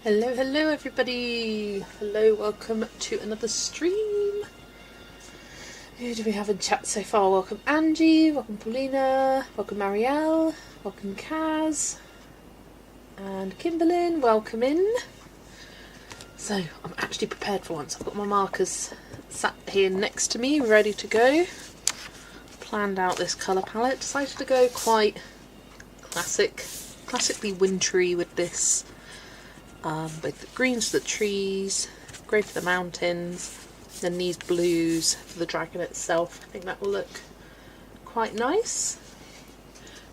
Hello, hello everybody. Hello, welcome to another stream. Who do we have in chat so far? Welcome Angie, welcome Paulina, welcome Marielle, welcome Kaz, and Kimberlyn, welcome in. So, I'm actually prepared for once. I've got my markers sat here next to me, ready to go. Planned out this colour palette. Decided to go quite classically wintry with this. Both the greens for the trees, grey for the mountains, then these blues for the dragon itself. I think that will look quite nice.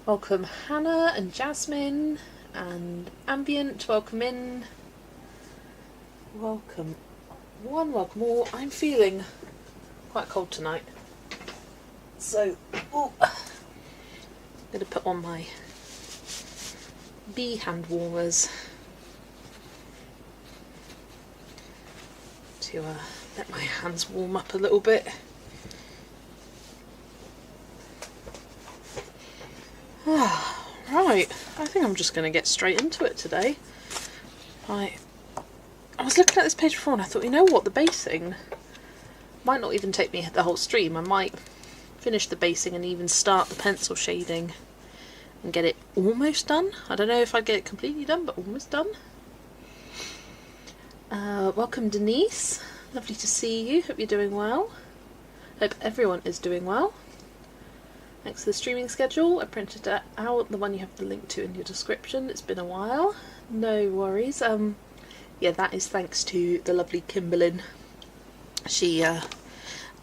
Welcome Hannah and Jasmine and Ambient, welcome in. Welcome one, welcome all. I'm feeling quite cold tonight. So, I'm going to put on my bee hand warmers. To let my hands warm up a little bit. Right, I think I'm just going to get straight into it today. I was looking at this page before and I thought, you know what, the basing might not even take me the whole stream. I might finish the basing and even start the pencil shading and get it almost done. I don't know if I'd get it completely done, but almost done. Welcome Denise, lovely to see you, hope you're doing well. Hope everyone is doing well. Thanks for the streaming schedule. I printed it out, the one you have the link to in your description. It's been a while, no worries. Yeah, that is thanks to the lovely Kimberlyn. She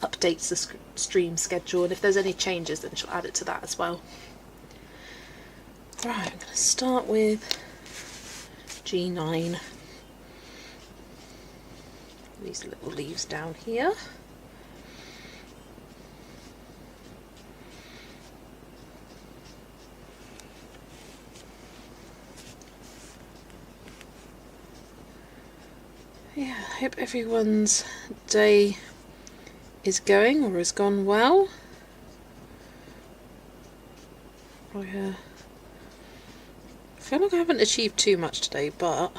updates the stream schedule, and if there's any changes then she'll add it to that as well. Right, I'm going to start with G9. These little leaves down here. Yeah, I hope everyone's day is going or has gone well. I feel like I haven't achieved too much today, but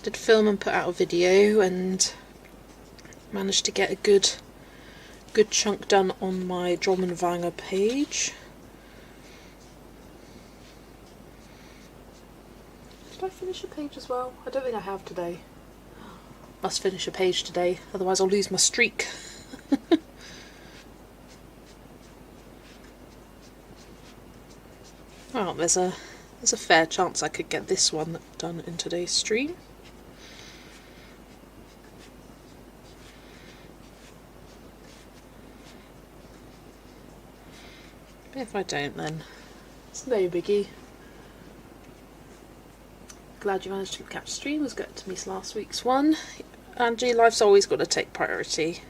did film and put out a video and managed to get a good chunk done on my Drommenvanger page. Did I finish a page as well? I don't think I have today. Must finish a page today, otherwise I'll lose my streak. Well, there's a fair chance I could get this one done in today's stream. If I don't, then it's no biggie. Glad you managed to catch stream. Was good to miss last week's one. Angie, life's always got to take priority.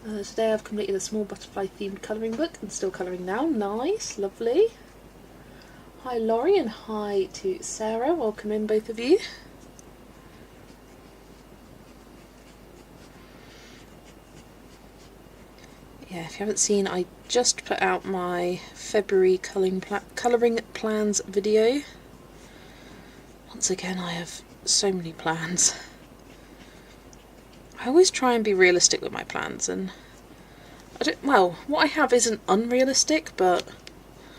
Today I've completed a small butterfly themed colouring book and still colouring now. Nice, lovely. Hi Laurie and hi to Sarah. Welcome in both of you. Yeah, if you haven't seen, I just put out my February colouring plans video. Once again, I have so many plans. I always try and be realistic with my plans, and well, what I have isn't unrealistic, but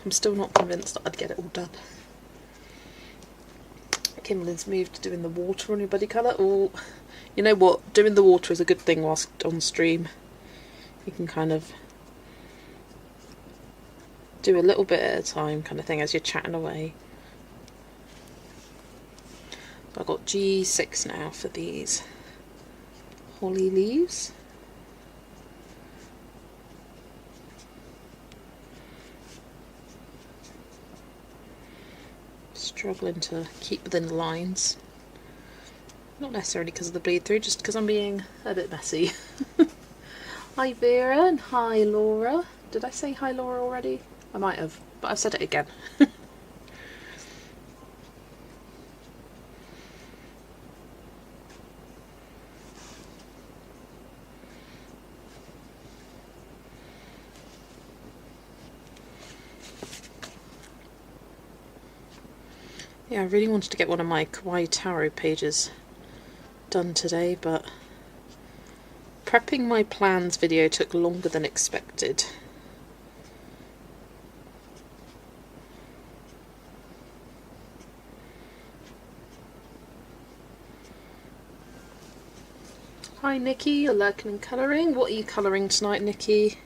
I'm still not convinced that I'd get it all done. Kimberlyn's moved to doing the water on your buddy colour. Oh, you know what? Doing the water is a good thing whilst on stream. You can kind of do a little bit at a time kind of thing as you're chatting away. I've got G6 now for these holly leaves. Struggling to keep within the lines. Not necessarily because of the bleed through, just because I'm being a bit messy. Hi Vera and hi Laura. Did I say hi Laura already? I might have, but I've said it again. Yeah, I really wanted to get one of my Kawaii Tarot pages done today, but prepping my plans video took longer than expected. Hi Nikki, you're lurking and colouring. What are you colouring tonight, Nikki?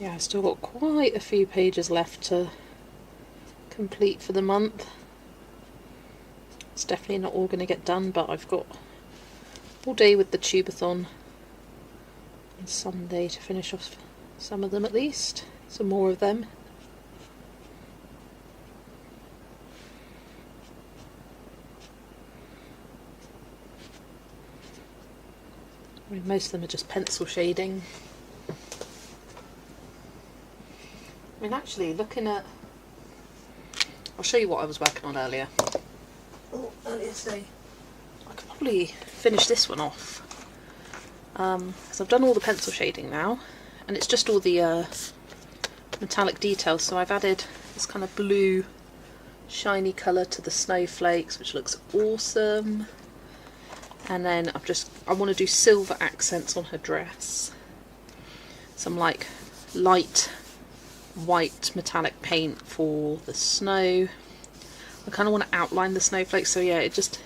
Yeah, I've still got quite a few pages left to complete for the month. It's definitely not all going to get done, but I've got all day with the Tubeathon and Sunday to finish off some of them at least. Some more of them. I mean, most of them are just pencil shading. I mean, actually, looking at... I'll show you what I was working on earlier. Earlier today. I could probably finish this one off. Because I've done all the pencil shading now. And it's just all the metallic details. So I've added this kind of blue, shiny colour to the snowflakes, which looks awesome. And then I want to do silver accents on her dress. Some like light white metallic paint for the snow. I kind of want to outline the snowflakes, so yeah, it's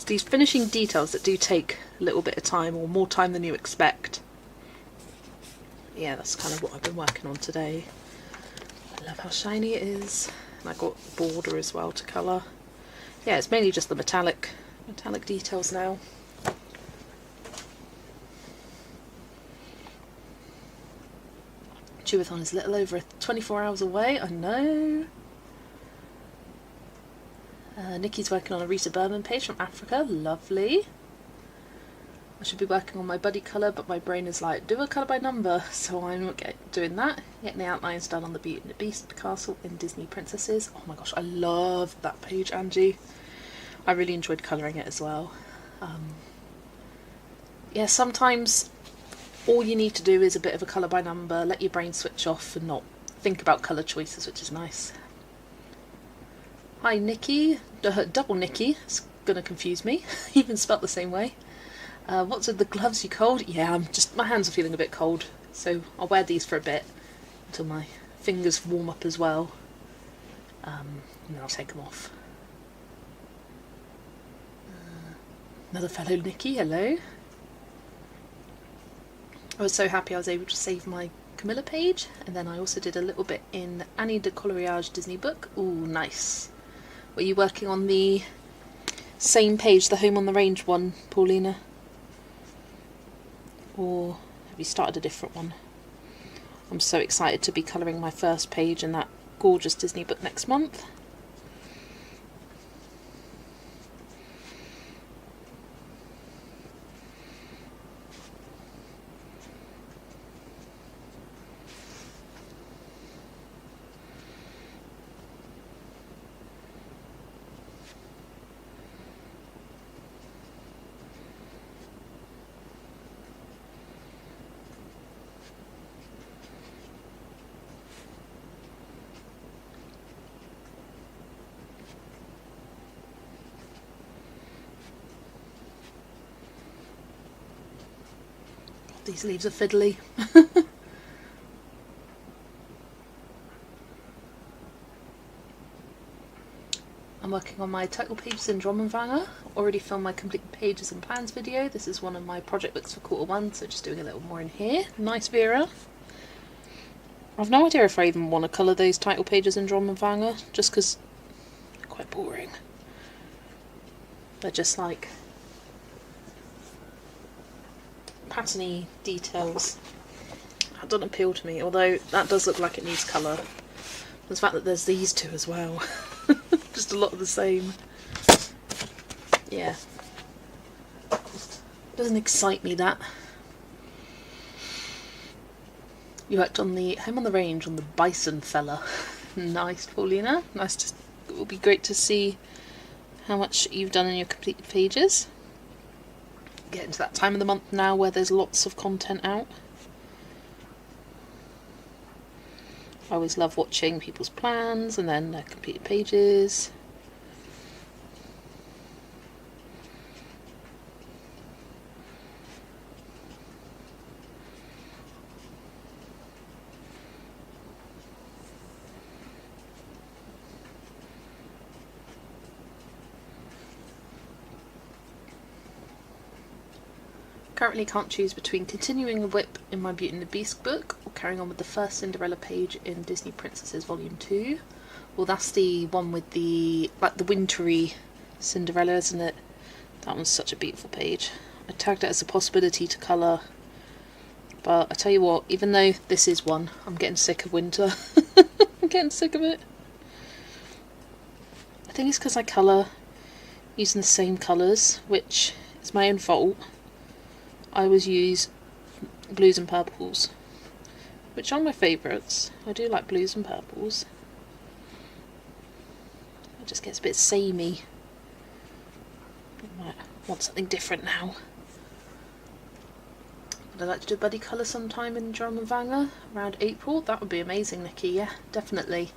these finishing details that do take a little bit of time, or more time than you expect. Yeah, that's kind of what I've been working on today. I love how shiny it is. And I got the border as well to colour. Yeah, it's mainly just the metallic details now. Tubeathon is a little over 24 hours away, I know. Nikki's working on a Rita Berman page from Africa, lovely. I should be working on my buddy colour, but my brain is like, do a colour by number, so I'm not doing that. Getting the outlines done on the Beauty and the Beast castle in Disney Princesses. Oh my gosh, I love that page, Angie. I really enjoyed colouring it as well. Yeah, sometimes all you need to do is a bit of a colour by number, let your brain switch off and not think about colour choices, which is nice. Hi Nikki, double Nikki, it's gonna confuse me, even spelt the same way. What's with the gloves, you cold? Yeah, my hands are feeling a bit cold, so I'll wear these for a bit until my fingers warm up as well, and then I'll take them off. Another fellow Nikki, hello. I was so happy I was able to save my Camilla page, and then I also did a little bit in Annie de Coloriage Disney book. Ooh, nice. Were you working on the same page, the Home on the Range one, Paulina? Or have you started a different one? I'm so excited to be colouring my first page in that gorgeous Disney book next month. These leaves are fiddly. I'm working on my title pages in Drommenwanger. Already filmed my complete pages and plans video. This is one of my project books for Q1, so just doing a little more in here. Nice, Vera. I've no idea if I even want to colour those title pages in Drommenwanger, just because they're quite boring. They're just like patterny details. That doesn't appeal to me, although that does look like it needs colour. The fact that there's these two as well. Just a lot of the same. Yeah. Doesn't excite me, that. You worked on the Home on the Range on the bison fella. Nice, Paulina. Nice to. It will be great to see how much you've done in your completed pages. Getting to that time of the month now where there's lots of content out. I always love watching people's plans and then their completed pages. Currently can't choose between continuing the whip in my Beauty and the Beast book or carrying on with the first Cinderella page in Disney Princesses Volume 2. Well, that's the one with the, like, the wintry Cinderella, isn't it? That one's such a beautiful page. I tagged it as a possibility to colour, but I tell you what, even though this is one, I'm getting sick of winter. I'm getting sick of it. I think it's because I colour using the same colours, which is my own fault. I always use blues and purples, which are my favourites. I do like blues and purples. It just gets a bit samey. I might want something different now. Would I like to do a buddy colour sometime in Drum and Vanger around April? That would be amazing, Nikki. Yeah, definitely.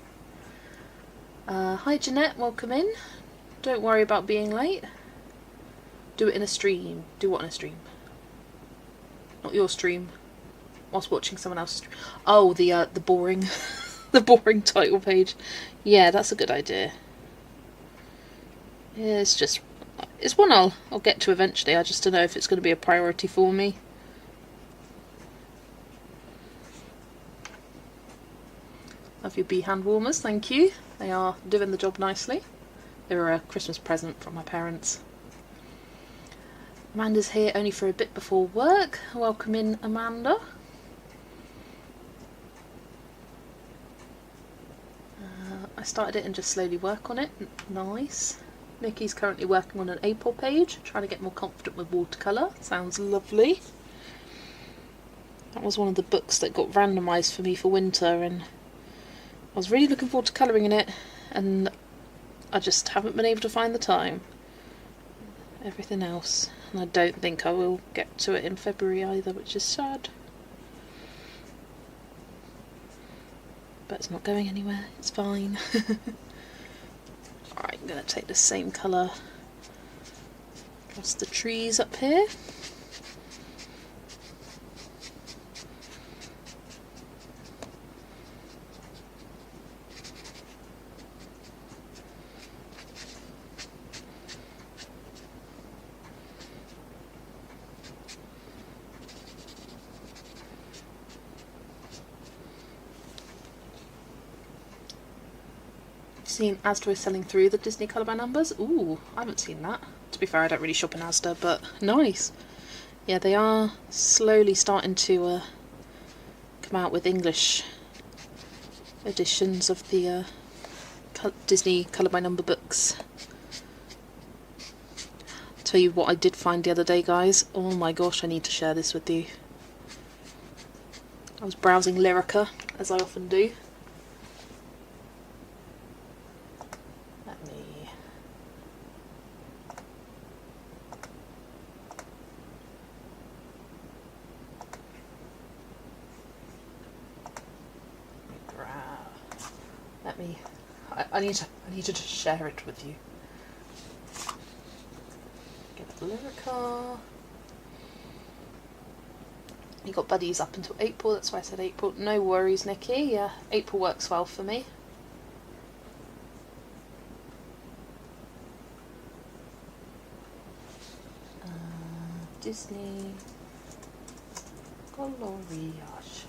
Hi Jeanette, welcome in. Don't worry about being late. Do it in a stream. Do what in a stream? Not your stream. Whilst watching someone else's stream. Oh, the boring, the boring title page. Yeah, that's a good idea. Yeah, it's one I'll get to eventually. I just don't know if it's going to be a priority for me. Love your bee hand warmers, thank you. They are doing the job nicely. They were a Christmas present from my parents. Amanda's here only for a bit before work. Welcome in, Amanda. I started it and just slowly work on it. Nice. Nikki's currently working on an April page, trying to get more confident with watercolour. Sounds lovely. That was one of the books that got randomised for me for winter, and I was really looking forward to colouring in it, and I just haven't been able to find the time. Everything else. And I don't think I will get to it in February either, which is sad. But it's not going anywhere, it's fine. Alright, I'm going to take the same colour across the trees up here. Seen Asda is selling through the Disney Colour by Numbers. Ooh, I haven't seen that. To be fair, I don't really shop in Asda, but nice. Yeah, they are slowly starting to come out with English editions of the Disney Colour by Number books. I'll tell you what I did find the other day, guys. Oh my gosh, I need to share this with you. I was browsing Lyrica, as I often do. I need to just share it with you. Get the Lyrica. You got buddies up until April, that's why I said April. No worries, Nikki. Yeah, April works well for me. Disney Coloriage.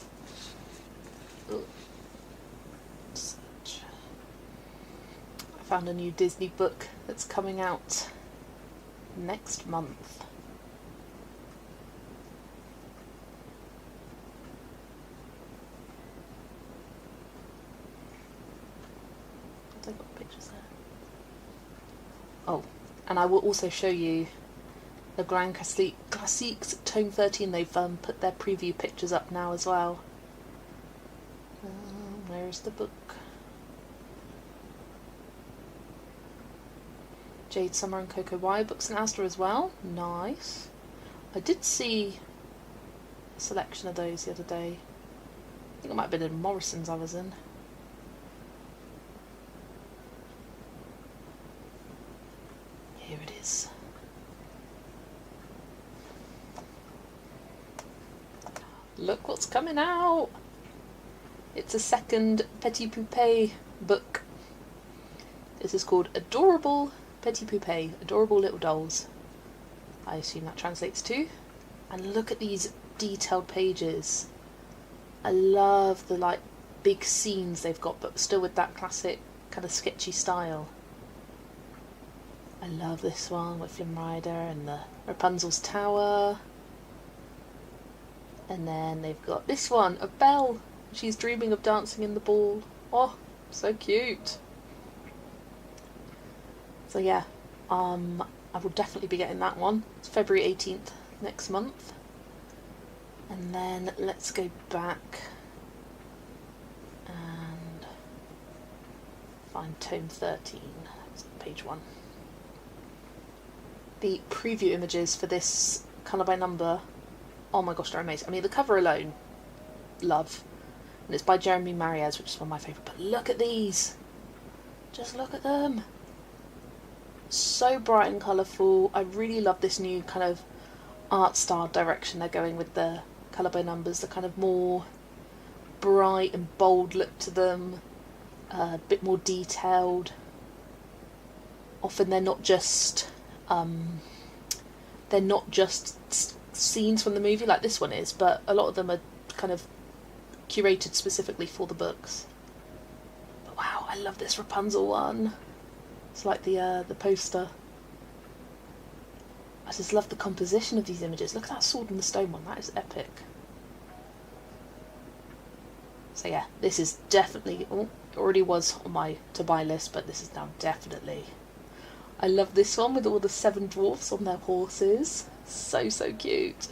I found a new Disney book that's coming out next month. I've got pictures there. Oh, and I will also show you the Grand Classiques Tome 13. They've put their preview pictures up now as well. there's the book. Jade Summer and Coco Y books in Asda as well. Nice. I did see a selection of those the other day. I think it might have been in Morrison's I was in. Here it is. Look what's coming out! It's a second Petit Poupée book. This is called Adorable Petit Poupée, Adorable Little Dolls. I assume that translates to. And look at these detailed pages. I love the like big scenes they've got, but still with that classic kind of sketchy style. I love this one with Flynn Rider and the Rapunzel's Tower. And then they've got this one of Belle. She's dreaming of dancing in the ball. Oh, so cute. So yeah, I will definitely be getting that one. It's February 18th next month. And then let's go back and find tome 13, page 1. The preview images for this colour by number, oh my gosh, they're amazing. I mean, the cover alone, love. And it's by Jeremy Mariez, which is one of my favourite. But look at these. Just look at them. So bright and colourful. I really love this new kind of art style direction they're going with the colour by numbers. The kind of more bright and bold look to them. A bit more detailed. Often they're not just scenes from the movie like this one is, but a lot of them are kind of curated specifically for the books. But wow, I love this Rapunzel one. It's like the poster. I just love the composition of these images. Look at that Sword in the Stone one, that is epic. So yeah, this is definitely, it already was on my to buy list, but this is now definitely. I love this one with all the 7 dwarfs on their horses. So cute.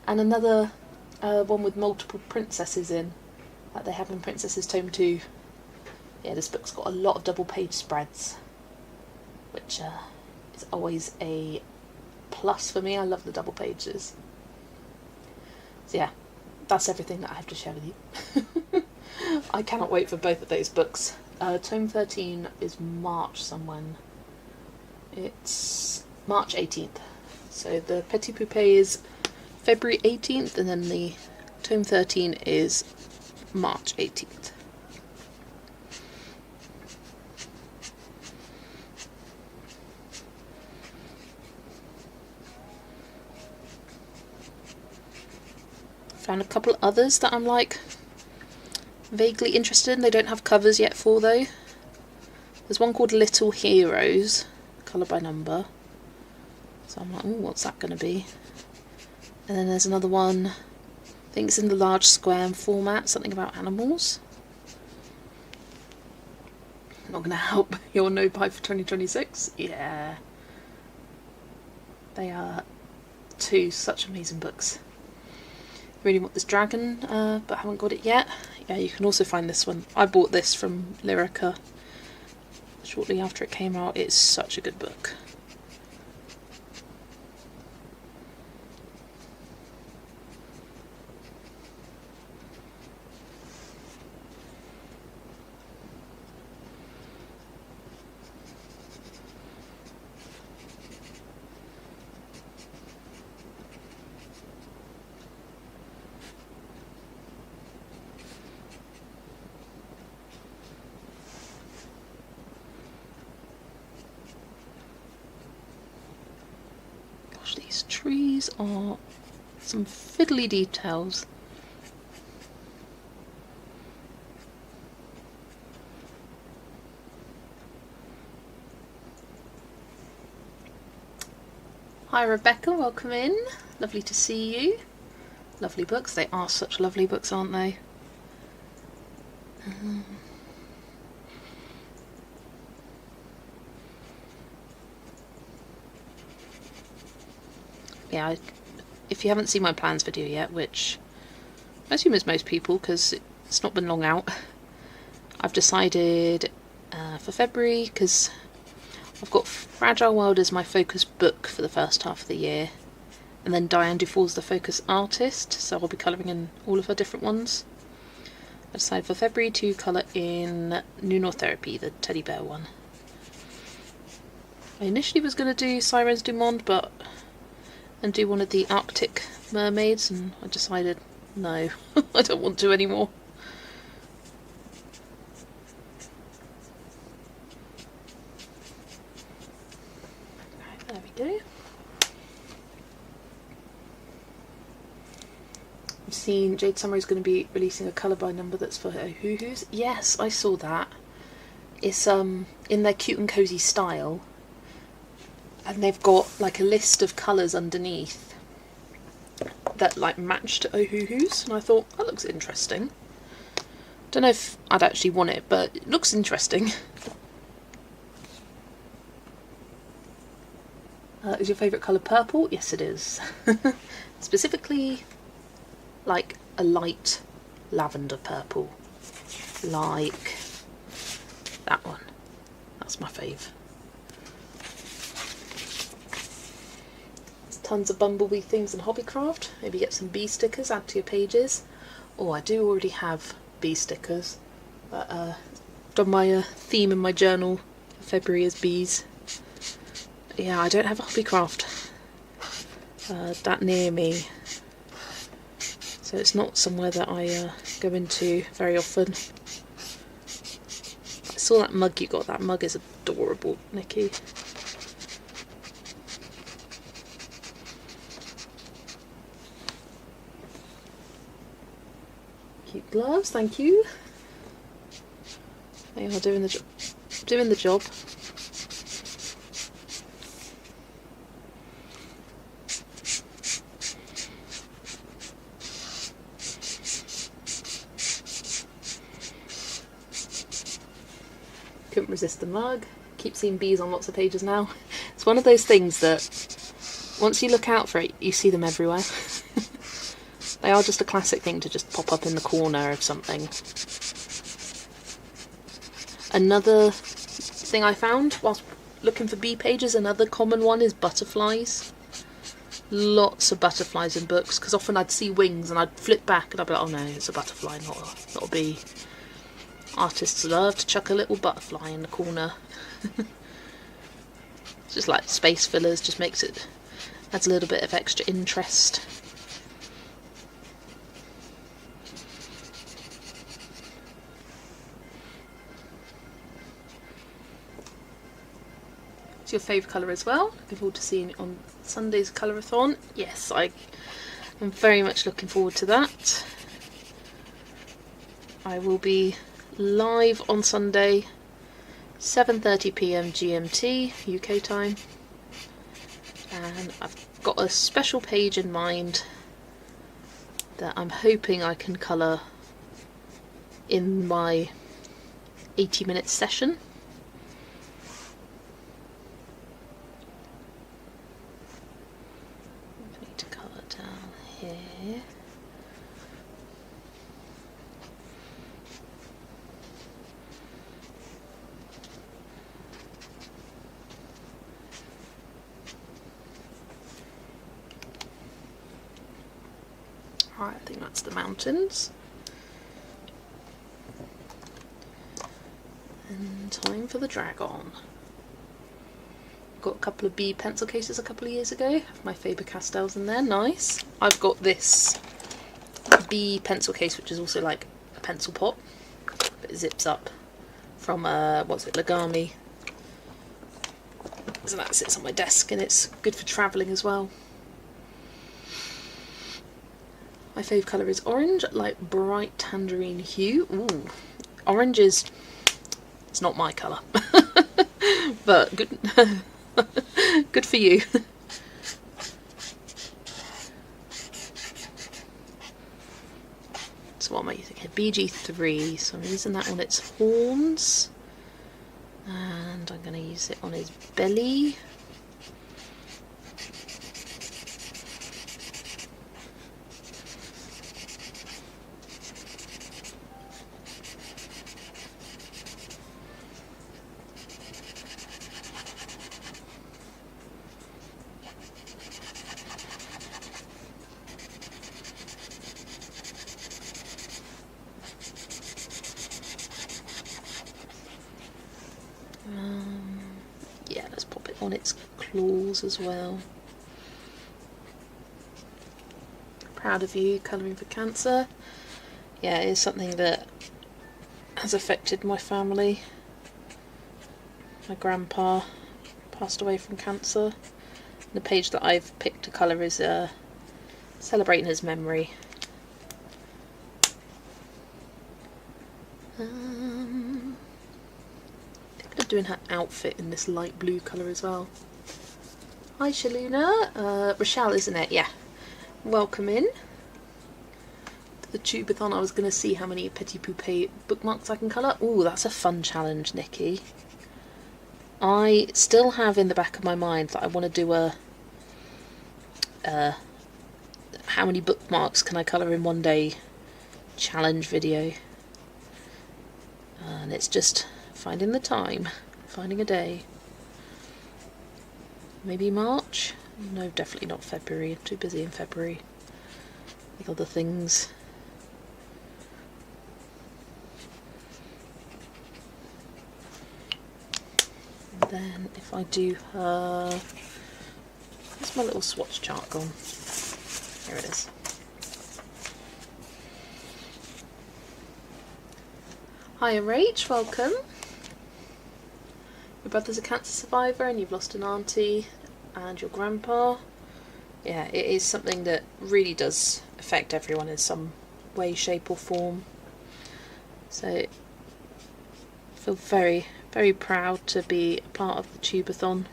And another one with multiple princesses in, like they have in Princesses Tome 2. Yeah, this book's got a lot of double page spreads, which is always a plus for me. I love the double pages. So yeah, that's everything that I have to share with you. I cannot wait for both of those books. Tome 13 is March someone. It's March 18th. So the Petit Poupée is February 18th, and then the Tome 13 is March 18th. Found a couple others that I'm like vaguely interested in. They don't have covers yet for though. There's one called Little Heroes, colour by number. So I'm like, ooh, what's that going to be? And then there's another one, I think it's in the large square format, something about animals. Not going to help your no buy for 2026. Yeah. They are two such amazing books. Really want this dragon, but haven't got it yet. Yeah, you can also find this one. I bought this from Lyrica shortly after it came out. It's such a good book. These trees are some fiddly details. Hi Rebecca, welcome in. Lovely to see you. Lovely books. They are such lovely books, aren't they? If you haven't seen my plans video yet, which I assume is most people, because It's not been long out. I've decided for February, because I've got Fragile World as my focus book for the first half of the year, and then Diane Dufour's the focus artist, so I'll be colouring in all of her different ones. I decided for February to colour in New North Therapy, the teddy bear one. I initially was going to do Dragons du Monde, and do one of the Arctic mermaids, and I decided no, I don't want to anymore. Right, there we go. I've seen Jade Summer is going to be releasing a colour by number that's for Ohuhus. Yes, I saw that. It's in their cute and cozy style. And they've got like a list of colours underneath that like match to Ohuhu's, and I thought that looks interesting. Don't know if I'd actually want it, but it looks interesting. Is your favourite colour purple? Yes, it is. Specifically, like a light lavender purple, like that one. That's my fave. Tons of bumblebee things in Hobbycraft. Maybe get some bee stickers, add to your pages. Oh, I do already have bee stickers. But, done my theme in my journal for February is bees. Yeah, I don't have a Hobbycraft that near me, so it's not somewhere that I go into very often. I saw that mug you got. That mug is adorable, Nikki. Cute gloves, thank you. They are doing the job. Doing the job. Couldn't resist the mug. Keep seeing bees on lots of pages now. It's one of those things that once you look out for it, you see them everywhere. They are just a classic thing to just pop up in the corner of something. Another thing I found whilst looking for bee pages, another common one is butterflies. Lots of butterflies in books, because often I'd see wings and I'd flip back and I'd be like, oh no, it's a butterfly, not a bee. Artists love to chuck a little butterfly in the corner. It's just like space fillers, just adds a little bit of extra interest. Your favourite colour as well. Looking forward to seeing it on Sunday's colour-a-thon. Yes, I am very much looking forward to that. I will be live on Sunday, 7:30 PM GMT, UK time, and I've got a special page in mind that I'm hoping I can colour in my 80-minute session. Here. Right, I think that's the mountains. And time for the dragon. Got a couple of bee pencil cases a couple of years ago. My Faber-Castells in there, nice. I've got this bee pencil case, which is also like a pencil pot, but it zips up from Lagami. So that sits on my desk, and it's good for travelling as well. My favourite colour is orange, like bright tangerine hue. Ooh, orange it's not my colour, but good. Good for you. So what am I using here? BG3, so I'm using that on its horns, and I'm going to use it on his belly. on its claws as well. Proud of you, colouring for cancer. Yeah, it is something that has affected my family. My grandpa passed away from cancer. The page that I've picked to colour is celebrating his memory. Thinking of doing her outfit in this light blue colour as well. Hi Shaluna, Rochelle isn't it? Yeah. Welcome in to the Tubeathon. I was going to see how many Petit Poupée bookmarks I can colour. Ooh, that's a fun challenge, Nikki. I still have in the back of my mind that I want to do a how many bookmarks can I colour in one day challenge video. And it's just finding the time, finding a day. Maybe March? No, definitely not February. I'm too busy in February with other things. And then if I do her... Where's my little swatch chart gone? Here it is. Hiya Rach, welcome. Your brother's a cancer survivor and you've lost an auntie and your grandpa. Yeah, it is something that really does affect everyone in some way, shape or form. So I feel very, very proud to be a part of the Tubeathon.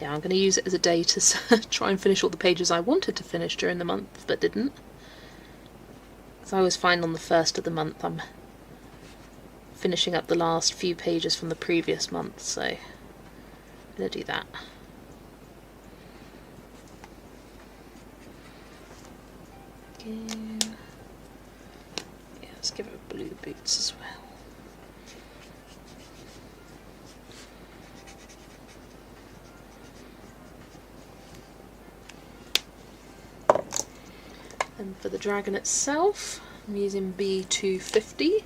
Yeah, I'm going to use it as a day to try and finish all the pages I wanted to finish during the month but didn't. Because I always find on the first of the month I'm finishing up the last few pages from the previous month, so I'm going to do that. Okay. Yeah, let's give it blue boots as well. And for the dragon itself, I'm using B250.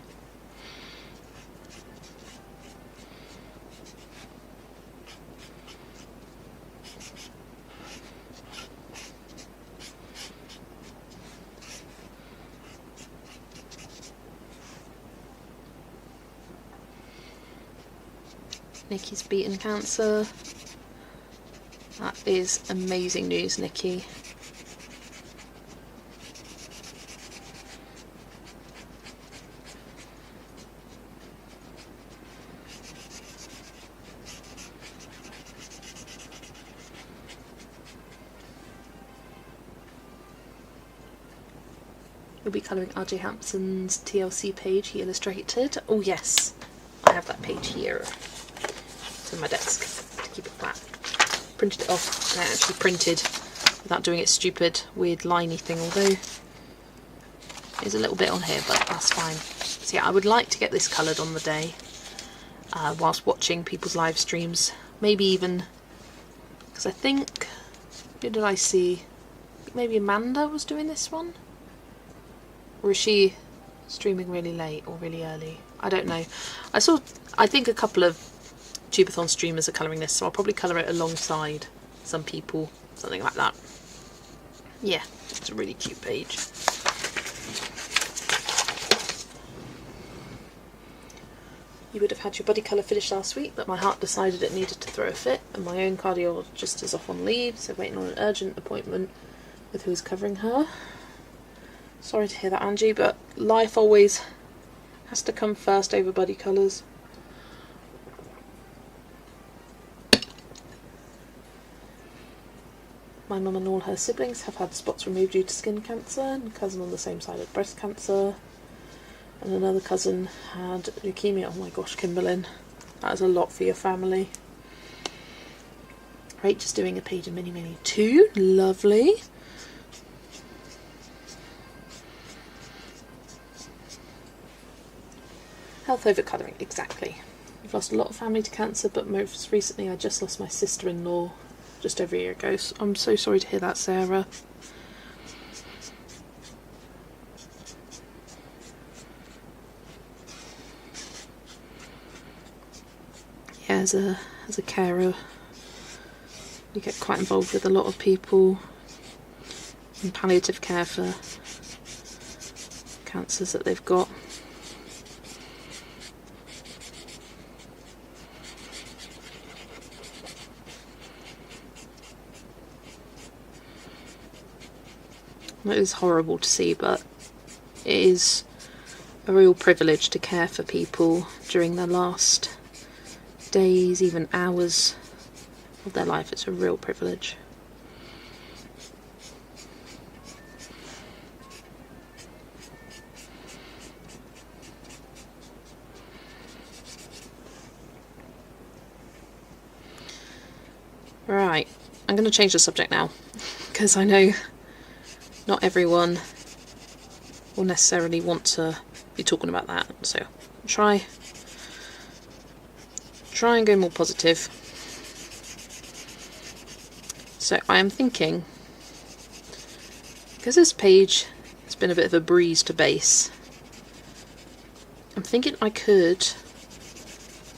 Nikki's beaten cancer. That is amazing news, Nikki. You'll be colouring RJ Hampson's TLC page he illustrated. Oh yes, I have that page here. It's on my desk to keep it flat. Printed it off, and I actually printed without doing its stupid weird liney thing, although there's a little bit on here, but that's fine. So yeah, I would like to get this coloured on the day whilst watching people's live streams. Maybe even, because I think, who did I see? Maybe Amanda was doing this one? Or is she streaming really late or really early? I don't know. I think a couple of Tubeathon streamers are colouring this, so I'll probably colour it alongside some people, something like that. Yeah, it's a really cute page. You would have had your body colour finished last week, but my heart decided it needed to throw a fit, and my own cardiologist is off on leave, so waiting on an urgent appointment with who's covering her. Sorry to hear that, Angie, but life always has to come first over body colours. My mum and all her siblings have had spots removed due to skin cancer, and a cousin on the same side had breast cancer, and another cousin had leukemia. Oh my gosh, Kimberlyn, that is a lot for your family. Rach is doing a page of Mini Mini 2, lovely. Health over colouring, exactly. I've lost a lot of family to cancer, but most recently I just lost my sister-in-law just over a year ago. So I'm so sorry to hear that, Sarah. Yeah, as a carer, you get quite involved with a lot of people in palliative care for cancers that they've got. It is horrible to see, but it is a real privilege to care for people during their last days, even hours of their life. It's a real privilege. Right, I'm going to change the subject now, because I know not everyone will necessarily want to be talking about that, so try and go more positive. So I am thinking, because this page has been a bit of a breeze to base, I'm thinking I could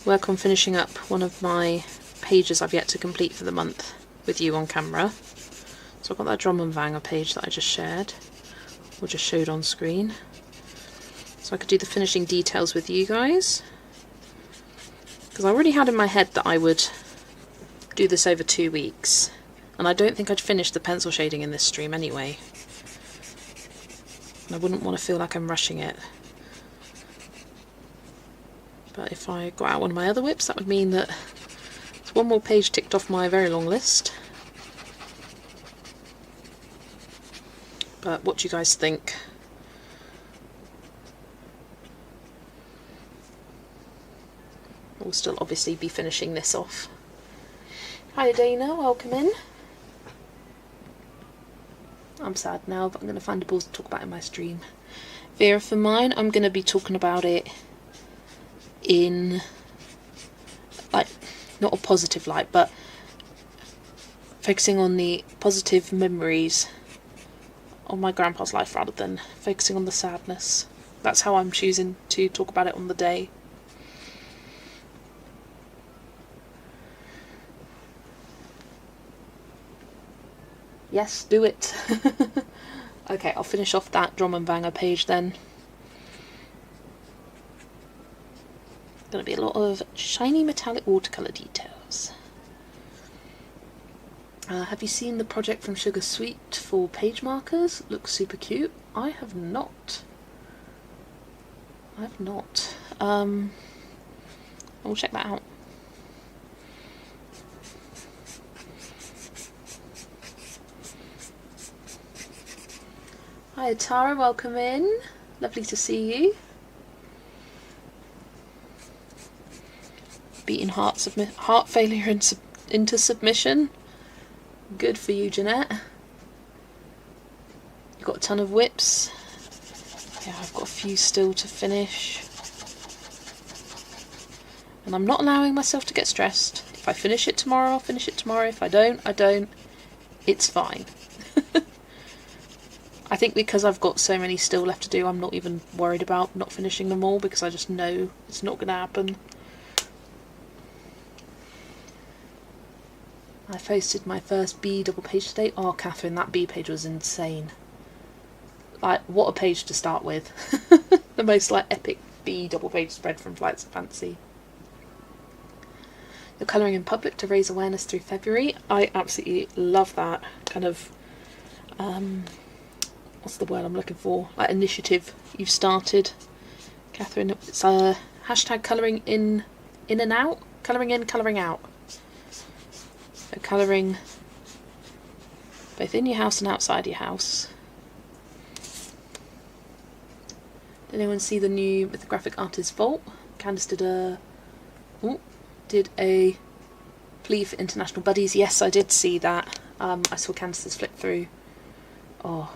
work on finishing up one of my pages I've yet to complete for the month with you on camera. So I've got that drum and banger page that I just shared, or just showed on screen. So I could do the finishing details with you guys, because I already had in my head that I would do this over 2 weeks, and I don't think I'd finish the pencil shading in this stream anyway, and I wouldn't want to feel like I'm rushing it. But if I got out one of my other whips, that would mean that it's one more page ticked off my very long list. But what do you guys think? We'll still obviously be finishing this off. Hi Dana, welcome in. I'm sad now, but I'm going to find a ball to talk about in my stream. Vera, for mine, I'm going to be talking about it in, like, not a positive light, but focusing on the positive memories of my grandpa's life rather than focusing on the sadness. That's how I'm choosing to talk about it on the day. Yes, do it. Okay, I'll finish off that drum and banger page then. Going to be a lot of shiny metallic watercolour details. Have you seen the project from Sugar Sweet for page markers? Looks super cute. I have not. I'll check that out. Hi Tara, welcome in. Lovely to see you. Beating heart failure into submission. Good for you, Jeanette. You've got a ton of whips. Yeah, I've got a few still to finish. And I'm not allowing myself to get stressed. If I finish it tomorrow, I'll finish it tomorrow. If I don't, I don't. It's fine. I think because I've got so many still left to do, I'm not even worried about not finishing them all, because I just know it's not going to happen. I posted my first B double page today. Oh, Catherine, that B page was insane. Like, what a page to start with. The most, like, epic B double page spread from Flights of Fancy. You're colouring in public to raise awareness through February. I absolutely love that kind of, what's the word I'm looking for? Like, initiative you've started, Catherine. It's hashtag colouring in and out. Colouring in, colouring out. So colouring both in your house and outside your house. Did anyone see the new Mythographic Artist Vault? Candice did a plea for international buddies. Yes, I did see that. I saw Candice's flip through. Oh,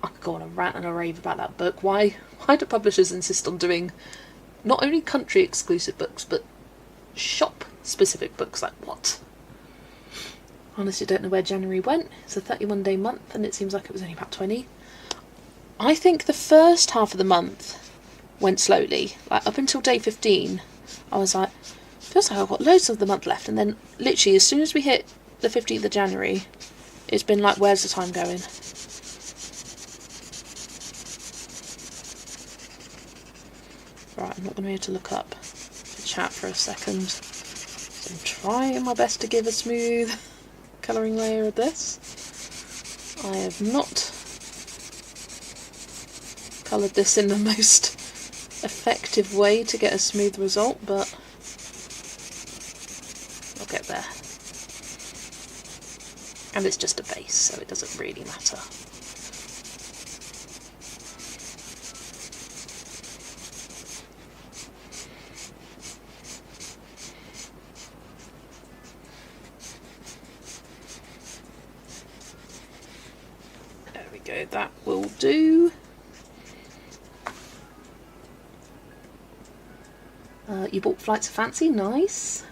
I could go on a rant and a rave about that book. Why do publishers insist on doing not only country exclusive books, but shop specific books? Like, what? Honestly, don't know where January went. It's a 31-day month, and it seems like it was only about 20. I think the first half of the month went slowly. Like, up until day 15, I was like, feels like I've got loads of the month left. And then, literally, as soon as we hit the 15th of January, it's been like, where's the time going? Right, I'm not going to be able to look up the chat for a second. So I'm trying my best to give a smooth colouring layer of this. I have not coloured this in the most effective way to get a smooth result, but I'll get there. And it's just a base, so it doesn't really matter. There we go, that will do. You bought Flights of Fancy, nice.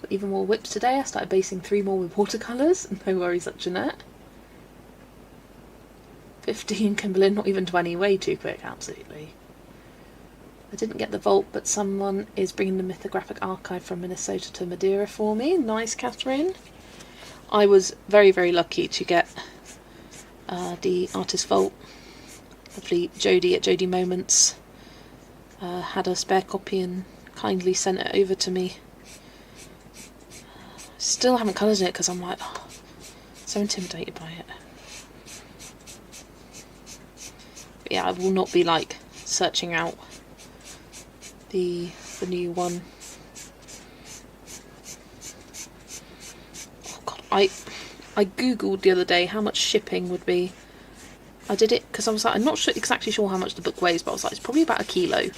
Got even more whips today. I started basing 3 more with watercolours. No worries up, Jeanette. 15, Kimberlyn, not even 20, way too quick, absolutely. I didn't get the vault, but someone is bringing the Mythographic Archive from Minnesota to Madeira for me. Nice, Catherine. I was very, very lucky to get the Artist Vault. Lovely Jodie at Jodie Moments had a spare copy and kindly sent it over to me. Still haven't coloured it because I'm like, oh, so intimidated by it. But yeah, I will not be like searching out the new one. Oh god, I googled the other day how much shipping would be. I did it because I was like, I'm not exactly sure how much the book weighs, but I was like, it's probably about 1 kilo.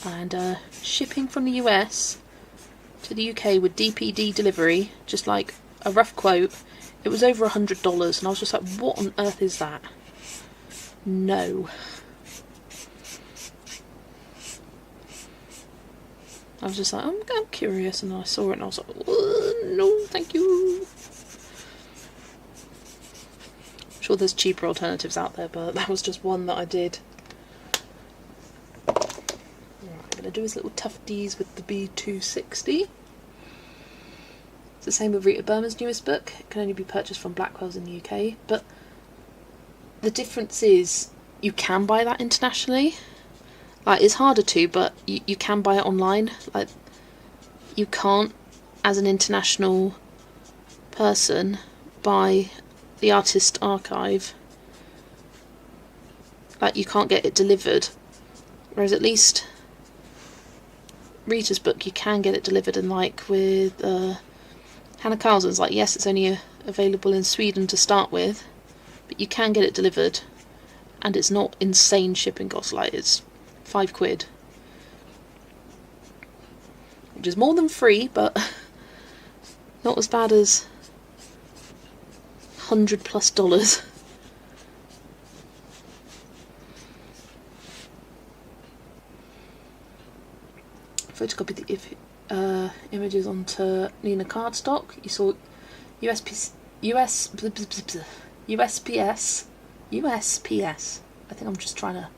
And shipping from the US to the UK with DPD delivery, just like a rough quote, it was over $100, and I was just like, what on earth is that? No. I was just like, I'm curious, and I saw it and I was like, no, thank you. I'm sure there's cheaper alternatives out there, but that was just one that I did. I'm going to do his little tufties with the B260. It's the same with Rita Berman's newest book. It can only be purchased from Blackwell's in the UK, but the difference is you can buy that internationally. Like, it's harder to, but you can buy it online. Like, you can't, as an international person, buy the Artist Archive. Like, you can't get it delivered. Whereas at least Rita's book, you can get it delivered, and like with Hannah Carlson's, like, yes, it's only available in Sweden to start with, but you can get it delivered, and it's not insane shipping costs. Like, it's £5, which is more than free, but not as bad as $100+. Photocopied the images onto Nina cardstock. You saw USPS. I think I'm just trying to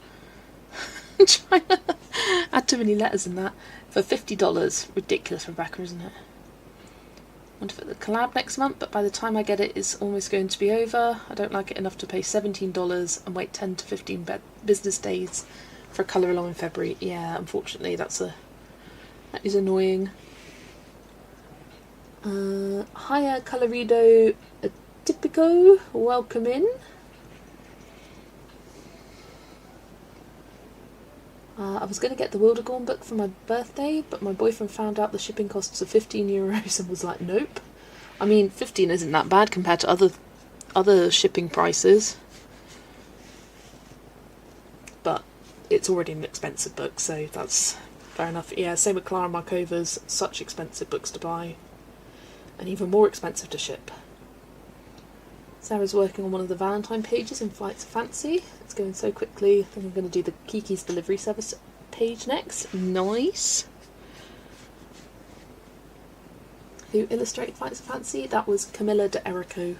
add too many letters in that. For $50. Ridiculous, Rebecca, isn't it? I want to put the collab next month, but by the time I get it, it's almost going to be over. I don't like it enough to pay $17 and wait 10 to 15 business days for a colour along in February. Yeah, unfortunately, that is annoying. Hiya, Colorido Typico, welcome in. I was going to get the Wildegorn book for my birthday, but my boyfriend found out the shipping costs of €15 and was like, nope. I mean, 15 isn't that bad compared to other shipping prices. But it's already an expensive book, so that's fair enough. Yeah, same with Clara Markova's, such expensive books to buy. And even more expensive to ship. Sarah's working on one of the Valentine pages in Flights of Fancy. It's going so quickly. I think I'm going to do the Kiki's delivery service page next. Nice. who illustrated Flights of Fancy. That was Camilla de Erico.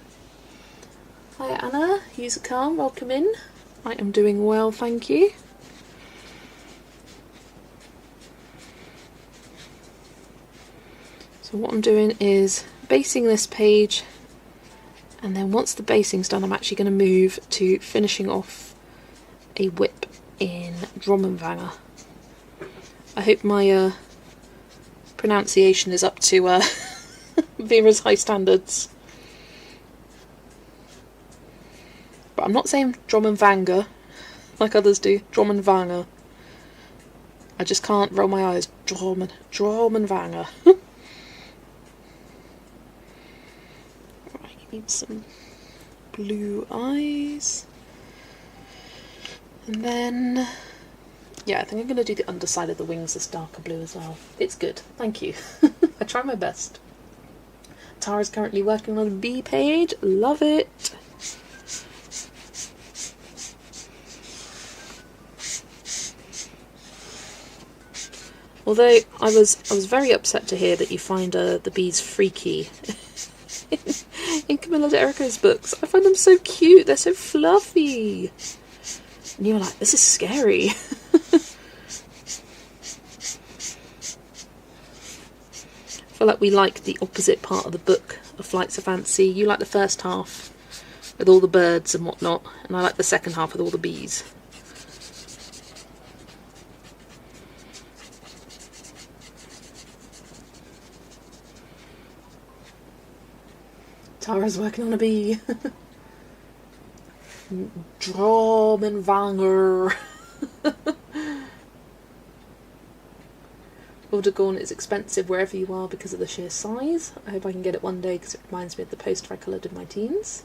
Hi Anna, user Calm, welcome in. I am doing well, thank you. So what I'm doing is basing this page, and then once the basing's done I'm actually going to move to finishing off a whip in Drommenwanger. I hope my pronunciation is up to Vera's high standards. But I'm not saying Drommenwanger like others do. Drommenwanger. I just can't roll my eyes. Drommenwanger. Right, need some blue eyes. And then, yeah, I think I'm going to do the underside of the wings this darker blue as well. It's good, thank you. I try my best. Tara's currently working on a B page. Love it. Although I was very upset to hear that you find the bees freaky in Camilla de Erico's books. I find them so cute. They're so fluffy. And you were like, this is scary. I feel like we like the opposite part of the book of Flights of Fancy. You like the first half with all the birds and whatnot, and I like the second half with all the bees. Tara's working on a bee. Drommenwanger. Vortigern is expensive wherever you are because of the sheer size. I hope I can get it one day because it reminds me of the poster I coloured in my teens.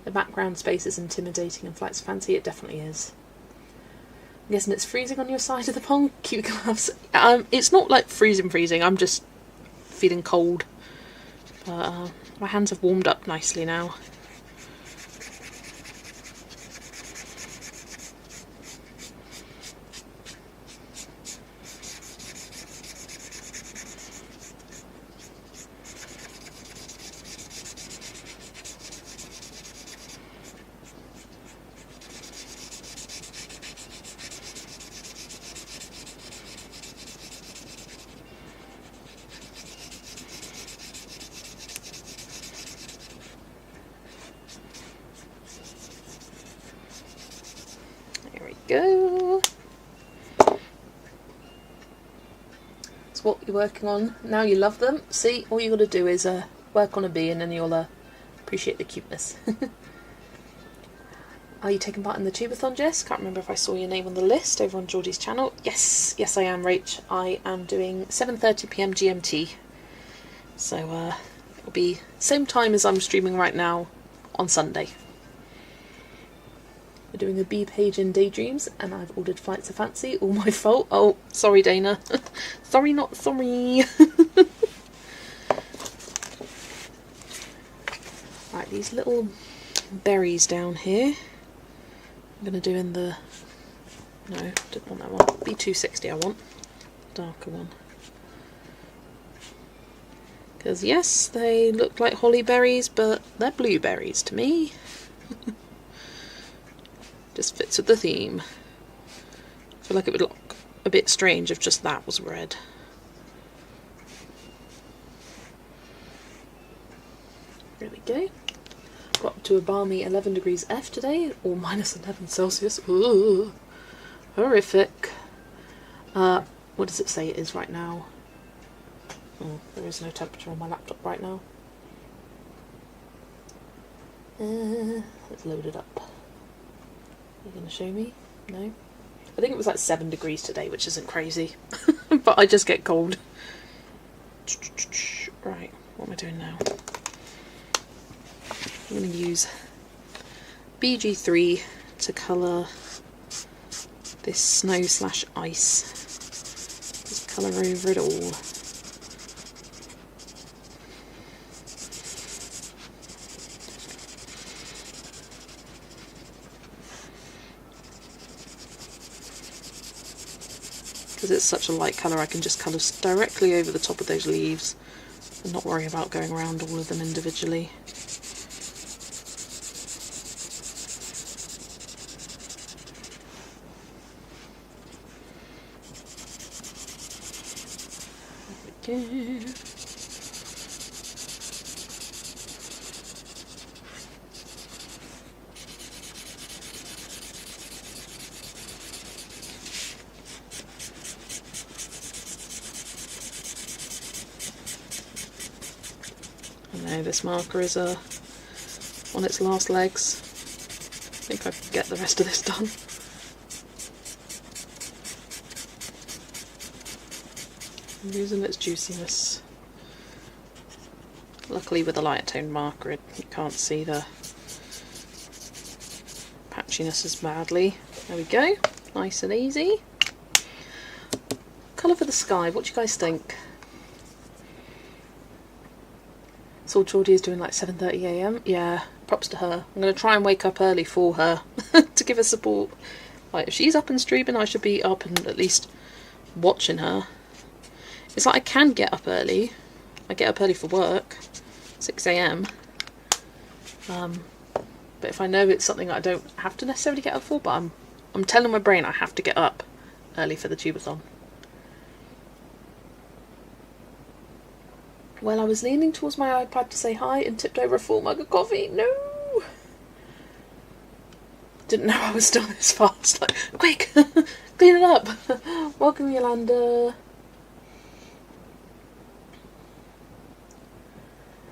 The background space is intimidating in Flights of Fancy. It definitely is. I'm guessing it's freezing on your side of the pond. Cute gloves. It's not like freezing. I'm just feeling cold. But my hands have warmed up nicely now. Go. That's what you're working on. Now you love them. See, all you got to do is work on a bee and then you'll appreciate the cuteness. Are you taking part in the Tubathon, Jess? Can't remember if I saw your name on the list over on Geordie's channel. Yes I am, Rach. I am doing 7:30 PM GMT. So it'll be same time as I'm streaming right now on Sunday. We're doing a B page in Daydreams, and I've ordered Flights of Fancy. All my fault. Oh, sorry, Dana. Sorry, not sorry. Right, these little berries down here. I'm going to do in the... No, didn't want that one. B260 I want. Darker one. Because, yes, they look like holly berries, but they're blueberries to me. Just fits with the theme. I feel like it would look a bit strange if just that was red. There we go. Got up to a balmy 11 degrees F today, or minus 11 Celsius. Ooh, horrific. What does it say it is right now? Oh, there is no temperature on my laptop right now. Let's load it up. Are you going to show me? No? I think it was like 7 degrees today, which isn't crazy. But I just get cold. Right, what am I doing now? I'm going to use BG3 to colour this snow/ice. Just colour over it all. Because it's such a light colour, I can just colour directly over the top of those leaves and not worry about going around all of them individually. There we go. I know this marker is on its last legs. I think I can get the rest of this done. I'm losing its juiciness. Luckily with a light toned marker you can't see the patchiness as badly. There we go, nice and easy. Colour for the sky, what do you guys think? Saw Geordie is doing like 7:30 AM. Yeah, props to her. I'm going to try and wake up early for her to give her support. Like, if she's up and streaming, I should be up and at least watching her. It's like I can get up early. I get up early for work, 6 AM. But if I know it's something I don't have to necessarily get up for, but I'm telling my brain I have to get up early for the tubathon. Well, I was leaning towards my iPad to say hi and tipped over a full mug of coffee. No! Didn't know I was still this fast. Like, quick! Clean it up! Welcome, Yolanda.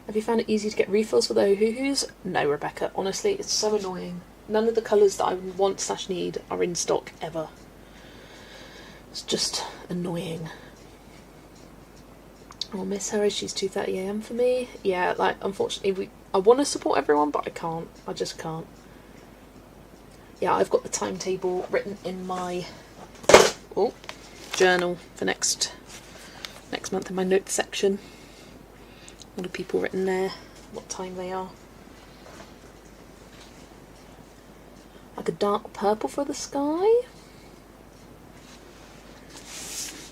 Have you found it easy to get refills for the Ohuhus? No, Rebecca. Honestly, it's so annoying. None of the colours that I want / need are in stock ever. It's just annoying. I'll miss her as she's 2:30 AM for me. Yeah, like, unfortunately, I want to support everyone, but I can't. I just can't. Yeah, I've got the timetable written in my journal for next month in my notes section. All the people written there, what time they are. Like a dark purple for the sky?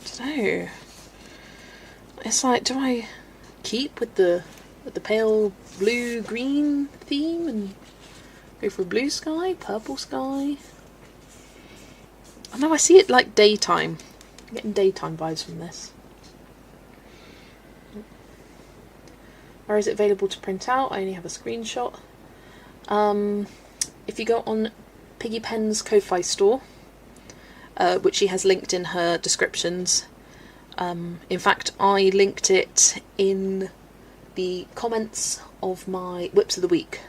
I don't know. It's like, do I keep with the pale blue-green theme and go for a blue sky, purple sky? I know, I see it like daytime. I'm getting daytime vibes from this. Where is it available to print out? I only have a screenshot. If you go on Piggy Pen's Ko-Fi store, which she has linked in her descriptions. In fact, I linked it in the comments of my Whips of the Week.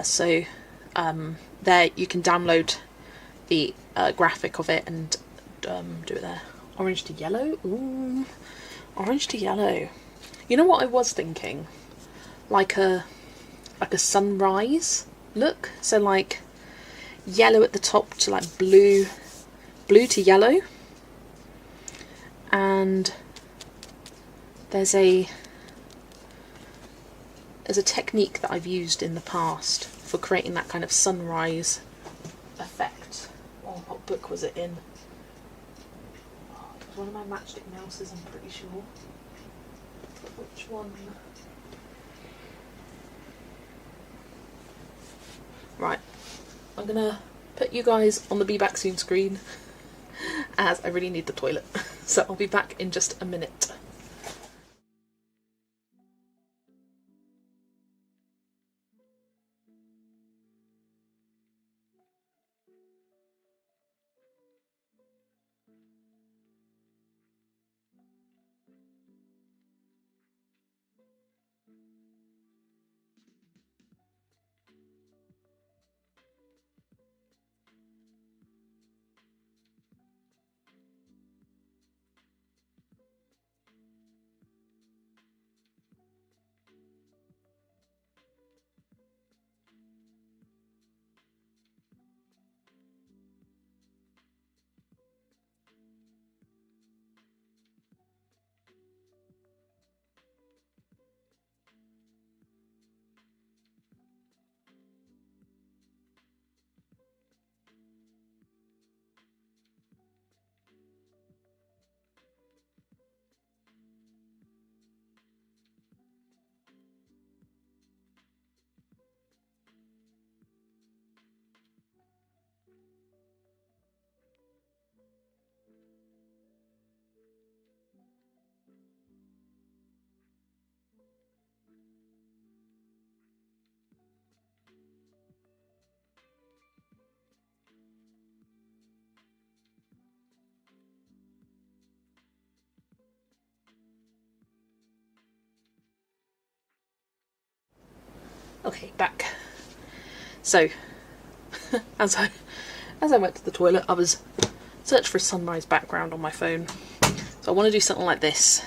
So there you can download the graphic of it and do it there. Orange to yellow? Ooh, orange to yellow. You know what I was thinking? Like a sunrise look. So like yellow at the top to like blue to yellow. And there's a technique that I've used in the past for creating that kind of sunrise effect. Oh, what book was it in? Oh, it was one of my Matchstick Mouses, I'm pretty sure. But which one? Right, I'm gonna put you guys on the Be Back Soon screen as I really need the toilet. So I'll be back in just a minute. Okay, back. So, as I went to the toilet, I was searching for a sunrise background on my phone. So I want to do something like this,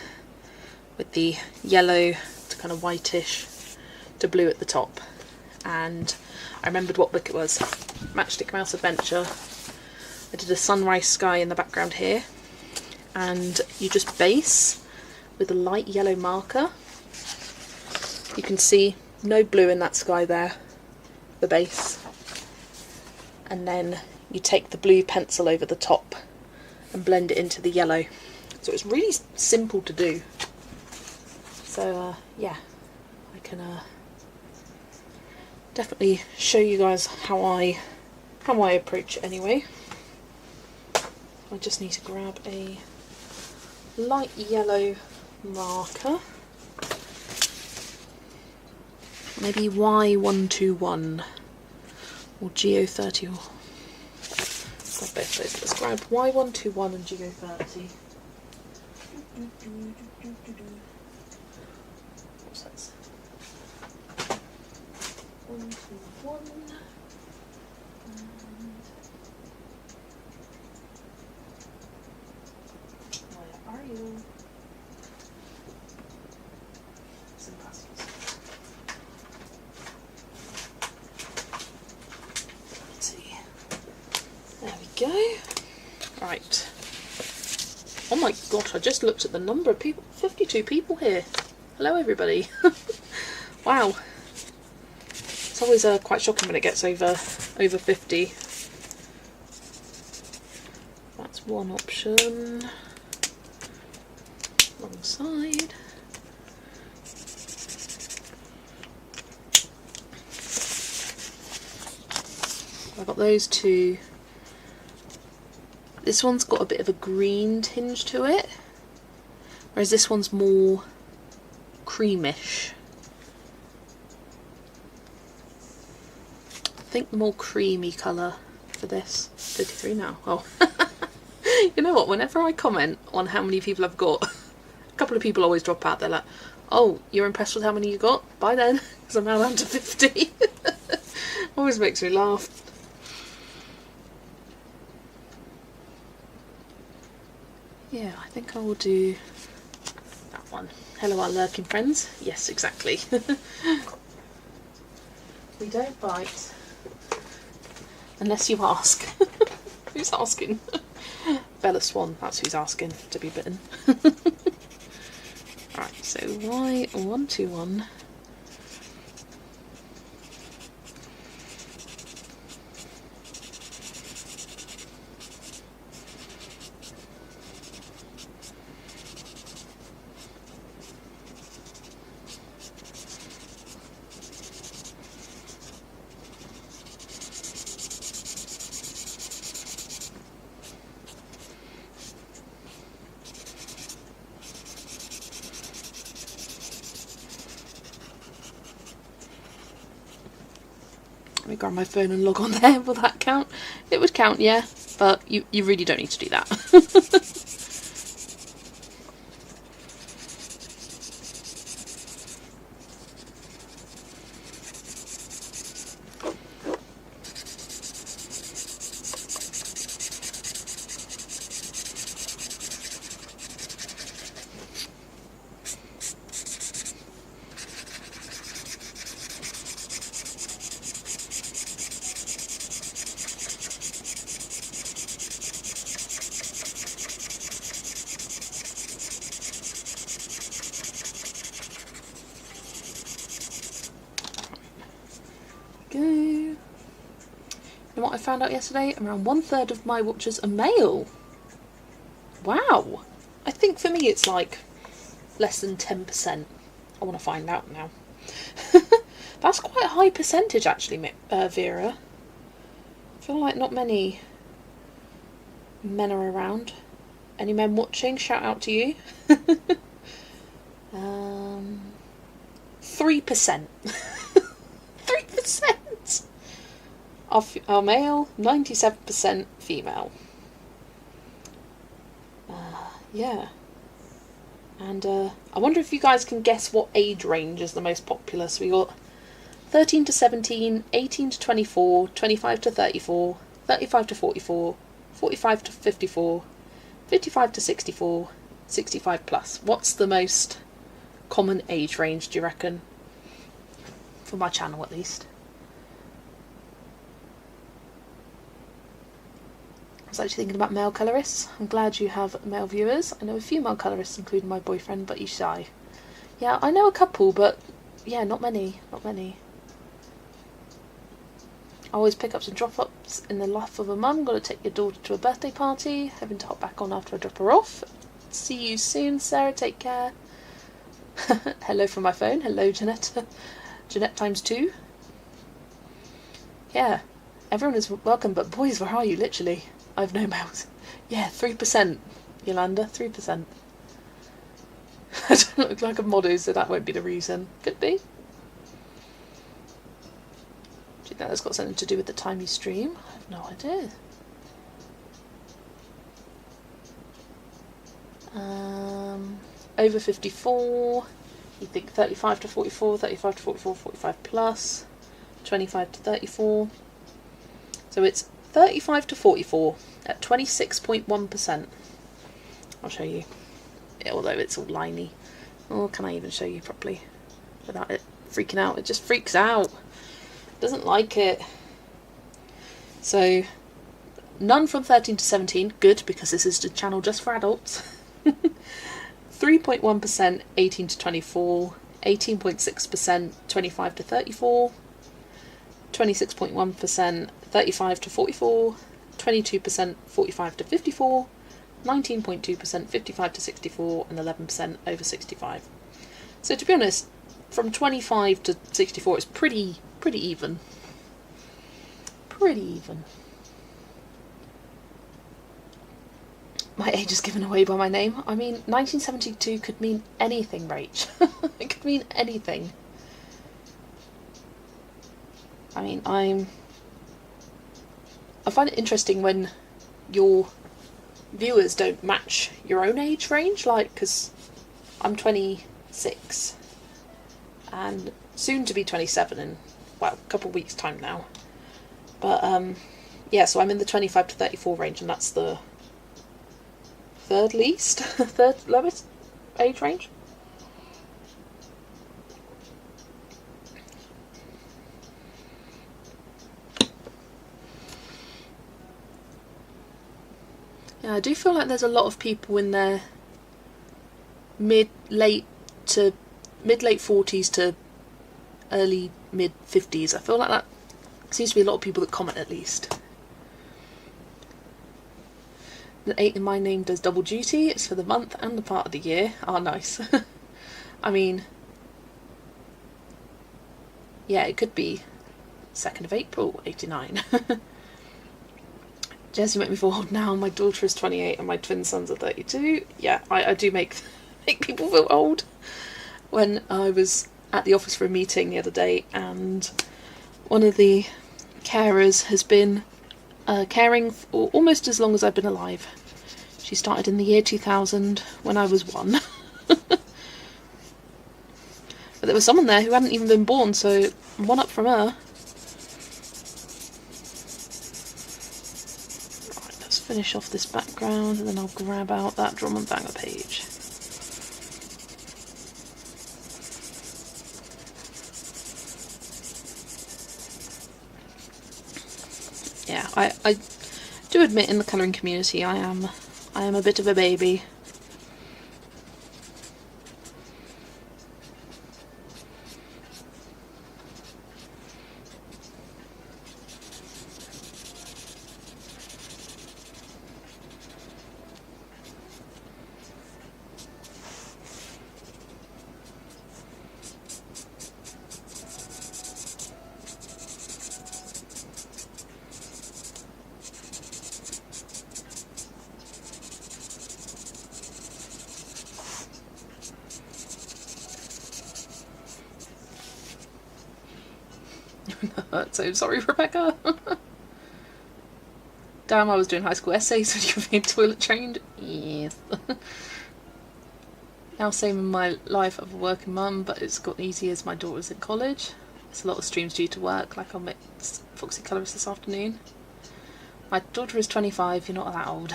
with the yellow to kind of whitish to blue at the top. And I remembered what book it was. Matchstick Mouse Adventure. I did a sunrise sky in the background here. And you just base with a light yellow marker. You can see no blue in that sky there, the base. And then you take the blue pencil over the top and blend it into the yellow. So it's really simple to do. So yeah, I can definitely show you guys how I approach it anyway. I just need to grab a light yellow marker. Maybe Y121 or Geo30 or grab both those. Let's grab Y121 and Geo30. What's that? 121 and where are you? Some pastels. Let's see. There we go. Right. Oh my gosh, I just looked at the number of people. 52 people here. Hello everybody. Wow. It's always quite shocking when it gets over 50. That's one option. Wrong side. I've got those two. This one's got a bit of a green tinge to it, whereas this one's more creamish. I think the more creamy colour for this. 33 now. Oh. You know what, whenever I comment on how many people I've got, a couple of people always drop out. They're like, oh, you're impressed with how many you got? Bye then, because I'm now down to 50. Always makes me laugh. Yeah, I think I will do that one. Hello, our lurking friends. Yes, exactly. We don't bite unless you ask. Who's asking? Bella Swan, that's who's asking to be bitten. Right, so Y121. Let me grab my phone and log on there. Will that count? It would count, yeah, but you really don't need to do that. Go. You know what I found out yesterday? Around 1/3 of my watchers are male. Wow. I think for me it's like less than 10%. I want to find out now. That's quite a high percentage actually, Vera. I feel like not many men are around. Any men watching? Shout out to you. 3%. 3% are male, 97% female. Yeah. And I wonder if you guys can guess what age range is the most popular. So we got 13 to 17, 18 to 24, 25 to 34, 35 to 44, 45 to 54, 55 to 64, 65 plus. What's the most common age range, do you reckon? For my channel, at least. I was actually thinking about male colourists. I'm glad you have male viewers. I know a few male colourists, including my boyfriend, but he's shy. Yeah, I know a couple, but yeah, not many. Not many. Always pick-ups and drop-ups in the life of a mum. Got to take your daughter to a birthday party. Having to hop back on after I drop her off. See you soon, Sarah. Take care. Hello from my phone. Hello, Jeanette. Jeanette times 2. Yeah, everyone is welcome, but boys, where are you? Literally. I've no mouth. Yeah, 3%, Yolanda, 3%. I don't look like a model, so that won't be the reason. Could be. Do you think that's got something to do with the time you stream? I have no idea. Over 54. You think 35 to 44, 35 to 44, 45 plus, 25 to 34. So it's 35 to 44 at 26.1%. I'll show you, although it's all liney. Oh, can I even show you properly without it freaking out? It just freaks out. Doesn't like it. So, none from 13 to 17. Good, because this is the channel just for adults. 3.1%, 18 to 24. 18.6%, 25 to 34. 26.1%, 35 to 44, 22%, 45 to 54, 19.2%, 55 to 64, and 11% over 65. So to be honest, from 25 to 64 it's pretty even. Pretty even. My age is given away by my name. I mean, 1972 could mean anything, Rach. It could mean anything. I mean, I find it interesting when your viewers don't match your own age range, like, because I'm 26 and soon to be 27 in, well, a couple of weeks' time now. But, yeah, so I'm in the 25 to 34 range, and that's the third least, third lowest age range. Yeah, I do feel like there's a lot of people in their mid-late 40s to early mid-50s. I feel like that seems to be a lot of people that comment, at least. The 8 in my name does double duty. It's for the month and the part of the year. Oh, nice. I mean, yeah, it could be 2nd of April, 89. Jess, you make me feel old now. My daughter is 28 and my twin sons are 32. Yeah, I do make people feel old. When I was at the office for a meeting the other day, and one of the carers has been caring for almost as long as I've been alive. She started in the year 2000 when I was 1. But there was someone there who hadn't even been born, so one up from her. Finish off this background, and then I'll grab out that drum and banger page. Yeah, I do admit in the colouring community I am a bit of a baby. So sorry, Rebecca. Damn, I was doing high school essays when you were being toilet trained. Yes. Now same in my life of a working mum, but it's got easy as my daughter's in college. It's a lot of streams due to work, like I'll make Foxy Colourist this afternoon. My daughter is 25, you're not that old.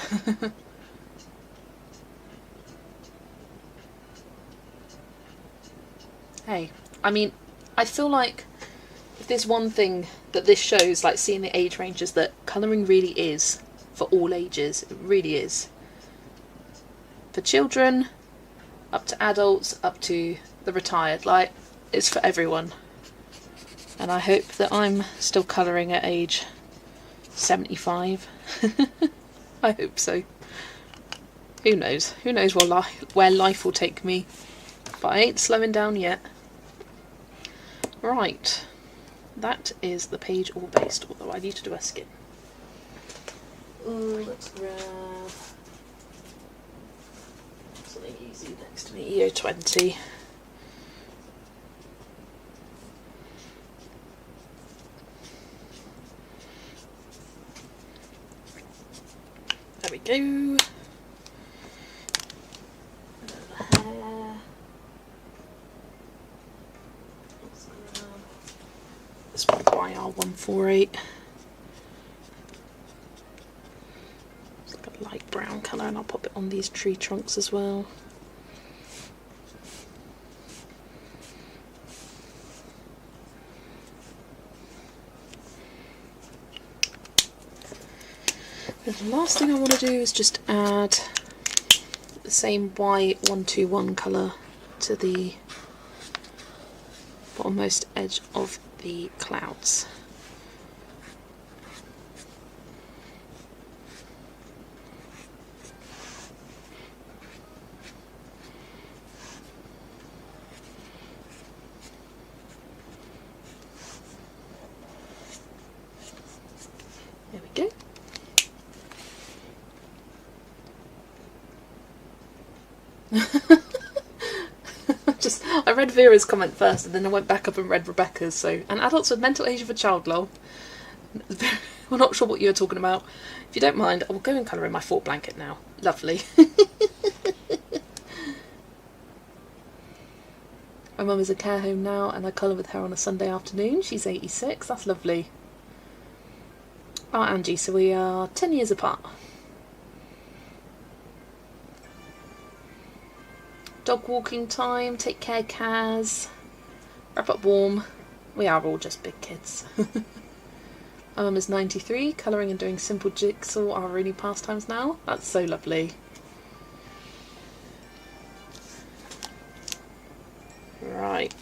Hey, I mean, I feel like if there's one thing that this shows, like seeing the age ranges, that colouring really is for all ages. It really is. For children, up to adults, up to the retired, like, it's for everyone. And I hope that I'm still colouring at age 75. I hope so. Who knows? Who knows where life will take me. But I ain't slowing down yet. Right. That is the page all based, although I need to do a skin. Let's grab something easy next to me. EO20. There we go. This one, YR148. It's like a light brown colour, and I'll pop it on these tree trunks as well. And the last thing I want to do is just add the same Y121 colour to the bottommost edge of the clouds. There we go. I read Vera's comment first, and then I went back up and read Rebecca's. So, and adults with mental age of a child, lol. We're not sure what you're talking about. If you don't mind, I will go and colour in my fort blanket now. Lovely. My mum is a care home now, and I colour with her on a Sunday afternoon. She's 86. That's lovely. Oh, Angie, so we are 10 years apart. Dog walking time, take care, Kaz. Wrap up warm. We are all just big kids. My mum is 93, colouring and doing simple jigsaw are really pastimes now. That's so lovely. Right.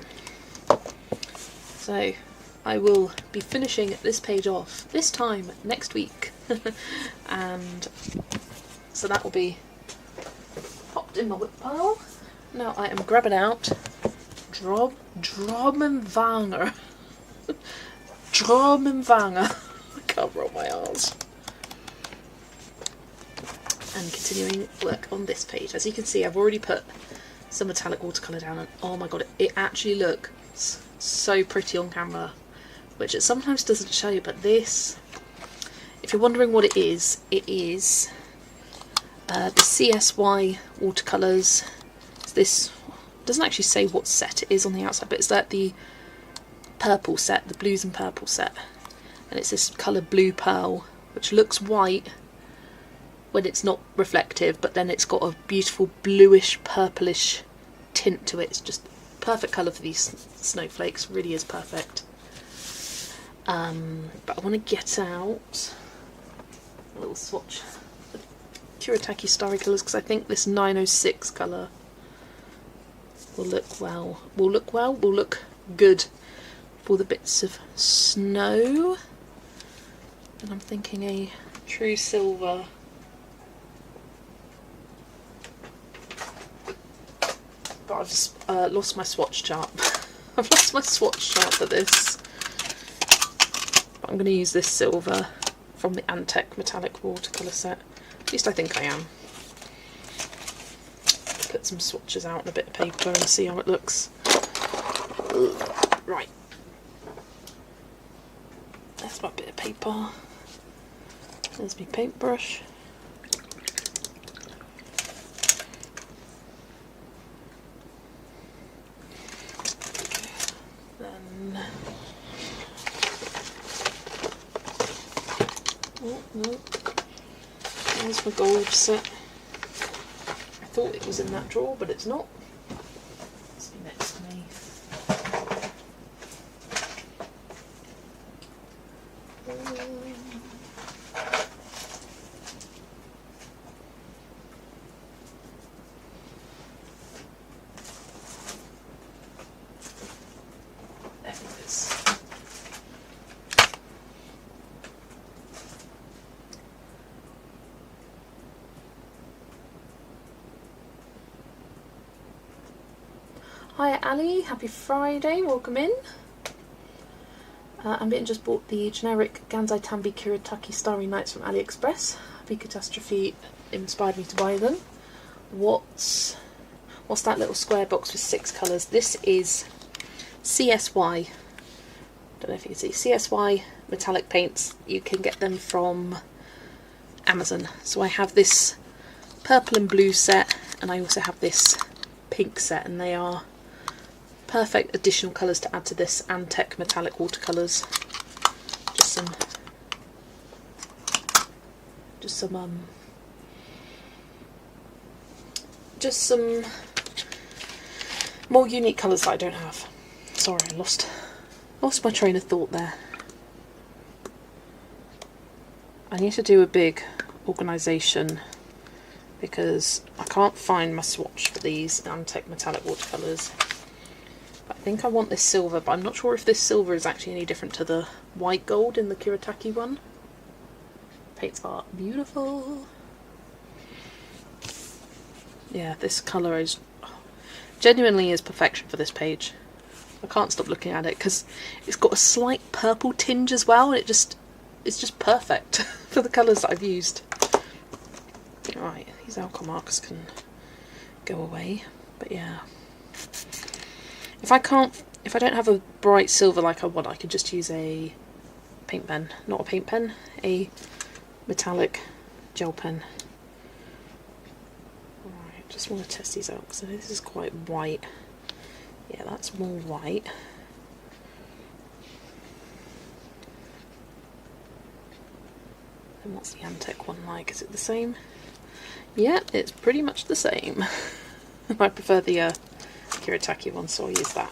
So, I will be finishing this page off this time next week. And so that will be popped in my whip pile. Now I am grabbing out Dromenvanger. Dromenvanger. I can't roll my R's. And continuing work on this page. As you can see, I've already put some metallic watercolour down, and oh my god, it actually looks so pretty on camera, which it sometimes doesn't show. But this, if you're wondering what it is the CSY watercolours. This doesn't actually say what set it is on the outside, but it's like the purple set, the blues and purple set, and it's this colour blue pearl, which looks white when it's not reflective, but then it's got a beautiful bluish purplish tint to it. It's just perfect colour for these snowflakes, really is perfect. But I want to get out a little swatch of Kuretake Starry colours, because I think this 906 colour will look good for the bits of snow. And I'm thinking a true silver. But I've just lost my swatch chart. I've lost my swatch chart for this. But I'm going to use this silver from the Antec metallic watercolour set. At least I think I am. Put some swatches out on a bit of paper and see how it looks. Right. That's my bit of paper. There's my paintbrush. Then There's my gold set. I thought it was in that drawer, but it's not. It's next to me. There it is. Hi Ali, happy Friday, welcome in. Ambient just bought the generic Gansai Tambi Kiritaki Starry Nights from AliExpress. Happy Catastrophe inspired me to buy them. What's that little square box with 6 colours? This is CSY. Don't know if you can see. CSY metallic paints. You can get them from Amazon. So I have this purple and blue set, and I also have this pink set, and they are perfect additional colours to add to this Antec metallic watercolours. Just some more unique colours that I don't have. Sorry, I lost my train of thought there. I need to do a big organisation because I can't find my swatch for these Antec metallic watercolours. I think I want this silver, but I'm not sure if this silver is actually any different to the white gold in the Kiritaki one. Paints are beautiful. Yeah, this colour is genuinely is perfection for this page. I can't stop looking at it because it's got a slight purple tinge as well, and it's just perfect for the colours that I've used. Right, these alcohol markers can go away, but yeah. If I don't have a bright silver like I want, I could just use a paint pen. Not a paint pen, a metallic gel pen. Alright, just want to test these out because this is quite white. Yeah, that's more white. And what's the Antec one like? Is it the same? Yeah, it's pretty much the same. I prefer the Kiritaki one, so I'll use that.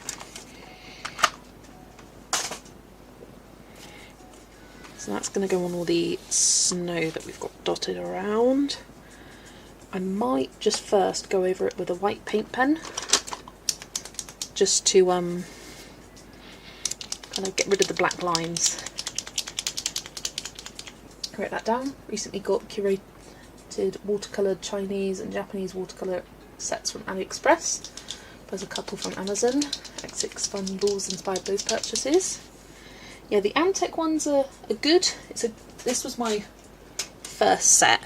So that's going to go on all the snow that we've got dotted around. I might just first go over it with a white paint pen, just to kind of get rid of the black lines. Write that down. Recently got curated watercolour Chinese and Japanese watercolour sets from AliExpress. There's a couple from Amazon. X6 bundles inspired those purchases. Yeah, the Antec ones are good. This was my first set,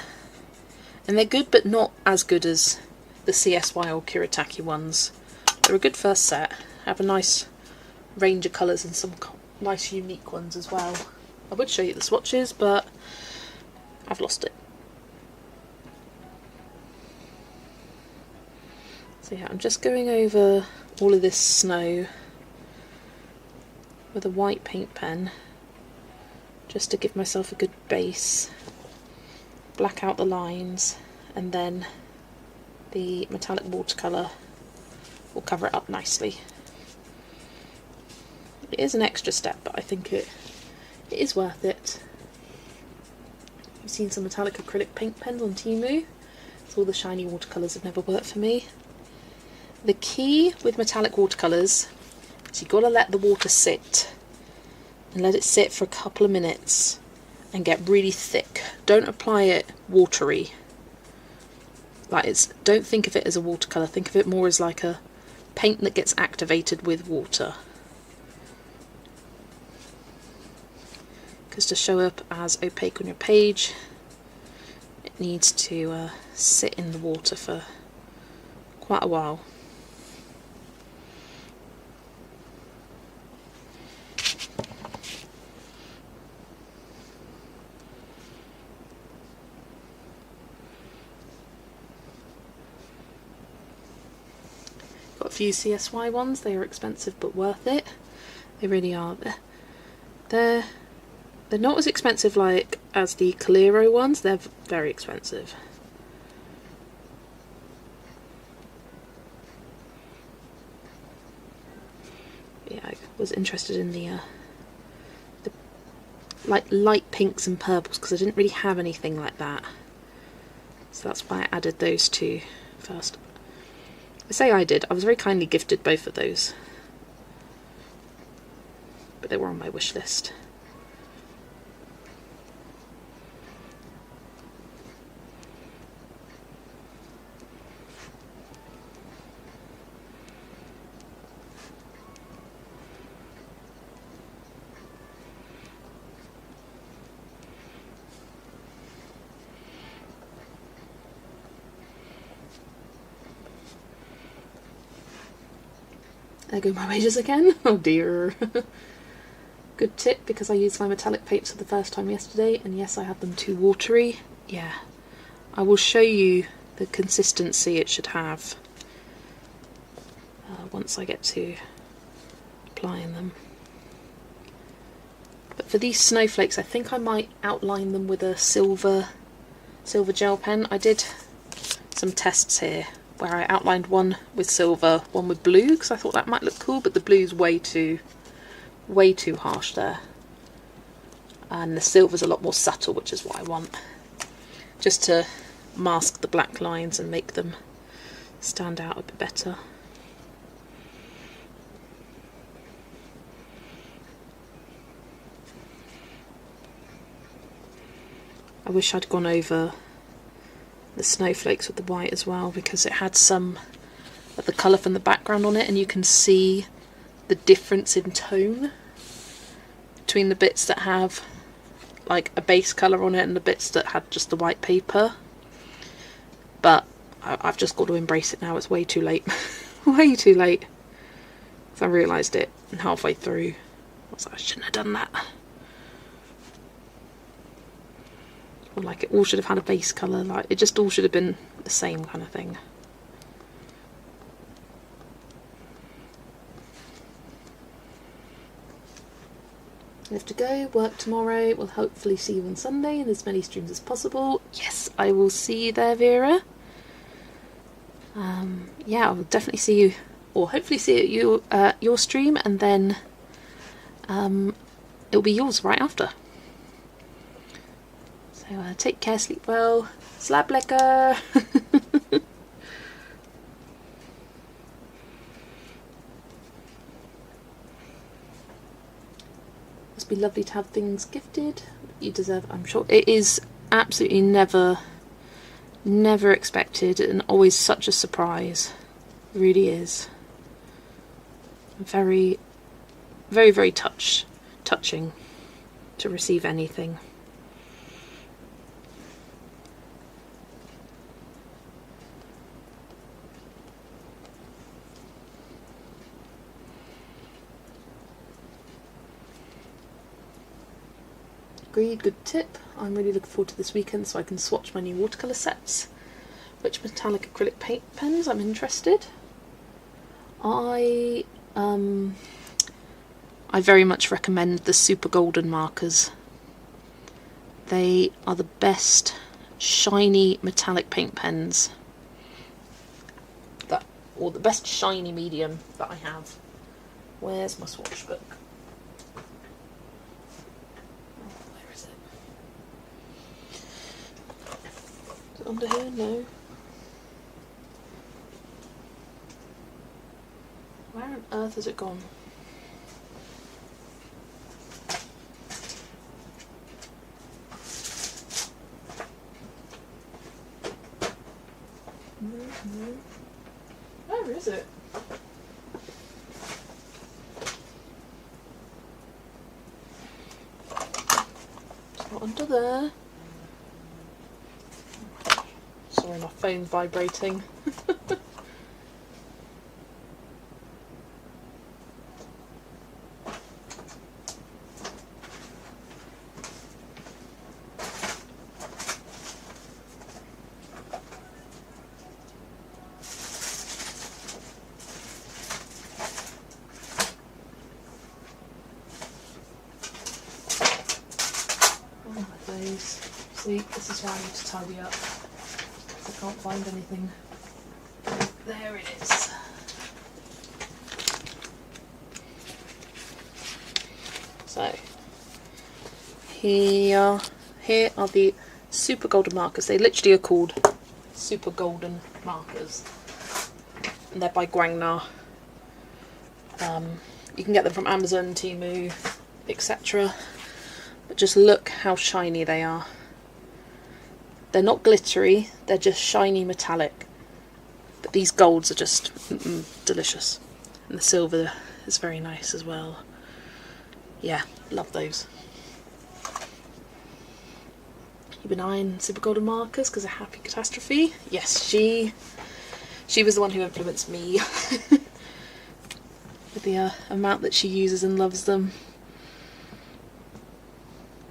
and they're good, but not as good as the CSY or Kiritaki ones. They're a good first set. Have a nice range of colours and some nice unique ones as well. I would show you the swatches, but I've lost it. So yeah, I'm just going over all of this snow with a white paint pen just to give myself a good base, black out the lines, and then the metallic watercolour will cover it up nicely. It is an extra step, but I think it is worth it. I've seen some metallic acrylic paint pens on Temu, so all the shiny watercolours have never worked for me. The key with metallic watercolours is you've got to let the water sit, and let it sit for a couple of minutes and get really thick. Don't apply it watery. Don't think of it as a watercolour, think of it more as like a paint that gets activated with water. Because to show up as opaque on your page, it needs to sit in the water for quite a while. Got a few CSY ones. They are expensive but worth it. They really are. They're They're not as expensive like as the Calero ones, they're very expensive. Yeah, I was interested in the like light pinks and purples because I didn't really have anything like that. So that's why I added those two first. I say I did, I was very kindly gifted both of those. But they were on my wish list. There go my wages again. Oh dear. Good tip, because I used my metallic paints for the first time yesterday, and yes, I had them too watery. Yeah, I will show you the consistency it should have once I get to applying them. But for these snowflakes, I think I might outline them with a silver gel pen. I did some tests here where I outlined one with silver, one with blue, because I thought that might look cool, but the blue's way too harsh there. And the silver's a lot more subtle, which is what I want. Just to mask the black lines and make them stand out a bit better. I wish I'd gone over the snowflakes with the white as well, because it had some of the colour from the background on it, and you can see the difference in tone between the bits that have like a base colour on it and the bits that had just the white paper. But I've just got to embrace it now. It's way too late. Way too late. So I realised it halfway through. I was like, I shouldn't have done that. Or like it all should have had a base colour, like it just all should have been the same kind of thing. I have to go, work tomorrow, we'll hopefully see you on Sunday in as many streams as possible. Yes, I will see you there, Vera. Yeah, I will definitely see you, or hopefully see you at your stream, and then it'll be yours right after. So take care, sleep well, slap lekker. Must be lovely to have things gifted. You deserve, I'm sure. It is absolutely never expected, and always such a surprise. It really is. Very, very, very touching to receive anything. Agreed, good tip. I'm really looking forward to this weekend so I can swatch my new watercolour sets. Which metallic acrylic paint pens I'm interested. I very much recommend the Super Golden markers. They are the best shiny metallic paint pens or the best shiny medium that I have. Where's my swatch book? Under here? No. Where on earth has it gone? Where is it? It's not under there. Sorry, my phone's vibrating. This is why I need to tidy up. I can't find anything. There it is. So here are the super golden markers. They literally are called super golden markers, and they're by Guangna. You can get them from Amazon, Temu, etc. But just look how shiny they are. They're not glittery, they're just shiny metallic. But these golds are just delicious. And the silver is very nice as well. Yeah, love those. You've been eyeing super golden markers because of Happy Catastrophe? Yes, she was the one who influenced me. With the amount that she uses and loves them.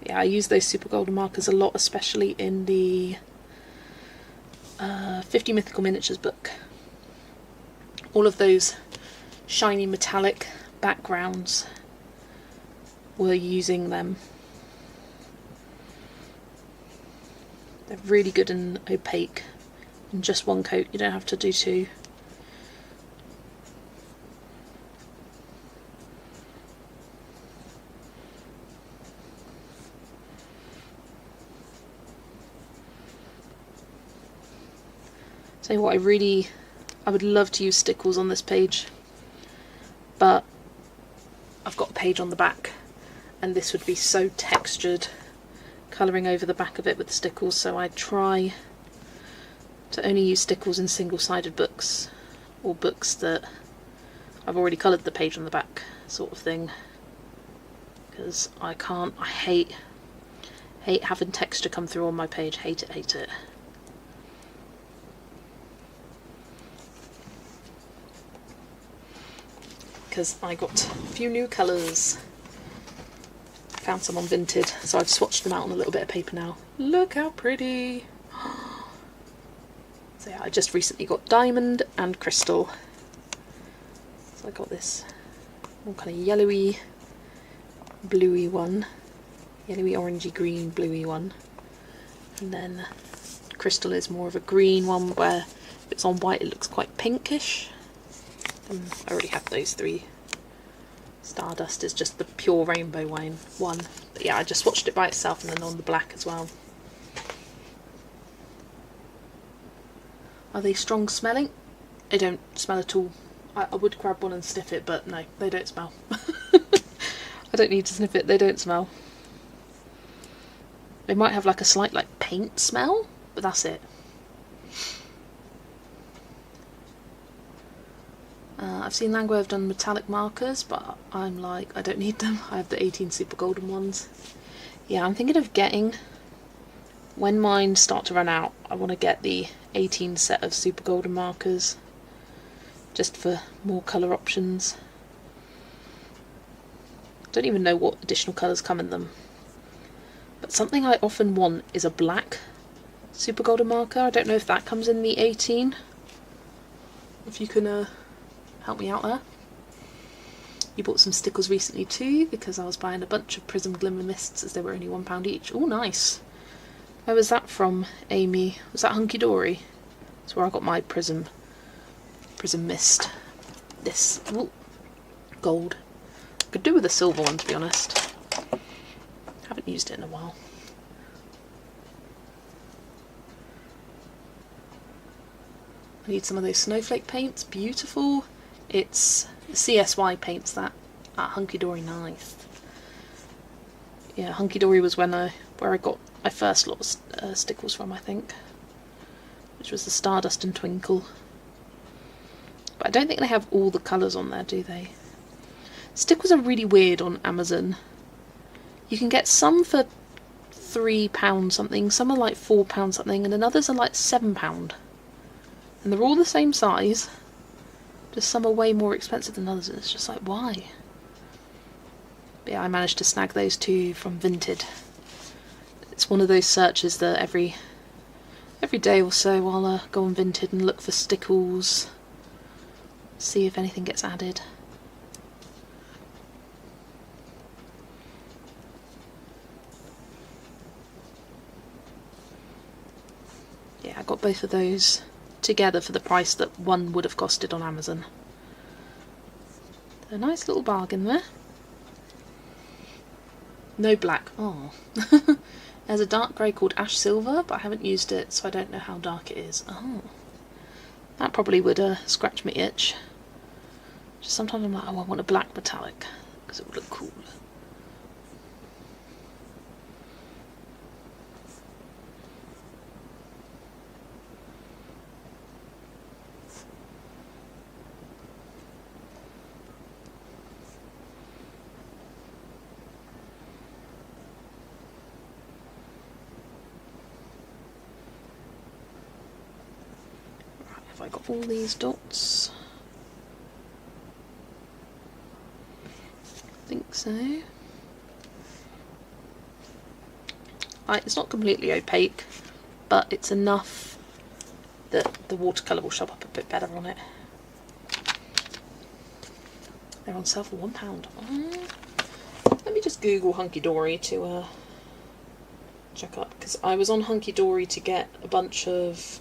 Yeah, I use those super golden markers a lot, especially in the 50 Mythical Miniatures book. All of those shiny metallic backgrounds were using them. They're really good and opaque. In just one coat, you don't have to do two. So what I would love to use stickles on this page, but I've got a page on the back and this would be so textured colouring over the back of it with the stickles, so I try to only use stickles in single-sided books or books that I've already coloured the page on the back sort of thing, because I hate having texture come through on my page. Hate it. Because I got a few new colours. Found some on Vinted, so I've swatched them out on a little bit of paper now. Look how pretty! So yeah, I just recently got Diamond and Crystal. So I got this more kind of yellowy, bluey one. Yellowy, orangey, green, bluey one. And then Crystal is more of a green one where if it's on white it looks quite pinkish. I already have those three. Stardust is just the pure rainbow one. But yeah, I just swatched it by itself and then on the black as well. Are they strong smelling? They don't smell at all. I would grab one and sniff it, but no, they don't smell. I don't need to sniff it, they don't smell. They might have like a slight like paint smell, but that's it. I've seen Langway have done metallic markers, but I'm like, I don't need them. I have the 18 super golden ones. Yeah, I'm thinking of getting, when mine start to run out, I want to get the 18 set of super golden markers, just for more colour options. Don't even know what additional colours come in them. But something I often want is a black super golden marker. I don't know if that comes in the 18. If you can help me out there. You bought some stickles recently too, because I was buying a bunch of Prism Glimmer Mists as they were only £1 each. Oh, nice. Where was that from, Amy? Was that Hunky Dory? That's where I got my Prism Mist. This gold. Could do with a silver one, to be honest. Haven't used it in a while. I need some of those snowflake paints. Beautiful. It's CSY paints that at Hunky Dory. Nice. Yeah, Hunky Dory was where I got my first lot of stickles from, I think, which was the Stardust and Twinkle. But I don't think they have all the colours on there, do they? Stickles are really weird on Amazon. You can get some for £3 something, some are like £4 something, and then others are like £7. And they're all the same size, just some are way more expensive than others, and it's just like, why? But yeah, I managed to snag those two from Vinted. It's one of those searches that every day or so I'll go on Vinted and look for stickles, see if anything gets added. yeah, I got both of those together for the price that one would have costed on Amazon. A nice little bargain there. No black. Oh. There's a dark grey called Ash Silver, but I haven't used it, so I don't know how dark it is. Oh. That probably would scratch my itch. Just sometimes I'm like, oh, I want a black metallic, because it would look cool. I got all these dots? I think so. It's not completely opaque, but it's enough that the watercolour will show up a bit better on it. They're on sale for £1. Let me just Google Hunky Dory to check up, because I was on Hunky Dory to get a bunch of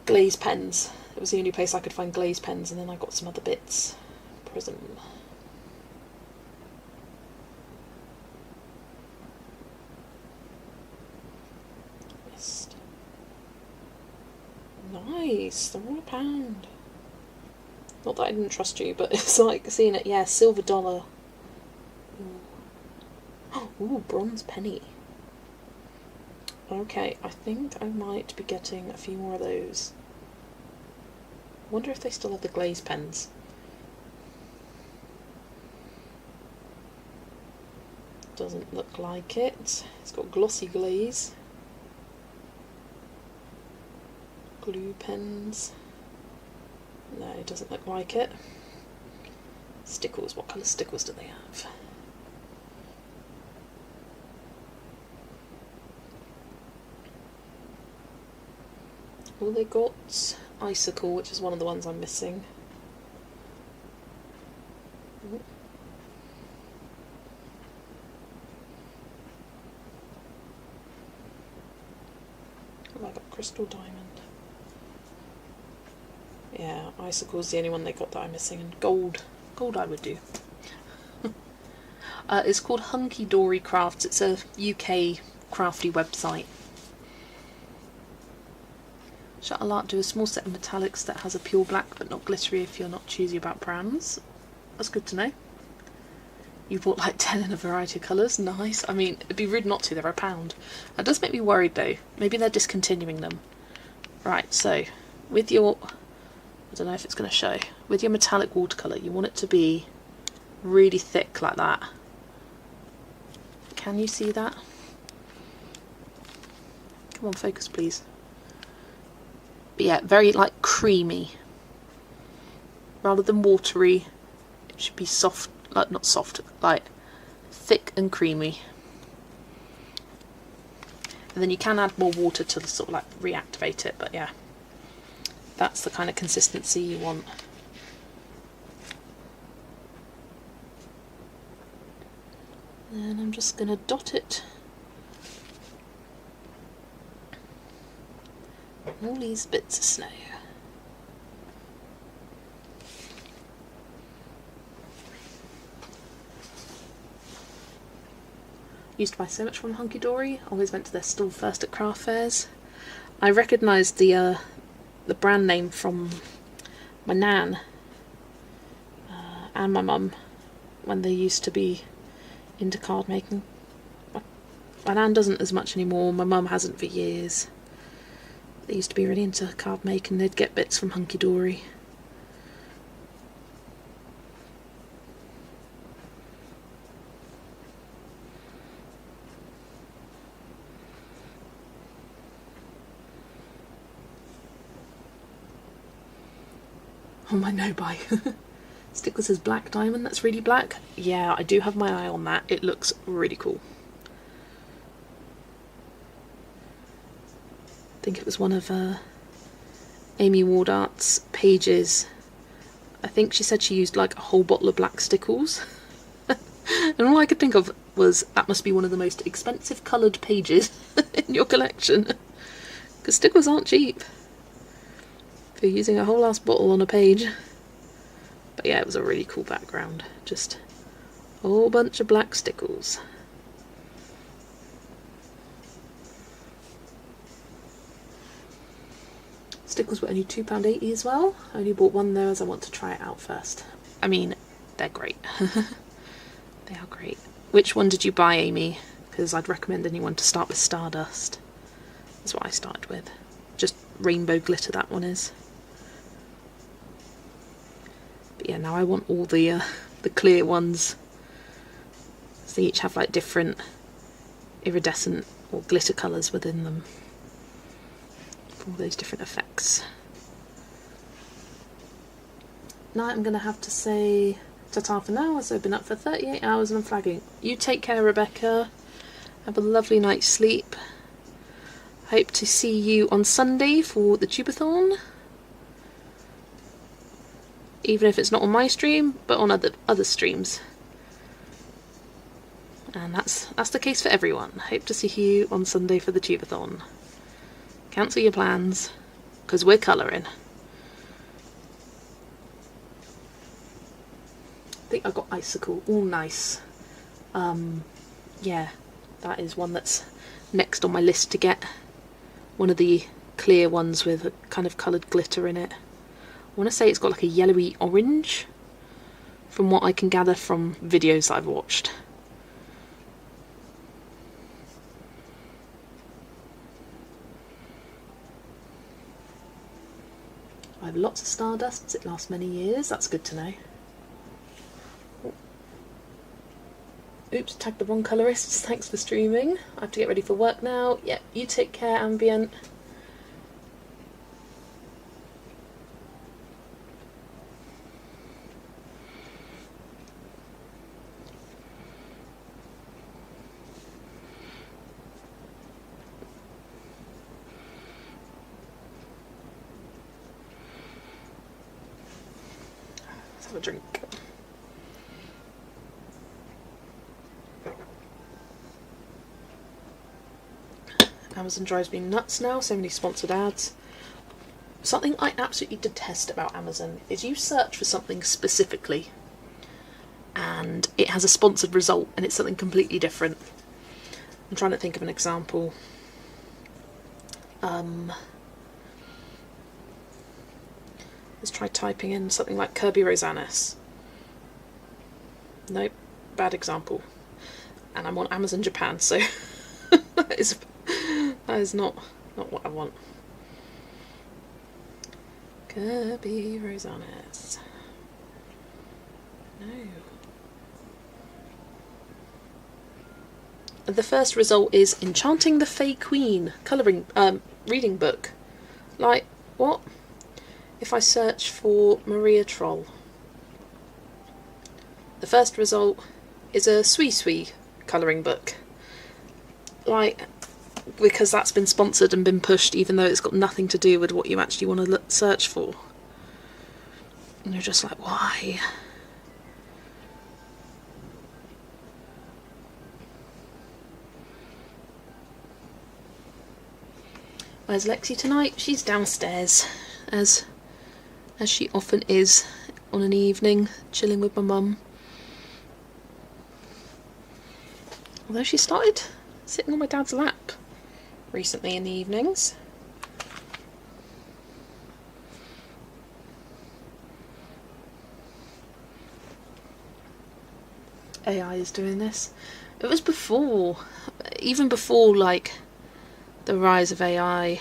glaze pens. It was the only place I could find glaze pens, and then I got some other bits. Prism. Mist. Nice, they're all £1. Not that I didn't trust you, but it's like seeing it. Yeah, silver dollar. Ooh, bronze penny. Okay, I think I might be getting a few more of those. Wonder if they still have the glaze pens. Doesn't look like it. It's got glossy glaze. Glue pens. No, it doesn't look like it. Stickles, what colour stickles do they have? Well, they got Icicle, which is one of the ones I'm missing. Oh, I got Crystal Diamond. Yeah, Icicle's the only one they got that I'm missing, and Gold. Gold I would do. It's called Hunky Dory Crafts. It's a UK crafty website. Shuttle Art do a small set of metallics that has a pure black but not glittery if you're not choosy about brands. That's good to know. You bought like 10 in a variety of colours. Nice. I mean, it'd be rude not to. They're £1. That does make me worried though. Maybe they're discontinuing them. Right, so with your... I don't know if it's going to show. With your metallic watercolour, you want it to be really thick like that. Can you see that? Come on, focus please. But yeah, very like creamy. Rather than watery, it should be soft, like not soft, like thick and creamy. And then you can add more water to sort of like reactivate it, but yeah. That's the kind of consistency you want. And I'm just going to dot it. All these bits of snow. Used to buy so much from Hunky Dory. Always went to their stall first at craft fairs. I recognised the brand name from my nan and my mum when they used to be into card making. My nan doesn't as much anymore. My mum hasn't for years. They used to be really into card making. They'd get bits from Hunky Dory. Oh, my no-buy. Stickler says black diamond. That's really black. Yeah, I do have my eye on that. It looks really cool. I think it was one of Amy Wardart's pages. I think she said she used like a whole bottle of black stickles. And all I could think of was that must be one of the most expensive coloured pages in your collection. because stickles aren't cheap if you're using a whole ass bottle on a page. But yeah, it was a really cool background, just a whole bunch of black stickles. Stickles were only £2.80 as well. I only bought one though as I want to try it out first. I mean, they're great. They are great. Which one did you buy, Amy? Because I'd recommend anyone to start with Stardust. That's what I started with. Just rainbow glitter, that one is. But yeah, now I want all the clear ones. So they each have like different iridescent or glitter colours within them. For all those different effects. Now I'm going to have to say ta-ta for now, as I've been up for 38 hours and I'm flagging. You take care, Rebecca. Have a lovely night's sleep. Hope to see you on Sunday for the Tubeathon. Even if it's not on my stream, but on other streams. And that's the case for everyone. Hope to see you on Sunday for the Tubeathon. Cancel your plans, because we're colouring. I think I got Icicle, all nice. Yeah, that is one that's next on my list to get. One of the clear ones with a kind of coloured glitter in it. I want to say it's got like a yellowy orange, from what I can gather from videos that I've watched. I have lots of Stardust, it lasts many years, that's good to know. Oops, tagged the wrong colourists, thanks for streaming. I have to get ready for work now. Yep, you take care, Ambient. Let's have a drink. Amazon drives me nuts now, so many sponsored ads. Something I absolutely detest about Amazon is you search for something specifically and it has a sponsored result and it's something completely different. I'm trying to think of an example. Let's try typing in something like Kirby Rosanis. Nope, bad example. And I'm on Amazon Japan, so that is not what I want. Kirby Rosanis. No. The first result is Enchanting the Fey Queen colouring reading book. Like, what? If I search for Maria Troll. The first result is a Sui Sui colouring book. Like, because that's been sponsored and been pushed even though it's got nothing to do with what you actually want to search for. And you're just like, why? Where's Lexi tonight? She's downstairs, as she often is on an evening, chilling with my mum. Although she started sitting on my dad's lap recently in the evenings. AI is doing this. It was before, even before like the rise of AI,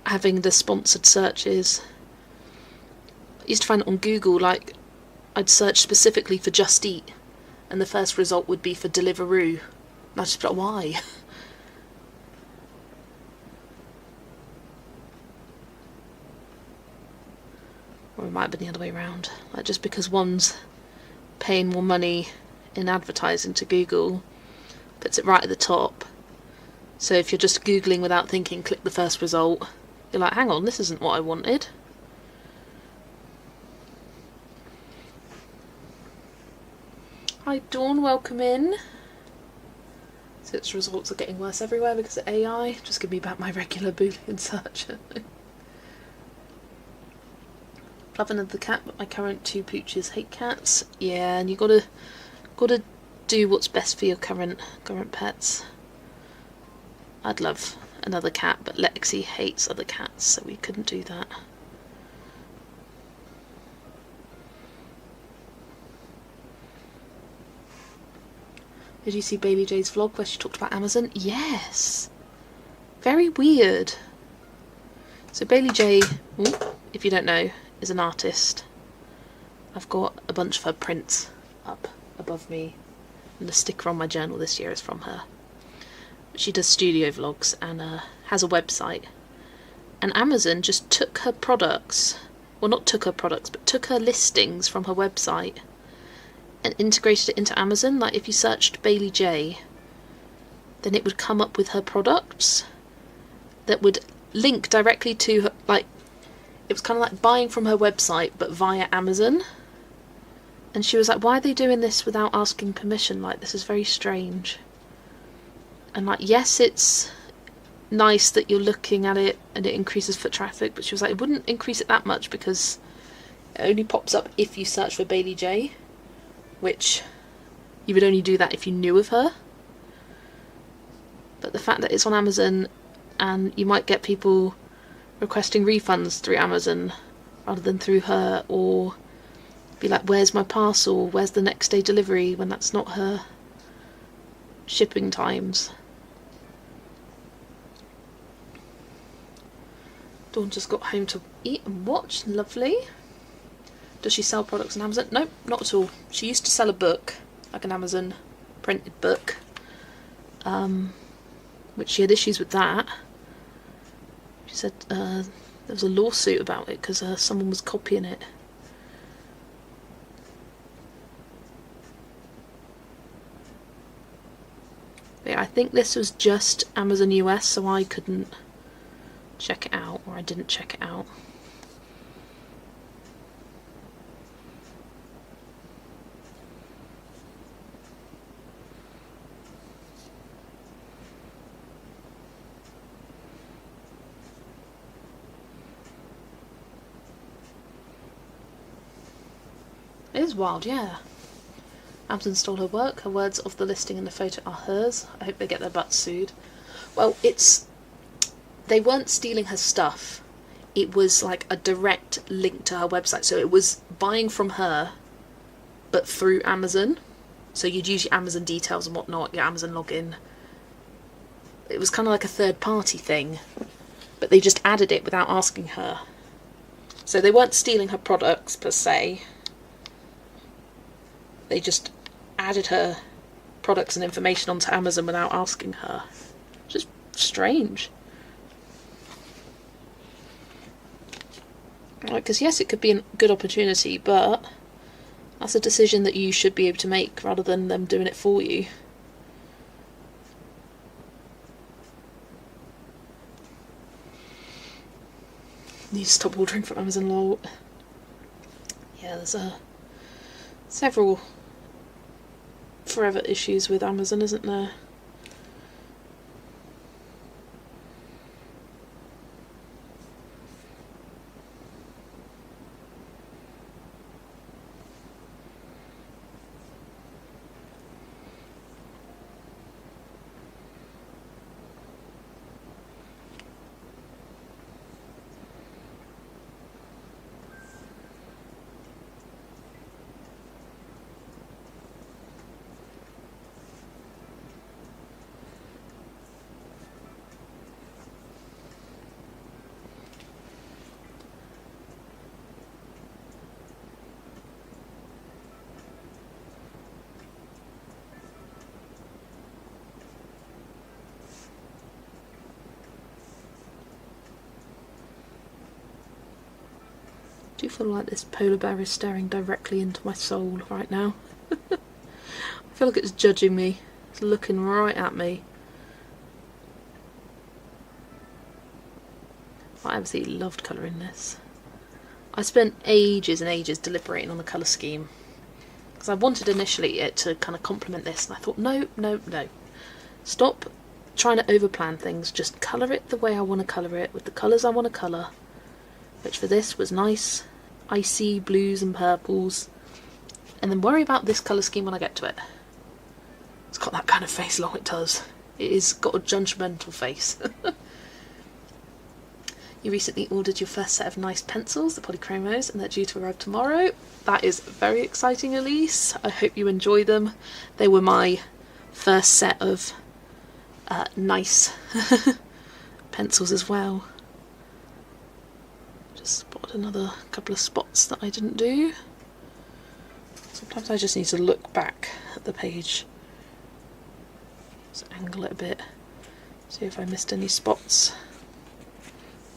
having the sponsored searches. I used to find it on Google, like I'd search specifically for Just Eat and the first result would be for Deliveroo. And I just be like, why? Or it might have been the other way around. Like, just because one's paying more money in advertising to Google, puts it right at the top. So if you're just Googling without thinking, click the first result, you're like, hang on, this isn't what I wanted. Hi Dawn, welcome in. So its results are getting worse everywhere because of AI. Just give me back my regular Boolean search. Love another cat, but my current 2 pooches hate cats. Yeah, and you gotta do what's best for your current pets. I'd love another cat, but Lexi hates other cats, so we couldn't do that. Did you see Bailey J's vlog where she talked about Amazon? Yes! Very weird. So Bailey J, if you don't know, is an artist. I've got a bunch of her prints up above me, and the sticker on my journal this year is from her. She does studio vlogs and has a website. And Amazon just took her products, well not took her products, but took her listings from her website and integrated it into Amazon. Like if you searched Bailey J, then it would come up with her products that would link directly to her, like it was kind of like buying from her website but via Amazon. And she was like, why are they doing this without asking permission? Like, this is very strange. And like, yes, it's nice that you're looking at it and it increases foot traffic, but she was like, it wouldn't increase it that much because it only pops up if you search for Bailey J, which you would only do that if you knew of her. But the fact that it's on Amazon and you might get people requesting refunds through Amazon rather than through her, or be like, where's my parcel, where's the next day delivery, when that's not her shipping times. Dawn just got home to eat and watch. Lovely. Does she sell products on Amazon? Nope, not at all. She used to sell a book, like an Amazon printed book, which she had issues with that. She said there was a lawsuit about it because someone was copying it. But yeah, I think this was just Amazon US, so I couldn't check it out, or I didn't check it out. It is wild, yeah. Amazon stole her work. Her words of the listing and the photo are hers. I hope they get their butts sued. Well, they weren't stealing her stuff. It was like a direct link to her website. So it was buying from her, but through Amazon. So you'd use your Amazon details and whatnot, your Amazon login. It was kind of like a third party thing, but they just added it without asking her. So they weren't stealing her products per se. They just added her products and information onto Amazon without asking her. Just strange. Because yes, it could be a good opportunity, but that's a decision that you should be able to make rather than them doing it for you. Need to stop ordering from Amazon, lol. Yeah, there's several forever issues with Amazon, isn't there? I do feel like this polar bear is staring directly into my soul right now. I feel like it's judging me. It's looking right at me. I absolutely loved colouring this. I spent ages and ages deliberating on the colour scheme, because I wanted initially it to kind of complement this, and I thought no, Stop trying to overplan things, just colour it the way I want to colour it, with the colours I want to colour, which for this was nice icy blues and purples, and then worry about this colour scheme when I get to it. It's got that kind of face, long it does. It is got a judgmental face. You recently ordered your first set of nice pencils, the Polychromos, and they're due to arrive tomorrow. That is very exciting, Elise. I hope you enjoy them. They were my first set of nice pencils as well. Just spotted another couple of spots that I didn't do. Sometimes I just need to look back at the page. Just angle it a bit, see if I missed any spots.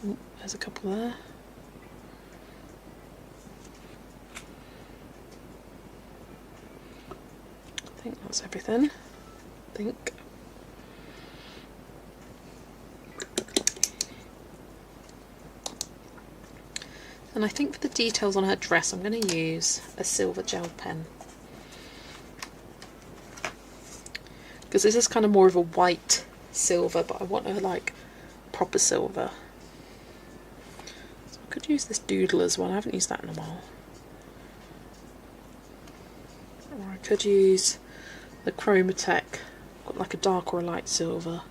Ooh, there's a couple there. I think that's everything. I think. And I think for the details on her dress I'm going to use a silver gel pen. Because this is kind of more of a white silver, but I want her like proper silver. So I could use this Doodler's one, I haven't used that in a while. Or I could use the Chromatech, got like a dark or a light silver.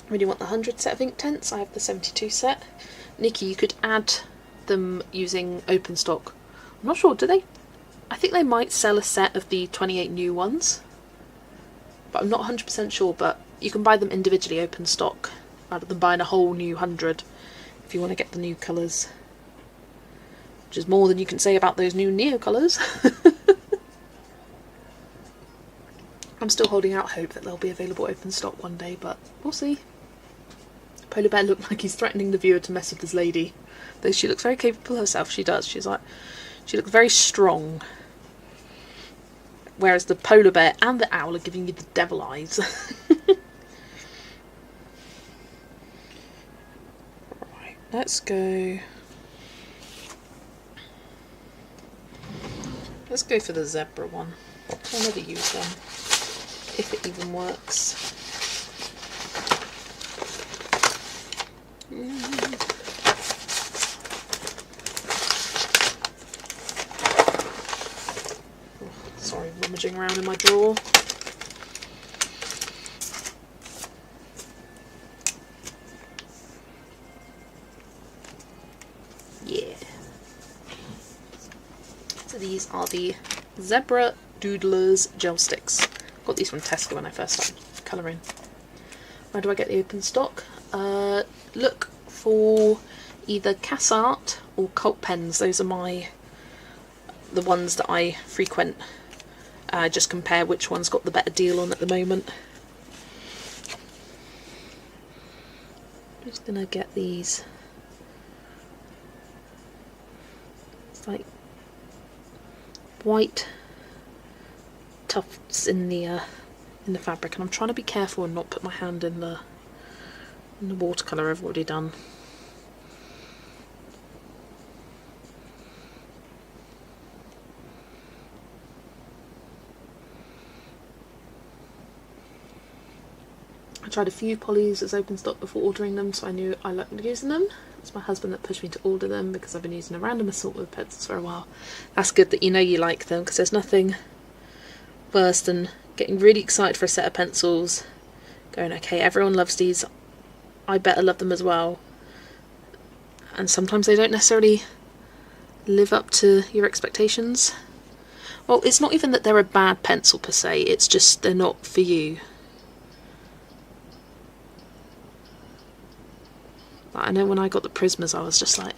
When you want the 100 set of ink tents, I have the 72 set. Nikki, you could add them using open stock. I'm not sure, do they? I think they might sell a set of the 28 new ones, but I'm not 100% sure. But you can buy them individually open stock rather than buying a whole new 100 if you want to get the new colours, which is more than you can say about those new Neo colours. I'm still holding out hope that they'll be available open stock one day, but we'll see. Polar Bear looked like he's threatening the viewer to mess with this lady. Though she looks very capable herself, she does. She looks very strong. Whereas the Polar Bear and the Owl are giving you the devil eyes. Right, let's go. Let's go for the zebra one. I'll never use them, if it even works. Sorry, rummaging around in my drawer. Yeah. So these are the Zebra Doodlers gel sticks. Got these from Tesco when I first started colouring. Where do I get the open stock? Look for either Cassart or Cult Pens. Those are the ones that I frequent. Just compare which one's got the better deal on at the moment. I'm just gonna get these. It's like white tufts in the fabric, and I'm trying to be careful and not put my hand in the watercolour I've already done. I tried a few polys as open stock before ordering them, so I knew I liked using them. It's my husband that pushed me to order them because I've been using a random assortment of pencils for a while. That's good that you know you like them, because there's nothing worse than getting really excited for a set of pencils, going, okay, everyone loves these, I better love them as well. And sometimes they don't necessarily live up to your expectations. Well, it's not even that they're a bad pencil per se, it's just they're not for you. I know when I got the Prismas I was just like,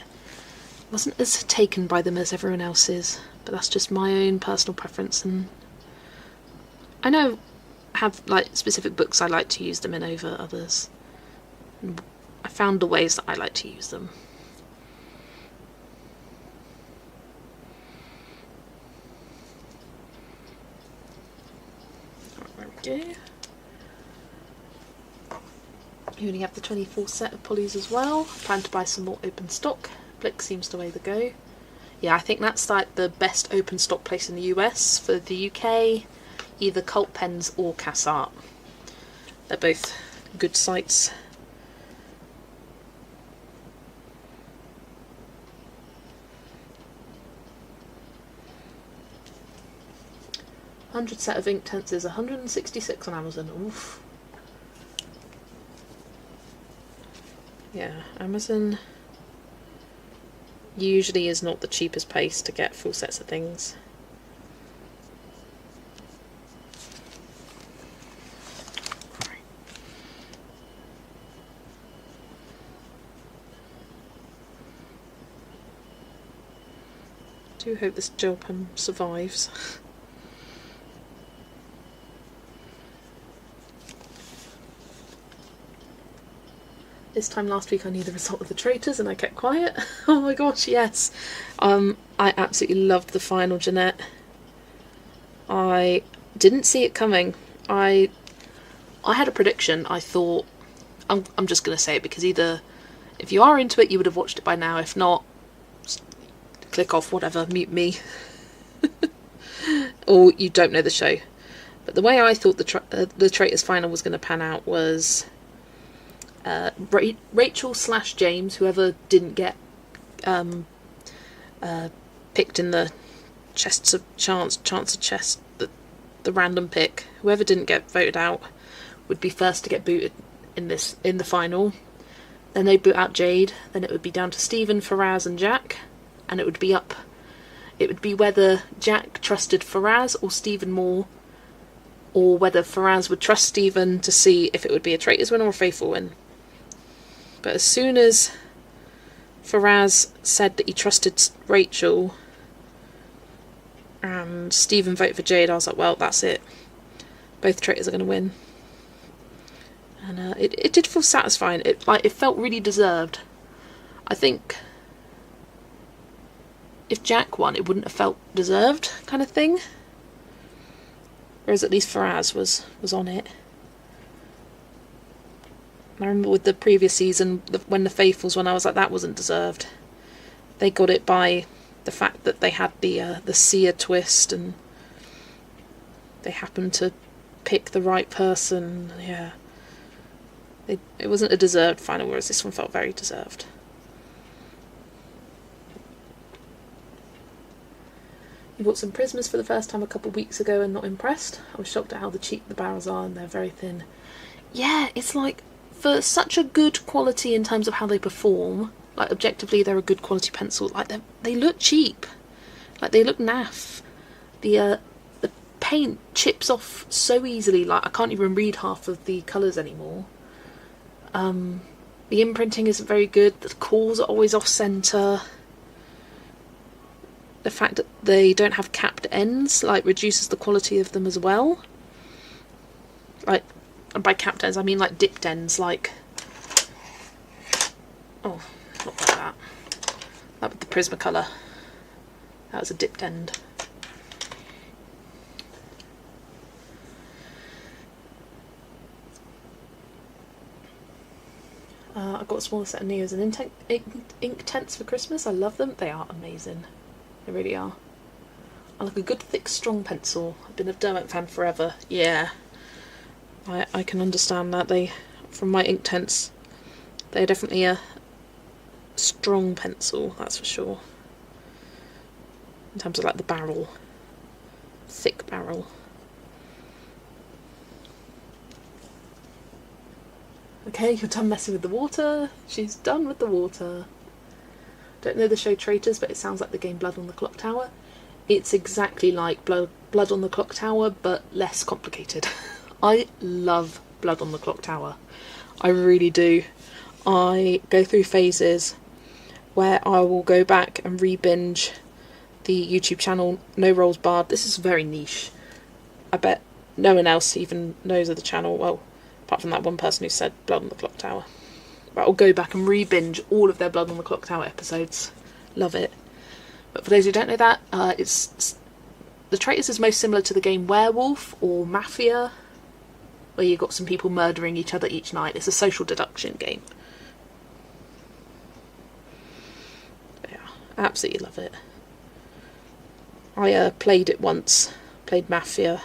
wasn't as taken by them as everyone else is, but that's just my own personal preference, and I know I have like specific books I like to use them in over others. And I found the ways that I like to use them. There we go. You only have the 24 set of polys as well. Plan to buy some more open stock. Blick seems the way to go. Yeah, I think that's like the best open stock place in the US. For the UK, either Cult Pens or Cassart. They're both good sites. $100 set of Inktense is $166 on Amazon. Oof. Yeah, Amazon usually is not the cheapest place to get full sets of things. I do hope this gel pen survives. This time last week I knew the result of the Traitors and I kept quiet. Oh my gosh, yes. I absolutely loved the final Jeanette. I didn't see it coming. I had a prediction. I thought, I'm just going to say it because either if you are into it you would have watched it by now. If not, click off, whatever, mute me. Or you don't know the show. But the way I thought the Traitors final was going to pan out was Rachel / James, whoever didn't get picked in the chance of chest, the random pick, whoever didn't get voted out would be first to get booted in the final. Then they'd boot out Jade. Then it would be down to Stephen, Faraz and Jack, and it would be whether Jack trusted Faraz or Stephen more, or whether Faraz would trust Stephen to see if it would be a Traitors win or a Faithful win. But as soon as Faraz said that he trusted Rachel and Stephen voted for Jade, I was like, well, that's it. Both Traitors are going to win. And it did feel satisfying. It felt really deserved. I think if Jack won, it wouldn't have felt deserved, kind of thing. Whereas at least Faraz was on it. I remember with the previous season, when the Faithfuls won, I was like, that wasn't deserved. They got it by the fact that they had the seer twist and they happened to pick the right person. Yeah, it wasn't a deserved final, whereas this one felt very deserved. I bought some Prismas for the first time a couple of weeks ago and not impressed. I was shocked at how cheap the barrels are and they're very thin. Yeah, it's like, for such a good quality in terms of how they perform, like objectively they're a good quality pencil, like they look cheap, like they look naff. The paint chips off so easily, like I can't even read half of the colours anymore. The imprinting isn't very good, the cores are always off centre. The fact that they don't have capped ends like reduces the quality of them as well. Like, and by capped ends I mean like dipped ends, like, oh, not like that. That with the Prismacolor. That was a dipped end. I got a smaller set of Neos and Inktense for Christmas. I love them. They are amazing. They really are. I like a good thick strong pencil. I've been a Derwent fan forever. Yeah. I can understand that. From my Inktense, they're definitely a strong pencil, that's for sure. In terms of like the barrel. Thick barrel. Okay, you're done messing with the water. She's done with the water. Don't know the show Traitors, but it sounds like the game Blood on the Clock Tower. It's exactly like Blood on the Clock Tower, but less complicated. I love Blood on the Clock Tower. I really do. I go through phases where I will go back and re-binge the YouTube channel No Rolls Barred. This is very niche. I bet no one else even knows of the channel, well, apart from that one person who said Blood on the Clock Tower. But I'll go back and re-binge all of their Blood on the Clock Tower episodes. Love it. But for those who don't know that, the Traitors is most similar to the game Werewolf or Mafia, where you've got some people murdering each other each night. It's a social deduction game. But yeah, I absolutely love it. I played it once, played Mafia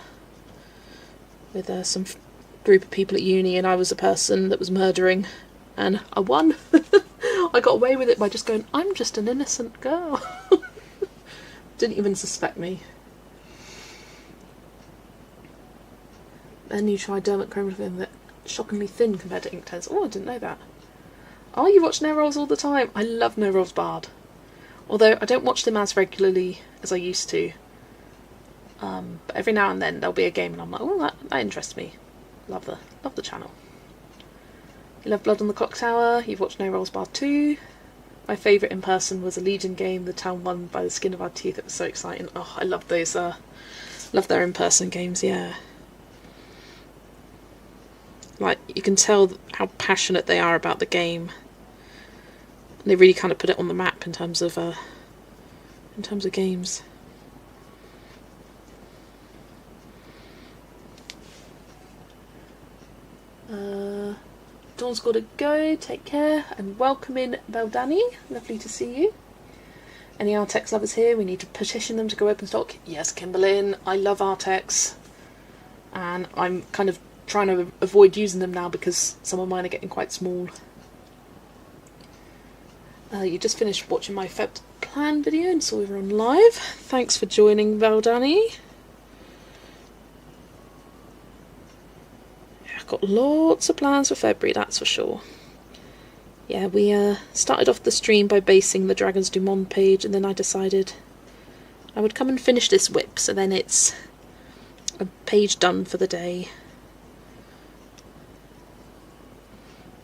with some group of people at uni, and I was a person that was murdering, and I won. I got away with it by just going, I'm just an innocent girl. Didn't even suspect me. And you try Dermot Cromwell, that shockingly thin compared to Inktense. Oh, I didn't know that. Oh, you watch No Rolls all the time? I love No Rolls Bard. Although I don't watch them as regularly as I used to. But every now and then there'll be a game and I'm like, oh, that interests me. Love the channel. You love Blood on the Clock Tower. You've watched No Rolls Bard 2. My favourite in person was a Legion game, The Town Won by the Skin of Our Teeth. It was so exciting. Oh, I love those. Love their in-person games. Yeah. Like, you can tell how passionate they are about the game. They really kind of put it on the map in terms of games. Dawn's got to go. Take care and welcome in Beldani. Lovely to see you. Any Artex lovers here? We need to petition them to go open stock. Yes, Kimberlyn. I love Artex, and I'm kind of trying to avoid using them now because some of mine are getting quite small. You just finished watching my Feb plan video and saw we were on live. Thanks for joining, Valdani. Yeah, I've got lots of plans for February, that's for sure. Yeah, we started off the stream by basing the Dragons du Monde page, and then I decided I would come and finish this whip, so then it's a page done for the day.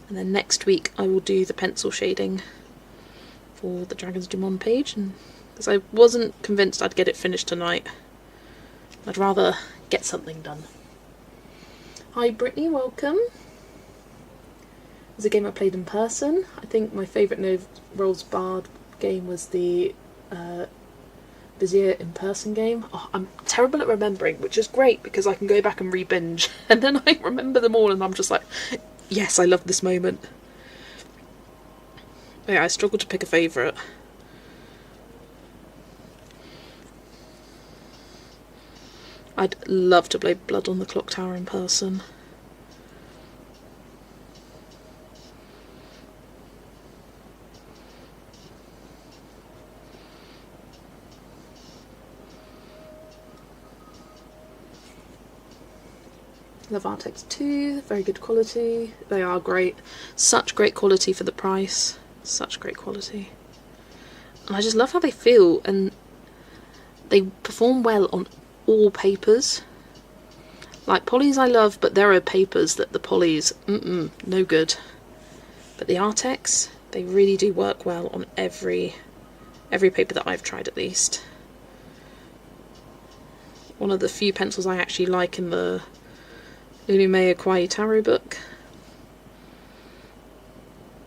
And then next week I will do the pencil shading for the Dragons du Monde page, and because I wasn't convinced I'd get it finished tonight, I'd rather get something done. Hi Brittany, welcome. It was a game I played in person. I think my favourite No Rolls Bard game was the Vizier in person game. Oh, I'm terrible at remembering, which is great because I can go back and re-binge and then I remember them all and I'm just like, yes, I love this moment. Yeah, I struggle to pick a favourite. I'd love to play Blood on the Clock Tower in person. Love Artex 2, very good quality. They are great. Such great quality for the price. Such great quality. And I just love how they feel, and they perform well on all papers. Like polys I love, but there are papers that the polys, no good. But the Artex, they really do work well on every paper that I've tried at least. One of the few pencils I actually like in the Lumea Kwai Tarot book.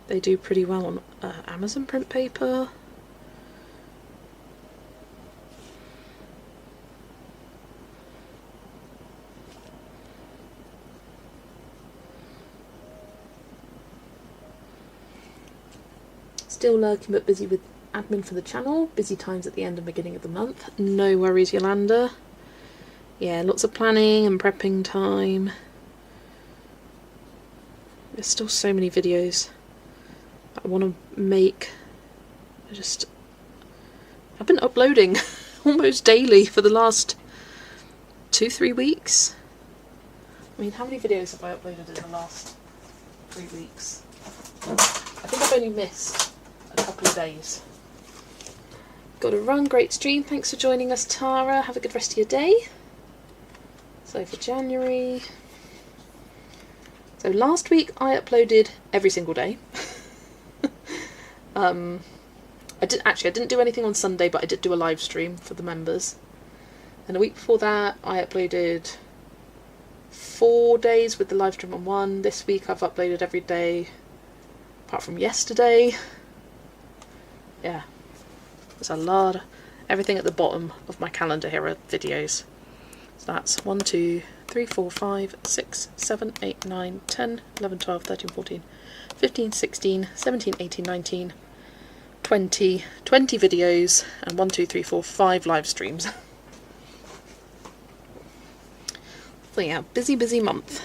They do pretty well on Amazon print paper. Still lurking but busy with admin for the channel. Busy times at the end and beginning of the month. No worries, Yolanda. Yeah, lots of planning and prepping time. There's still so many videos I want to make. I've been uploading almost daily for the last 2-3 weeks. I mean, how many videos have I uploaded in the last 3 weeks? I think I've only missed a couple of days. Got to run, great stream. Thanks for joining us, Tara. Have a good rest of your day. So for January... So last week I uploaded every single day. I didn't do anything on Sunday, but I did do a live stream for the members. And a week before that I uploaded 4 days with the live stream on one. This week I've uploaded every day apart from yesterday. Yeah, there's a lot. Everything at the bottom of my calendar here are videos. So that's 1, 2, 3, 4, 5, 6, 7, 8, 9, 10, 11, 12, 13, 14, 15, 16, 17, 18, 19, 20 videos, and 1, 2, 3, 4, 5 live streams. So yeah, busy month.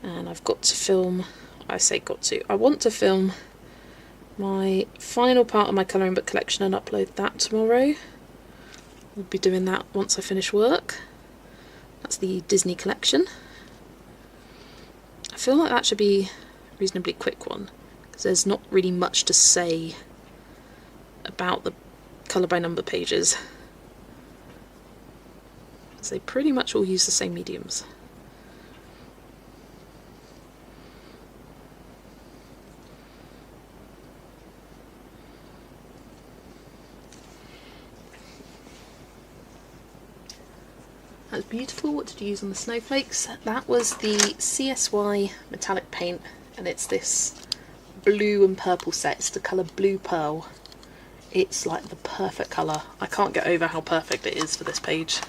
And I've got to film, I want to film my final part of my colouring book collection and upload that tomorrow. We'll be doing that once I finish work. That's the Disney collection. I feel like that should be a reasonably quick one, because there's not really much to say about the colour by number pages, because they pretty much all use the same mediums. That's beautiful. What did you use on the snowflakes? That was the CSY metallic paint, and it's this blue and purple set. It's the colour Blue Pearl. It's like the perfect colour. I can't get over how perfect it is for this page,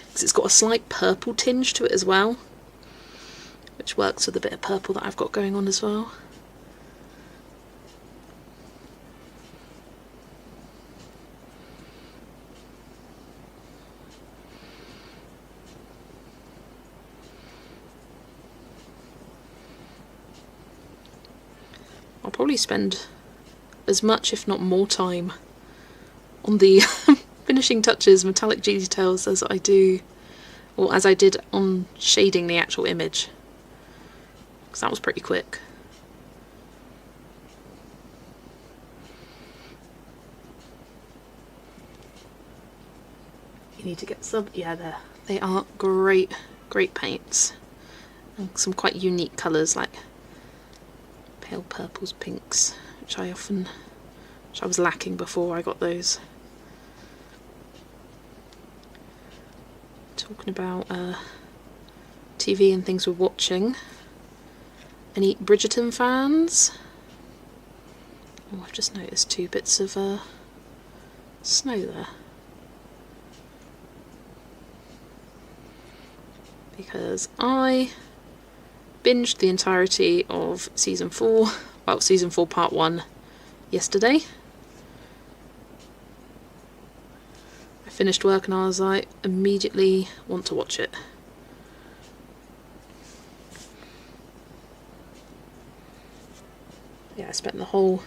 because it's got a slight purple tinge to it as well, which works with a bit of purple that I've got going on as well. I'll probably spend as much, if not more, time on the finishing touches, metallic details, as I do, or as I did on shading the actual image, because that was pretty quick. You need to get some, yeah, there. They are great paints, and some quite unique colours like pale purples, pinks, which I was lacking before I got those. Talking about TV and things we're watching. Any Bridgerton fans? Oh, I've just noticed 2 bits of snow there. Because I binged the entirety of season 4, well, season 4 part 1 yesterday. I finished work and I was like, immediately want to watch it. Yeah, I spent the whole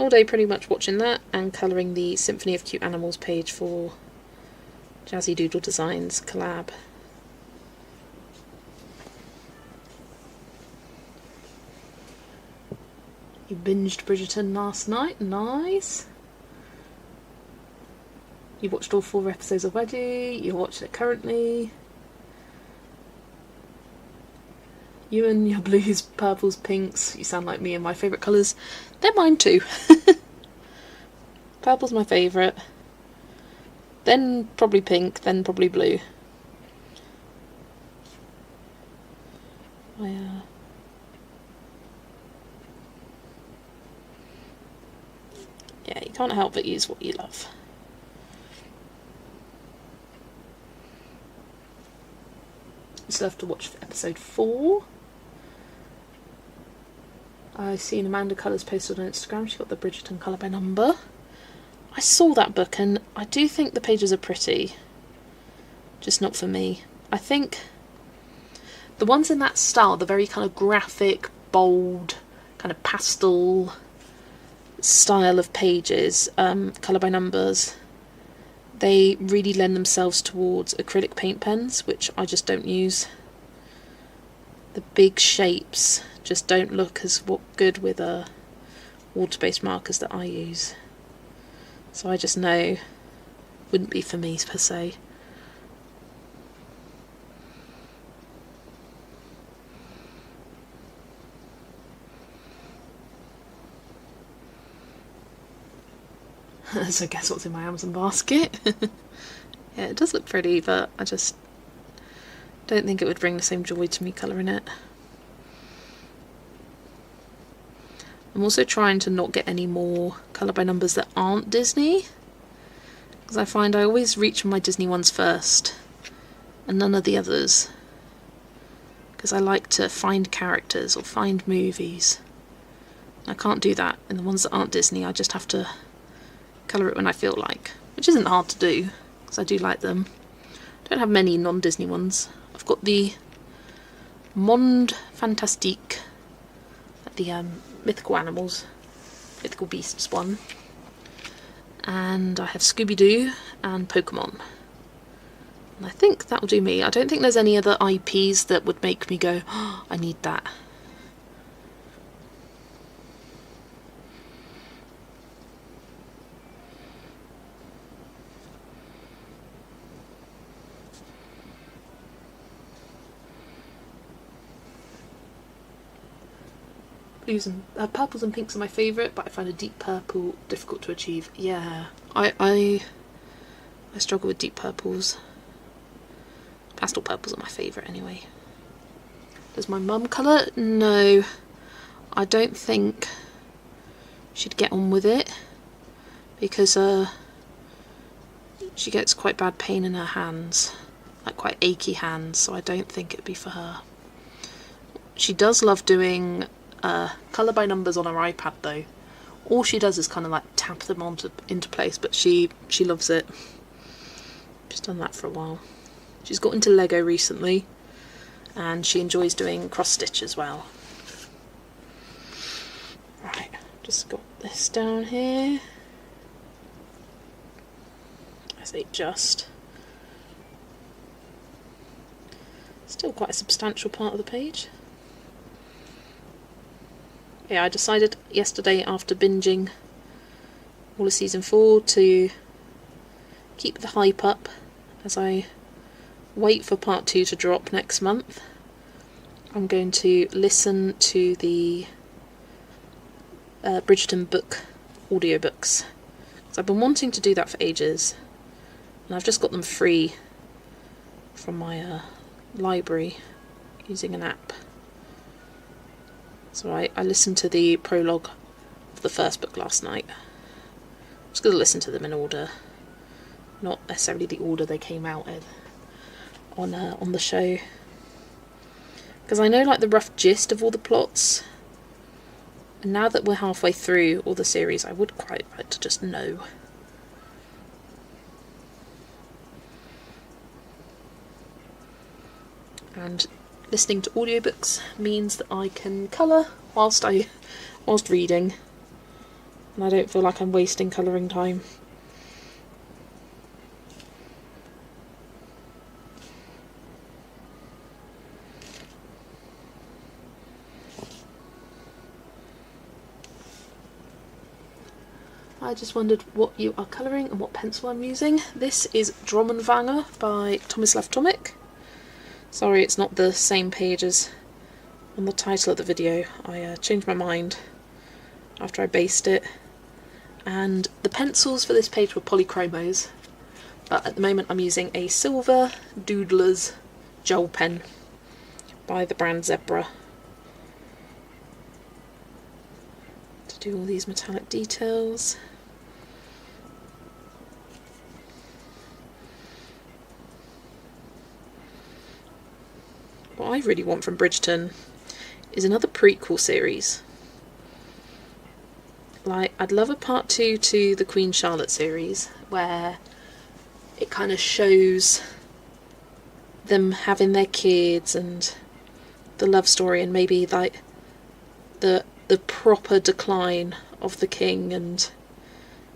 day pretty much watching that and colouring the Symphony of Cute Animals page for Jazzy Doodle Designs collab. You binged Bridgerton last night, nice. You watched all 4 episodes already, you watched it currently. You and your blues, purples, pinks, you sound like me and my favourite colours. They're mine too. Purple's my favourite. Then probably pink, then probably blue. Yeah, you can't help but use what you love. Still have to watch episode 4. I've seen Amanda Colours posted on Instagram. She got the Bridgerton colour by number. I saw that book and I do think the pages are pretty. Just not for me. I think the ones in that style, the very kind of graphic, bold, kind of pastel style of pages, colour by numbers, they really lend themselves towards acrylic paint pens, which I just don't use. The big shapes just don't look as good with water-based markers that I use. So I just know wouldn't be for me per se. So guess what's in my Amazon basket? Yeah, it does look pretty, but I just don't think it would bring the same joy to me colouring it. I'm also trying to not get any more colour by numbers that aren't Disney, because I find I always reach for my Disney ones first and none of the others, because I like to find characters or find movies. I can't do that in the ones that aren't Disney. I just have to colour it when I feel like, which isn't hard to do, because I do like them. Don't have many non-Disney ones. I've got the Monde Fantastique, the mythical animals, mythical beasts one, and I have Scooby-Doo and Pokemon. And I think that will do me. I don't think there's any other IPs that would make me go, oh, I need that. Blues and purples and pinks are my favourite, but I find a deep purple difficult to achieve. Yeah, I struggle with deep purples. Pastel purples are my favourite anyway. Does my mum colour? No, I don't think she'd get on with it, because she gets quite bad pain in her hands, like quite achy hands, so I don't think it'd be for her. She does love doing colour by numbers on her iPad though. All she does is kind of like tap them into place, but she loves it. She's done that for a while. She's got into Lego recently, and she enjoys doing cross stitch as well. Right, just got this down here. I say just. Still quite a substantial part of the page. Yeah, I decided yesterday after binging all of season 4 to keep the hype up as I wait for part 2 to drop next month. I'm going to listen to the Bridgerton book audiobooks, because I've been wanting to do that for ages, and I've just got them free from my library using an app. So I listened to the prologue of the first book last night. I'm just going to listen to them in order, not necessarily the order they came out in on the show, because I know like the rough gist of all the plots, and now that we're halfway through all the series, I would quite like to just know. And listening to audiobooks means that I can colour whilst reading, and I don't feel like I'm wasting colouring time. I just wondered what you are colouring and what pencil I'm using. This is Drommenvanger by Tomislav Tomic. Sorry, it's not the same page as on the title of the video. I changed my mind after I based it. And the pencils for this page were polychromos, but at the moment I'm using a silver Doodler's gel pen by the brand Zebra to do all these metallic details. What I really want from Bridgerton is another prequel series. Like, I'd love a part 2 to the Queen Charlotte series, where it kind of shows them having their kids and the love story, and maybe like the proper decline of the king and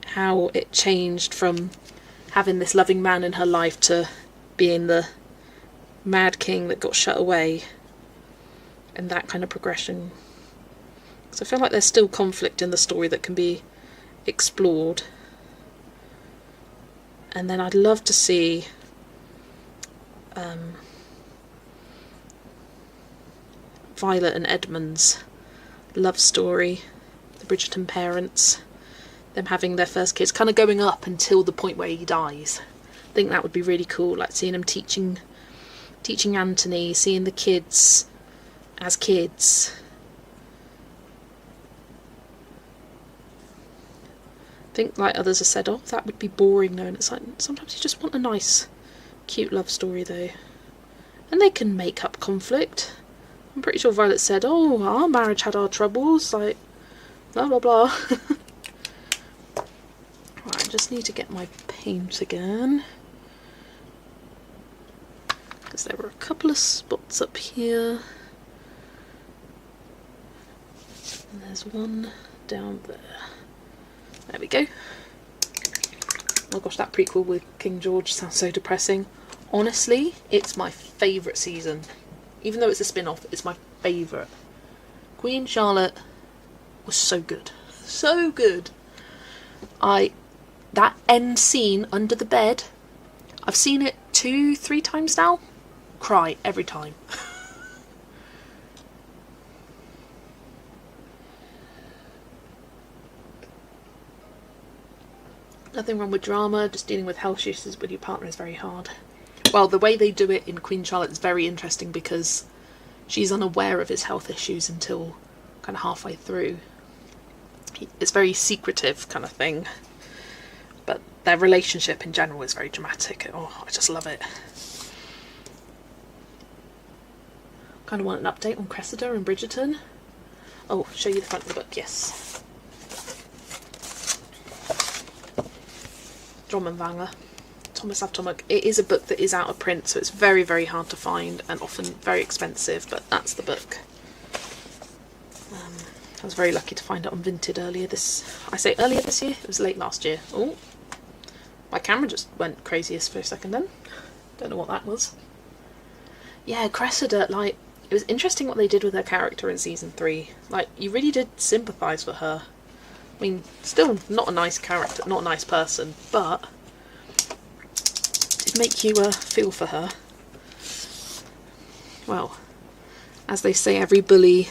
how it changed from having this loving man in her life to being the mad king that got shut away, and that kind of progression. So I feel like there's still conflict in the story that can be explored. And then I'd love to see Violet and Edmund's love story, the Bridgerton parents, them having their first kids, kind of going up until the point where he dies. I think that would be really cool, like seeing him teaching Anthony, seeing the kids as kids. I think, like others have said, oh, that would be boring though, and it's like, sometimes you just want a nice, cute love story though. And they can make up conflict. I'm pretty sure Violet said, oh, our marriage had our troubles, like, blah blah blah. Right, I just need to get my paint again. because there were a couple of spots up here. And there's one down there. There we go. Oh gosh, that prequel with King George sounds so depressing. Honestly, it's my favourite season. Even though it's a spin-off, it's my favourite. Queen Charlotte was so good. So good. That end scene under the bed, I've seen it 2-3 times now. Cry every time. Nothing wrong with drama, just dealing with health issues with your partner is very hard. Well, the way they do it in Queen Charlotte is very interesting because she's unaware of his health issues until kind of halfway through. It's very secretive kind of thing. But their relationship in general is very dramatic. Oh, I just love it. Kind of want an update on Cressida and Bridgerton. Oh, show you the front of the book, yes. Drommenwanger, Thomas Avtomuk. It is a book that is out of print, so it's very, very hard to find and often very expensive, but that's the book. I was very lucky to find it on Vinted earlier this year? It was late last year. Oh, my camera just went craziest for a second then. Don't know what that was. Yeah, Cressida, like, it was interesting what they did with her character in season 3. Like, you really did sympathise for her. I mean, still not a nice character, not a nice person, but it did make you feel for her. Well, as they say, every bully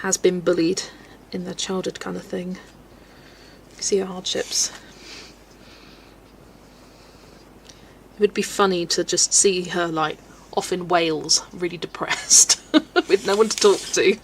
has been bullied in their childhood kind of thing. You see her hardships. It would be funny to just see her, like, off in Wales, really depressed, with no one to talk to.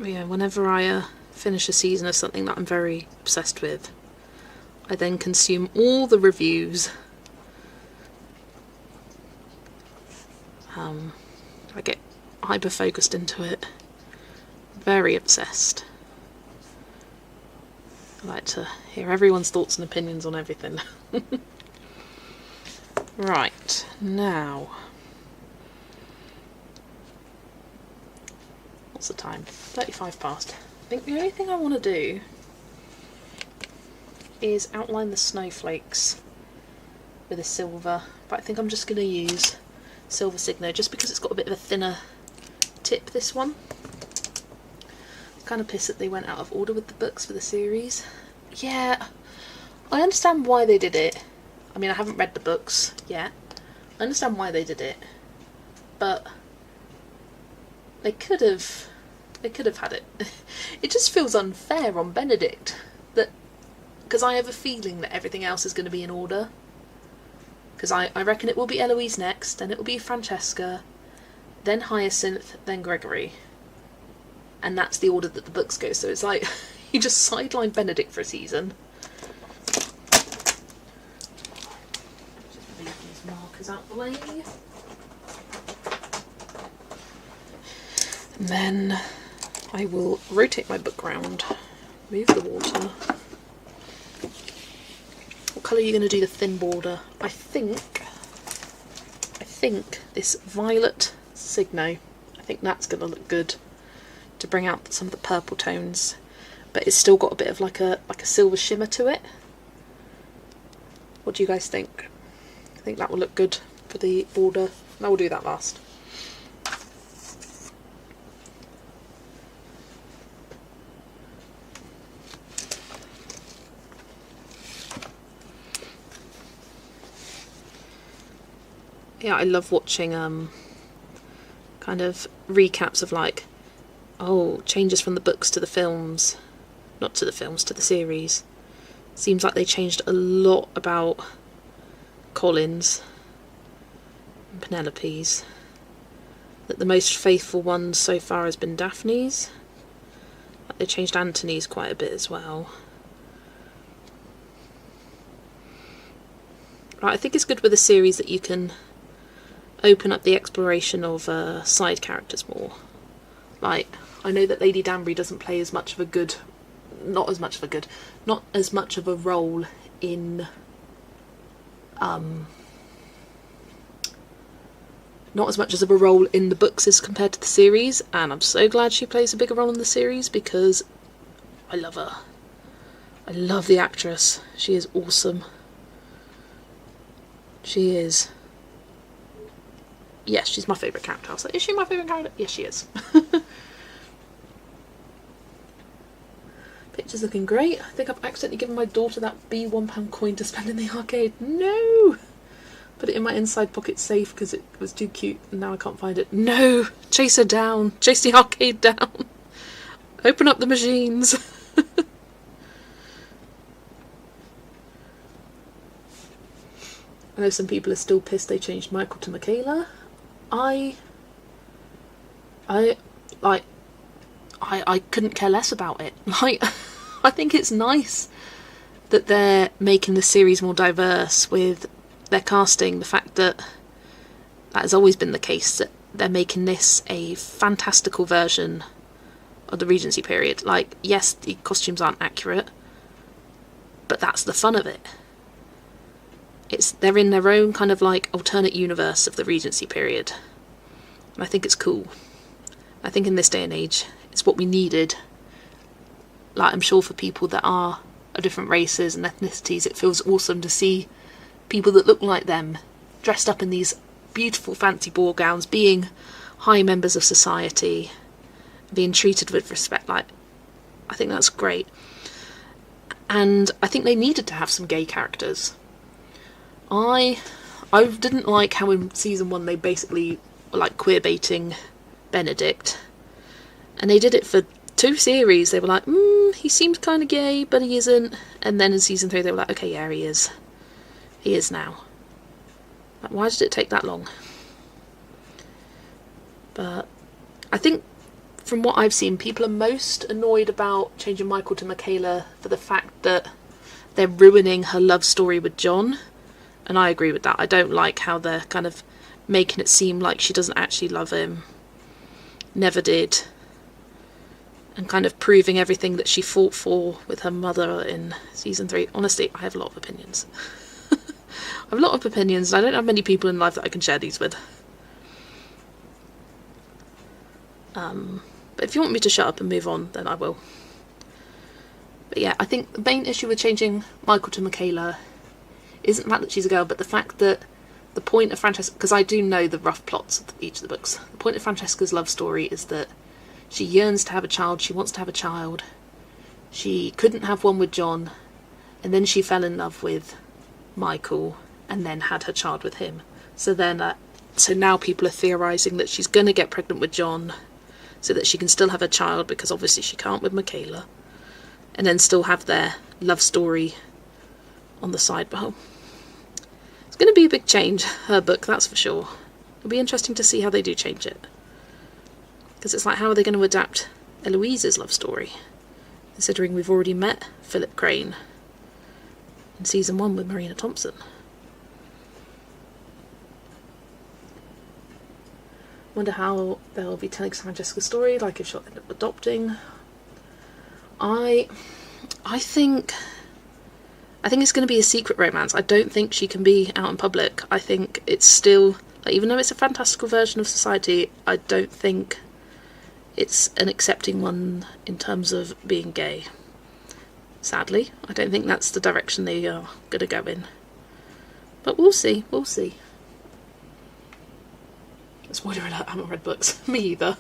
Yeah, whenever I finish a season of something that I'm very obsessed with, I then consume all the reviews. I get hyper focused into it, very obsessed. I like to hear everyone's thoughts and opinions on everything. Right, now, what's the time? 35 past. I think the only thing I want to do is outline the snowflakes with a silver, but I think I'm just going to use Silver Signo just because it's got a bit of a thinner tip, this one. I'm kind of pissed that they went out of order with the books for the series. Yeah, I understand why they did it. I mean, I haven't read the books yet. I understand why they did it, but they could have had it. It just feels unfair on Benedict, that because I have a feeling that everything else is going to be in order. Because I reckon it will be Eloise next, then it will be Francesca, then Hyacinth, then Gregory. And that's the order that the books go, so it's like, you just sideline Benedict for a season. Just move these markers out the way. And then I will rotate my book round, move the water. What colour are you going to do the thin border? I think this violet Signo, I think that's going to look good to bring out some of the purple tones, but it's still got a bit of like a silver shimmer to it. What do you guys think? I think that will look good for the border. I will do that last. Yeah, I love watching kind of recaps of like, oh, changes from the books to the films, not to the films, to the series. Seems like they changed a lot about Colin's and Penelope's. That the most faithful one so far has been Daphne's. Like they changed Anthony's quite a bit as well. Right, I think it's good with a series that you can open up the exploration of side characters more. Like, I know that Lady Danbury doesn't play as much of a good... not as much of a role in... not as much as of a role in the books as compared to the series, and I'm so glad she plays a bigger role in the series because I love her. I love the actress. She is awesome. She is... yes, she's my favourite character. I was like, is she my favourite character? Yes, she is. Picture's looking great. I think I've accidentally given my daughter that £1 coin to spend in the arcade. No! Put it in my inside pocket safe because it was too cute and now I can't find it. No! Chase her down. Chase the arcade down. Open up the machines. I know some people are still pissed they changed Michael to Michaela. I couldn't care less about it. Like, I think it's nice that they're making the series more diverse with their casting. The fact that has always been the case, that they're making this a fantastical version of the Regency period. Like, yes, the costumes aren't accurate, but that's the fun of it. They're in their own kind of like alternate universe of the Regency period. And I think it's cool. I think in this day and age, it's what we needed. Like, I'm sure for people that are of different races and ethnicities, it feels awesome to see people that look like them dressed up in these beautiful fancy ball gowns, being high members of society, being treated with respect. Like, I think that's great. And I think they needed to have some gay characters. I didn't like how in season 1 they basically were like queer baiting Benedict, and they did it for 2 series. They were like, he seems kind of gay, but he isn't. And then in season 3 they were like, okay, yeah, he is now. Like, why did it take that long? But I think from what I've seen, people are most annoyed about changing Michael to Michaela for the fact that they're ruining her love story with John. And I agree with that. I don't like how they're kind of making it seem like she doesn't actually love him, never did, and kind of proving everything that she fought for with her mother in season 3. Honestly, I have a lot of opinions. I have a lot of opinions, and I don't have many people in life that I can share these with. But if you want me to shut up and move on, then I will. But yeah, I think the main issue with changing Michael to Michaela isn't the fact that she's a girl, but the fact that the point of Francesca, because I do know the rough plots of each of the books, the point of Francesca's love story is that she yearns to have a child, she wants to have a child, she couldn't have one with John, and then she fell in love with Michael, and then had her child with him. So now people are theorising that she's going to get pregnant with John, so that she can still have a child, because obviously she can't with Michaela, and then still have their love story on the side. But it's going to be a big change, her book, that's for sure. It'll be interesting to see how they do change it. Because it's like, how are they going to adapt Eloise's love story? Considering we've already met Philip Crane in season 1 with Marina Thompson. Wonder how they'll be telling Francesca's story, like if she'll end up adopting. I think it's going to be a secret romance. I don't think she can be out in public. I think it's still, like, even though it's a fantastical version of society, I don't think it's an accepting one in terms of being gay. Sadly, I don't think that's the direction they are going to go in. But we'll see, we'll see. Spoiler alert, I haven't read books. Me either.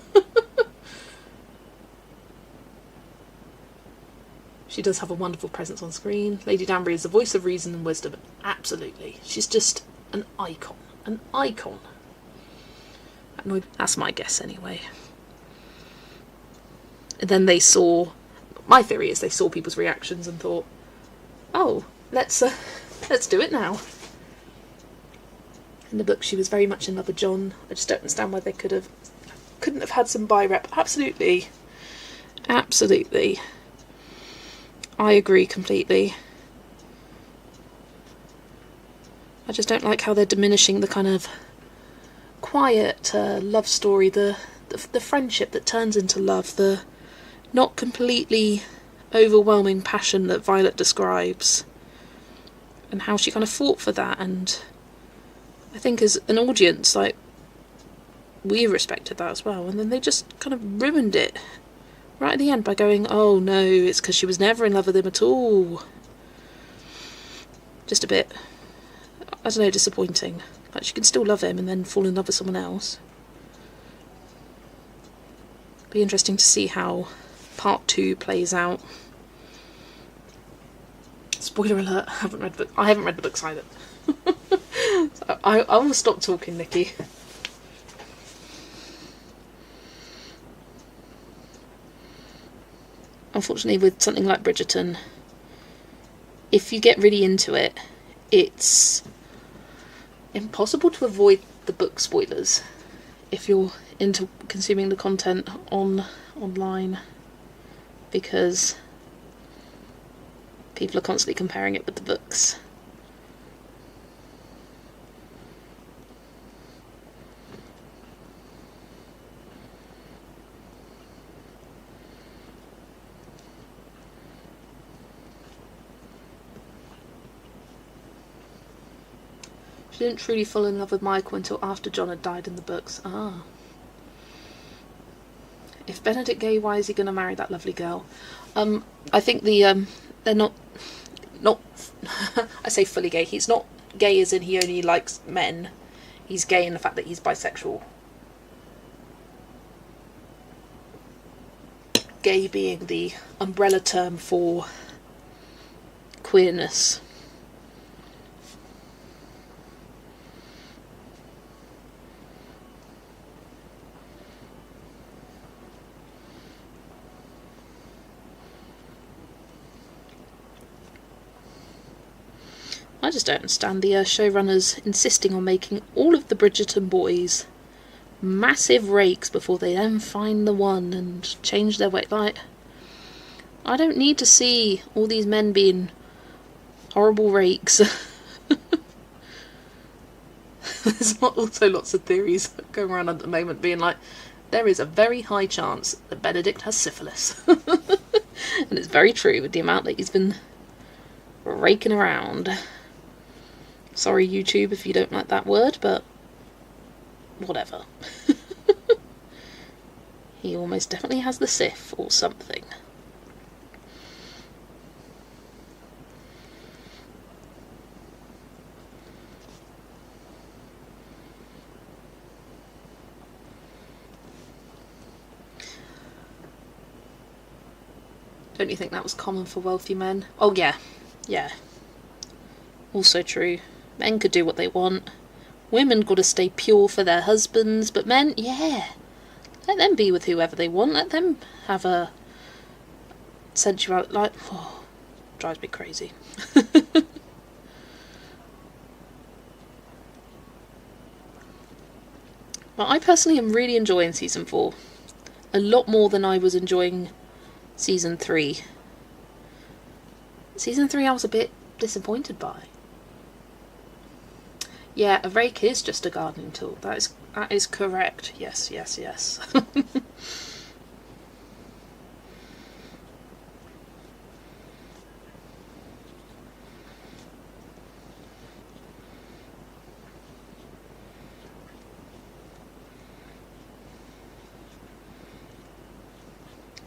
She does have a wonderful presence on screen. Lady Danbury is the voice of reason and wisdom. Absolutely. She's just an icon. An icon. That's my guess anyway. And then they saw... My theory is they saw people's reactions and thought, oh, let's do it now. In the book, she was very much in love with John. I just don't understand why they couldn't have had some bi rep. Absolutely. Absolutely. I agree completely. I just don't like how they're diminishing the kind of quiet love story, the friendship that turns into love, the not completely overwhelming passion that Violet describes, and how she kind of fought for that. And I think as an audience, like, we respected that as well, and then they just kind of ruined it right at the end by going, oh no, it's because she was never in love with him at all. Just a bit, I don't know, disappointing. Like, she can still love him and then fall in love with someone else. Be interesting to see how part 2 plays out. Spoiler alert, I haven't read the books either. So I will stop talking, Nikki. Unfortunately, with something like Bridgerton, if you get really into it, it's impossible to avoid the book spoilers if you're into consuming the content online, because people are constantly comparing it with the books. She didn't truly fall in love with Michael until after John had died in the books. Ah. If Benedict gay, why is he going to marry that lovely girl? I think they're not I say fully gay. He's not gay as in he only likes men. He's gay in the fact that he's bisexual. Gay being the umbrella term for queerness. I just don't understand the showrunners insisting on making all of the Bridgerton boys massive rakes before they then find the one and change their way. Like, I don't need to see all these men being horrible rakes. There's also lots of theories going around at the moment being like, there is a very high chance that Benedict has syphilis. And it's very true with the amount that he's been raking around. Sorry, YouTube, if you don't like that word, but whatever. He almost definitely has the Sif or something. Don't you think that was common for wealthy men? Oh yeah, yeah. Also true. Men could do what they want. Women got to stay pure for their husbands, but men, yeah. Let them be with whoever they want. Let them have a sensuality. Like, oh, drives me crazy. Well, I personally am really enjoying season 4. A lot more than I was enjoying season 3. Season 3 I was a bit disappointed by. Yeah, a rake is just a gardening tool. That is correct. Yes, yes, yes.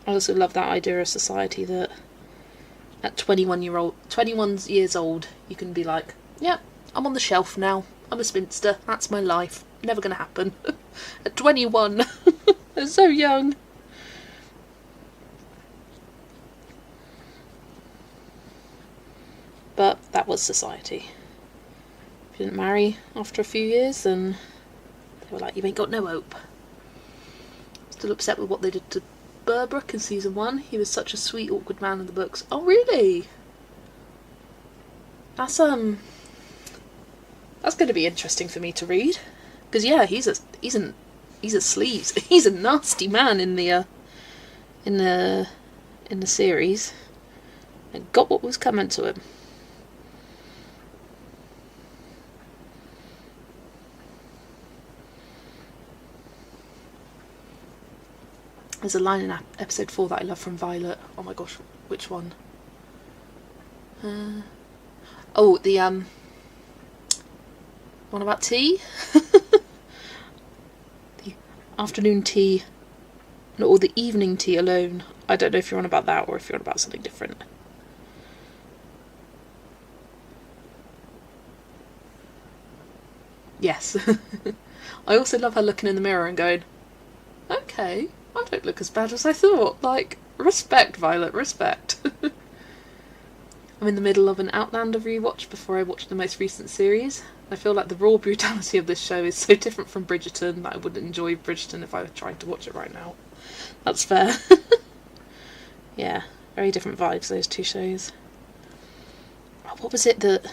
I also love that idea of society that at 21 years old, you can be like, yeah, I'm on the shelf now. I'm a spinster. That's my life. Never going to happen. At 21. They're so young. But that was society. If you didn't marry after a few years, then they were like, you ain't got no hope. Still upset with what they did to Burbrook in season 1. He was such a sweet, awkward man in the books. Oh, really? That's going to be interesting for me to read, because yeah, he's a sleaze. He's a nasty man in the series, and got what was coming to him. There's a line in episode 4 that I love from Violet. Oh my gosh, which one? The one about tea? The afternoon tea, or the evening tea alone. I don't know if you're on about that or if you're on about something different. Yes. I also love her looking in the mirror and going, okay, I don't look as bad as I thought. Like, respect, Violet, respect. I'm in the middle of an Outlander rewatch before I watch the most recent series. I feel like the raw brutality of this show is so different from Bridgerton that I wouldn't enjoy Bridgerton if I were trying to watch it right now. That's fair. Yeah, very different vibes, those two shows. What was it that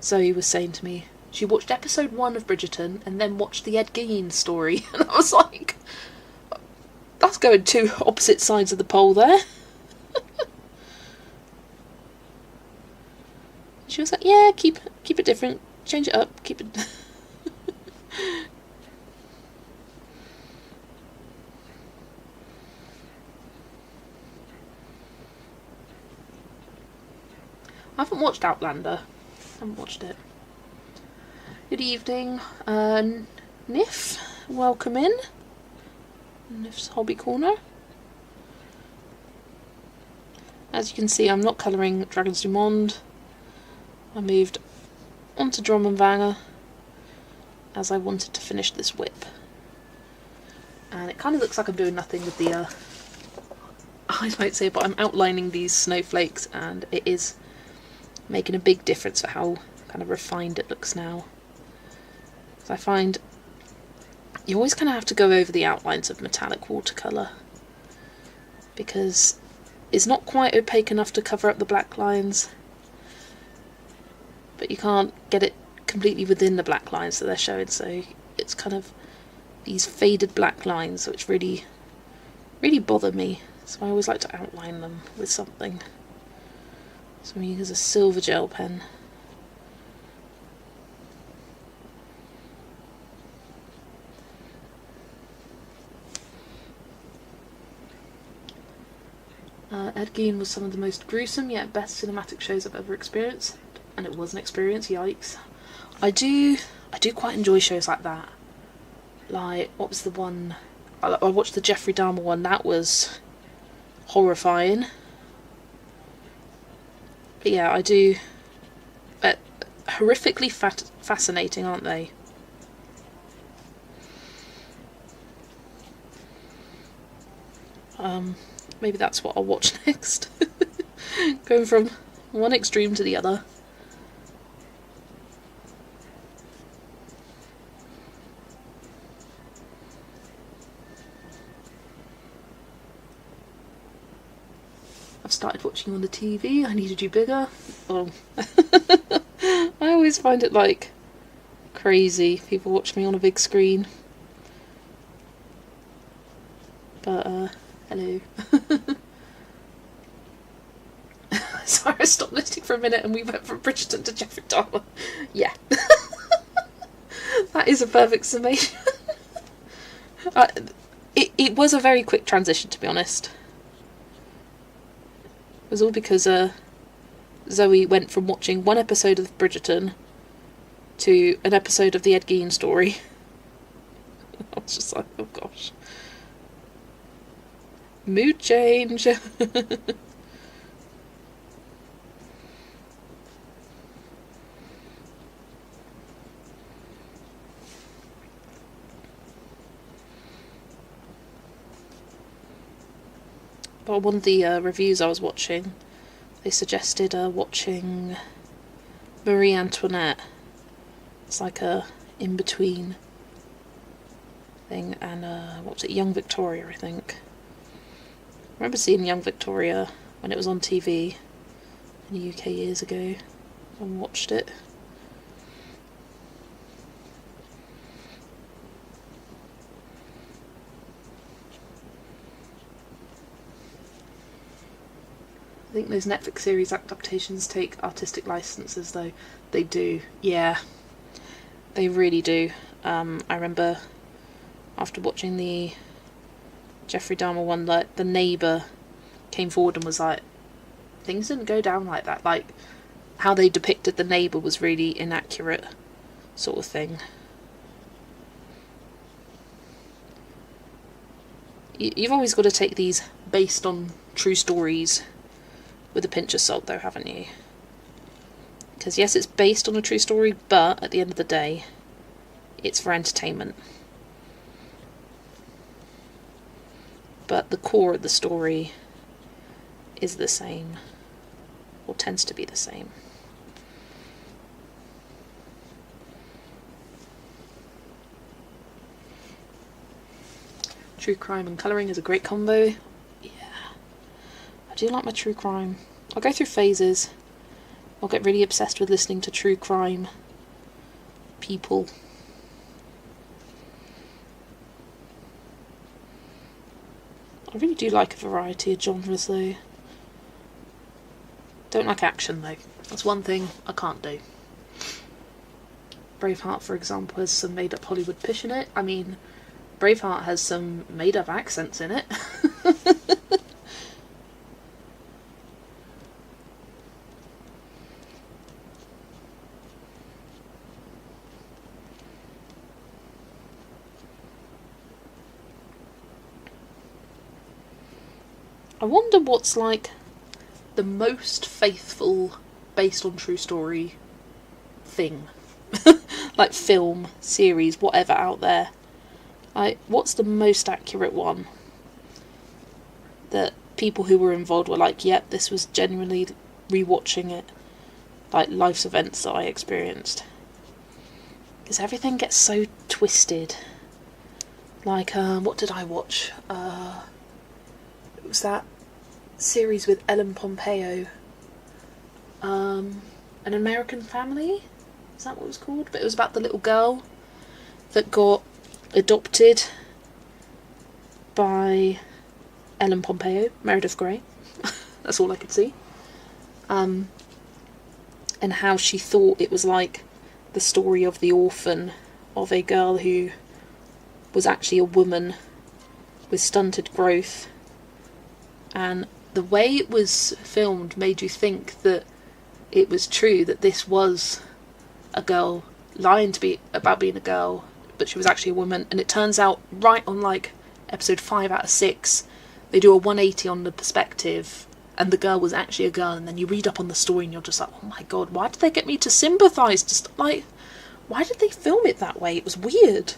Zoe was saying to me? She watched episode 1 of Bridgerton and then watched the Ed Gein story. And I was like, that's going two opposite sides of the pole there. She was like, yeah, keep it different, change it up, keep it... I haven't watched Outlander. I haven't watched it. Good evening, Nif. Welcome in. Nif's Hobby Corner. As you can see, I'm not colouring Dragons du Monde. I moved onto Drum and Banger as I wanted to finish this whip. And it kind of looks like I'm doing nothing with the highlights here, but I'm outlining these snowflakes and it is making a big difference for how kind of refined it looks now. So I find you always kind of have to go over the outlines of metallic watercolour because it's not quite opaque enough to cover up the black lines, but you can't get it completely within the black lines that they're showing, so it's kind of these faded black lines which really bother me, so I always like to outline them with something. So I'm going to use a silver gel pen. Ed Gein was some of the most gruesome yet best cinematic shows I've ever experienced, and it was an experience, yikes. I do quite enjoy shows like that. Like, what was the one? I watched the Jeffrey Dahmer one, that was horrifying. But yeah, I do. Horrifically fascinating, aren't they? Maybe that's what I'll watch next. Going from one extreme to the other. I've started watching on the TV. I need to do bigger. Oh. I always find it like crazy. People watch me on a big screen. But hello. Sorry, I stopped listening for a minute and we went from Bridgerton to Jeffrey Dahmer. Yeah. That is a perfect summation. It was a very quick transition, to be honest. It was all because Zoe went from watching one episode of Bridgerton to an episode of the Ed Gein story. I was just like, oh gosh. Mood change. But one of the reviews I was watching, they suggested watching Marie Antoinette. It's like a in-between thing, and what was it, Young Victoria, I think. I remember seeing Young Victoria when it was on TV in the UK years ago. and watched it. I think those Netflix series adaptations take artistic licenses, though. They do, yeah. They really do. I remember after watching the Jeffrey Dahmer one, like, the neighbour came forward and was like, things didn't go down like that. Like, how they depicted the neighbour was really inaccurate, sort of thing. You've always got to take these based on true stories with a pinch of salt, though, haven't you? Because yes, it's based on a true story, but at the end of the day, it's for entertainment. But the core of the story is the same, or tends to be the same. True crime and colouring is a great combo. Yeah. I do like my true crime. I'll go through phases. I'll get really obsessed with listening to true crime people. I really do like a variety of genres, though. Don't like action, though. That's one thing I can't do. Braveheart, for example, has some made-up Hollywood pish in it. I mean, Braveheart has some made-up accents in it. I wonder what's like the most faithful, based on true story thing. Like film, series, whatever out there. Like, what's the most accurate one that people who were involved were like, yep, this was genuinely rewatching it, like life's events that I experienced. Because everything gets so twisted. Like, what did I watch? It was that series with Ellen Pompeo. An American Family? Is that what it was called? But it was about the little girl that got adopted by Ellen Pompeo, Meredith Grey. That's all I could see. And how she thought it was like the story of the orphan of a girl who was actually a woman with stunted growth. And the way it was filmed made you think that it was true, that this was a girl lying to be about being a girl, but she was actually a woman. And it turns out right on like episode 5 out of 6, they do a 180 on the perspective, and the girl was actually a girl. And then you read up on the story and you're just like, oh my god, why did they get me to sympathise? Just like, why did they film it that way? It was weird.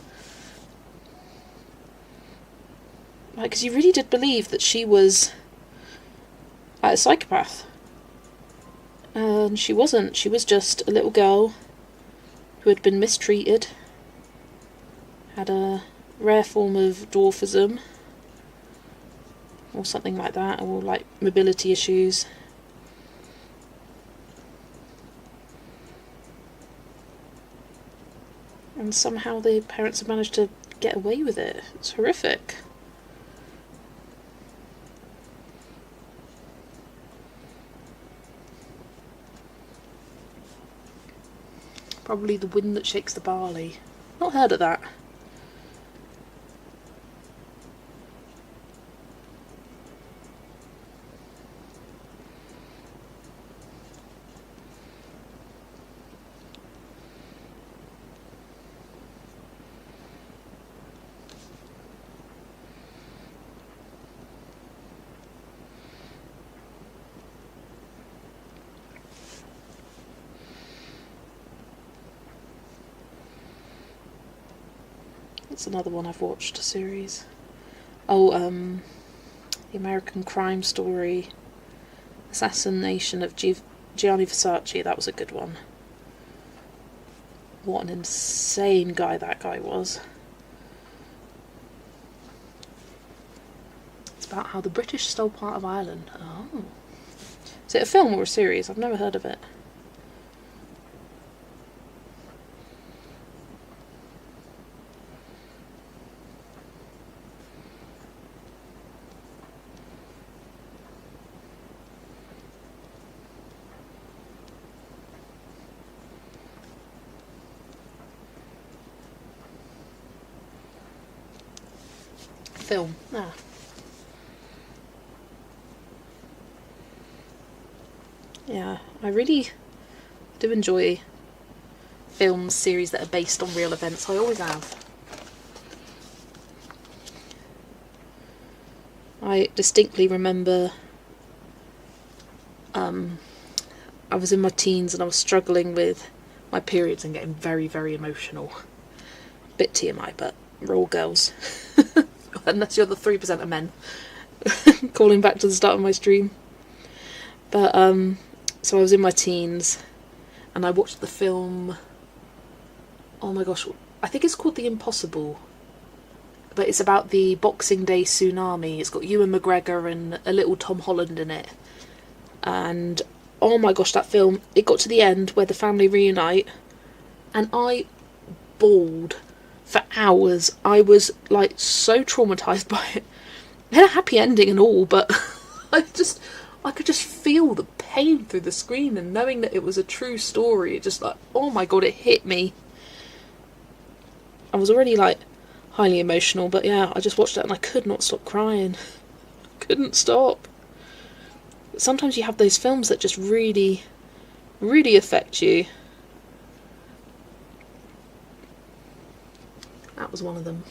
Like, because you really did believe that she was a psychopath. And she wasn't. She was just a little girl who had been mistreated, had a rare form of dwarfism, or something like that, or like mobility issues. And somehow the parents have managed to get away with it. It's horrific. Probably The Wind That Shakes the Barley. Not heard of that. That's another one I've watched, a series. Oh, The American Crime Story, Assassination of Gianni Versace. That was a good one. What an insane guy that guy was. It's about how the British stole part of Ireland. Oh. Is it a film or a series? I've never heard of it. film. Ah. Yeah, I really do enjoy films, series that are based on real events. I always have. I distinctly remember I was in my teens and I was struggling with my periods and getting very, very emotional. Bit TMI, but we're all girls. Unless you're the 3% of men. Calling back to the start of my stream. But, so I was in my teens and I watched the film, oh my gosh, I think it's called The Impossible. But it's about the Boxing Day tsunami. It's got Ewan McGregor and a little Tom Holland in it. And oh my gosh, that film, it got to the end where the family reunite and I bawled for hours. I was like so traumatised by it. It had a happy ending and all, but I could just feel the pain through the screen, and knowing that it was a true story, it just like, oh my god, it hit me. I was already like highly emotional, but yeah, I just watched it and I could not stop crying. Couldn't stop. Sometimes you have those films that just really, really affect you. That was one of them.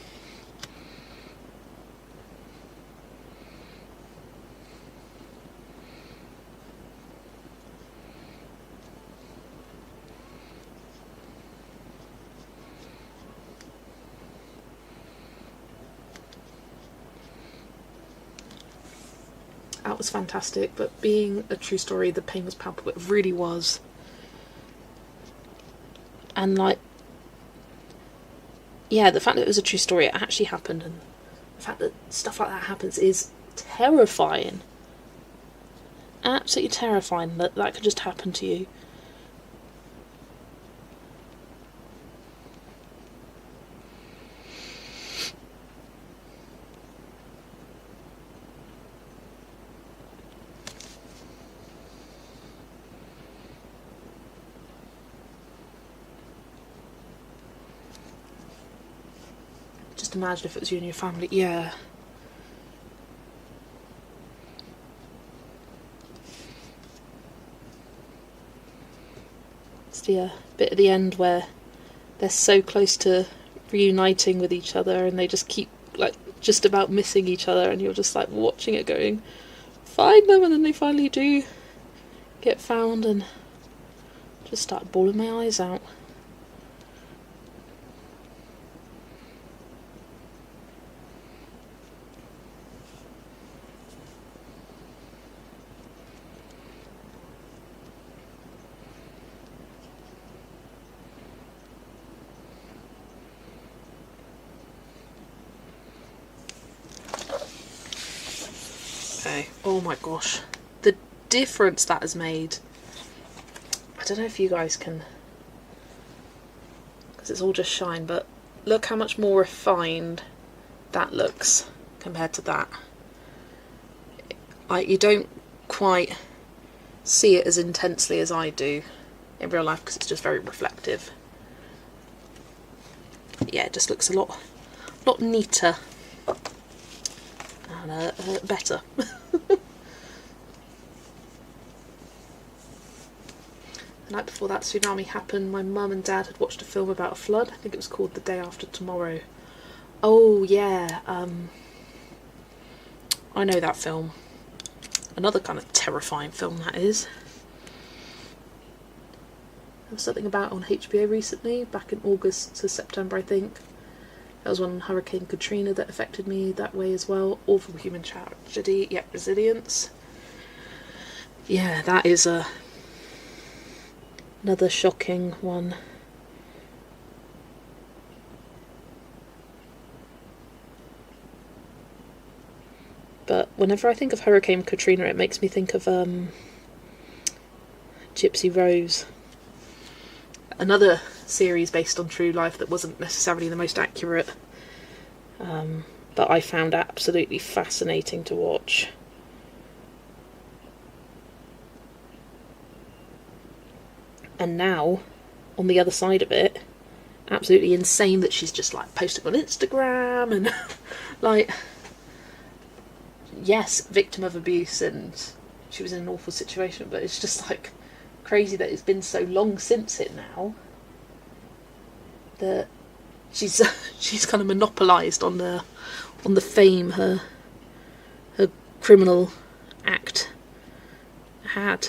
That was fantastic, but being a true story, the pain was palpable. It really was. And like, yeah, the fact that it was a true story, it actually happened, and the fact that stuff like that happens is terrifying. Absolutely terrifying that that could just happen to you. Just imagine if it was you and your family. Yeah. It's the bit at the end where they're so close to reuniting with each other and they just keep like just about missing each other, and you're just like watching it going, find them, and then they finally do get found, and just start bawling my eyes out. Okay. Oh my gosh. The difference that has made. I don't know if you guys can, because it's all just shine, but look how much more refined that looks compared to that. You don't quite see it as intensely as I do in real life because it's just very reflective. Yeah, it just looks a lot neater and better. The night before that tsunami happened, my mum and dad had watched a film about a flood. I think it was called The Day After Tomorrow. Oh yeah, I know that film. Another kind of terrifying film that is. There was something about it on HBO recently, back in August to September I think. That was when Hurricane Katrina that affected me that way as well. Awful human tragedy, yet resilience. Yeah, that is another shocking one. But whenever I think of Hurricane Katrina, it makes me think of Gypsy Rose. Another series based on true life that wasn't necessarily the most accurate, but I found absolutely fascinating to watch. And now, on the other side of it, absolutely insane that she's just like posting on Instagram and like, yes, victim of abuse, and she was in an awful situation, but it's just like crazy that it's been so long since it now that she's kind of monopolised on the fame her criminal act had.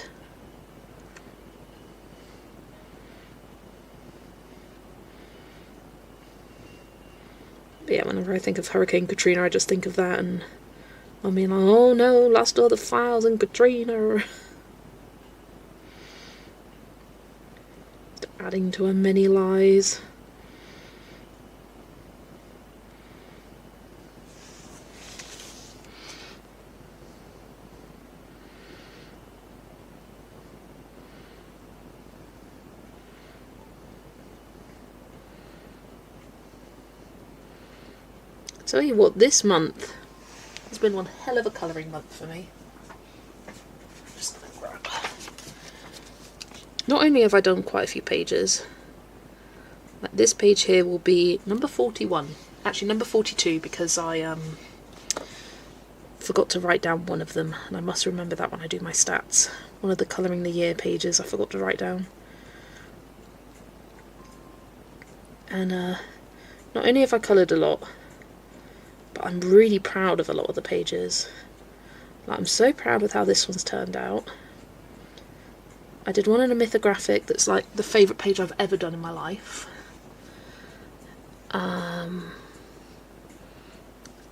But yeah, whenever I think of Hurricane Katrina, I just think of that, and I mean, oh no, lost all the files in Katrina. Adding to her many lies. Tell you what, this month has been one hell of a colouring month for me. Just gonna grab. Not only have I done quite a few pages, like this page here will be number 41. Actually, number 42, because I forgot to write down one of them, and I must remember that when I do my stats. One of the colouring the year pages I forgot to write down. And not only have I coloured a lot, but I'm really proud of a lot of the pages. Like, I'm so proud with how this one's turned out. I did one in a mythographic that's like the favourite page I've ever done in my life. I'm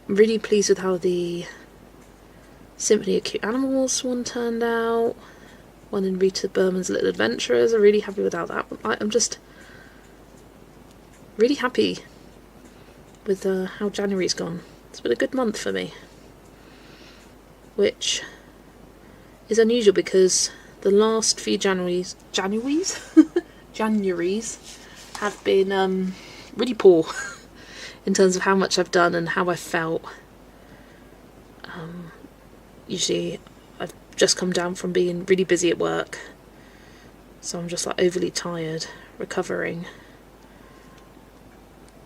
really pleased with how the Symphony of Cute Animals one turned out. One in Rita Berman's Little Adventurers. I'm really happy with how that one. I'm just really happy with how January's gone. It's been a good month for me, which is unusual because the last few Januaries have been really poor in terms of how much I've done and how I felt. Usually I've just come down from being really busy at work, so I'm just like overly tired, recovering.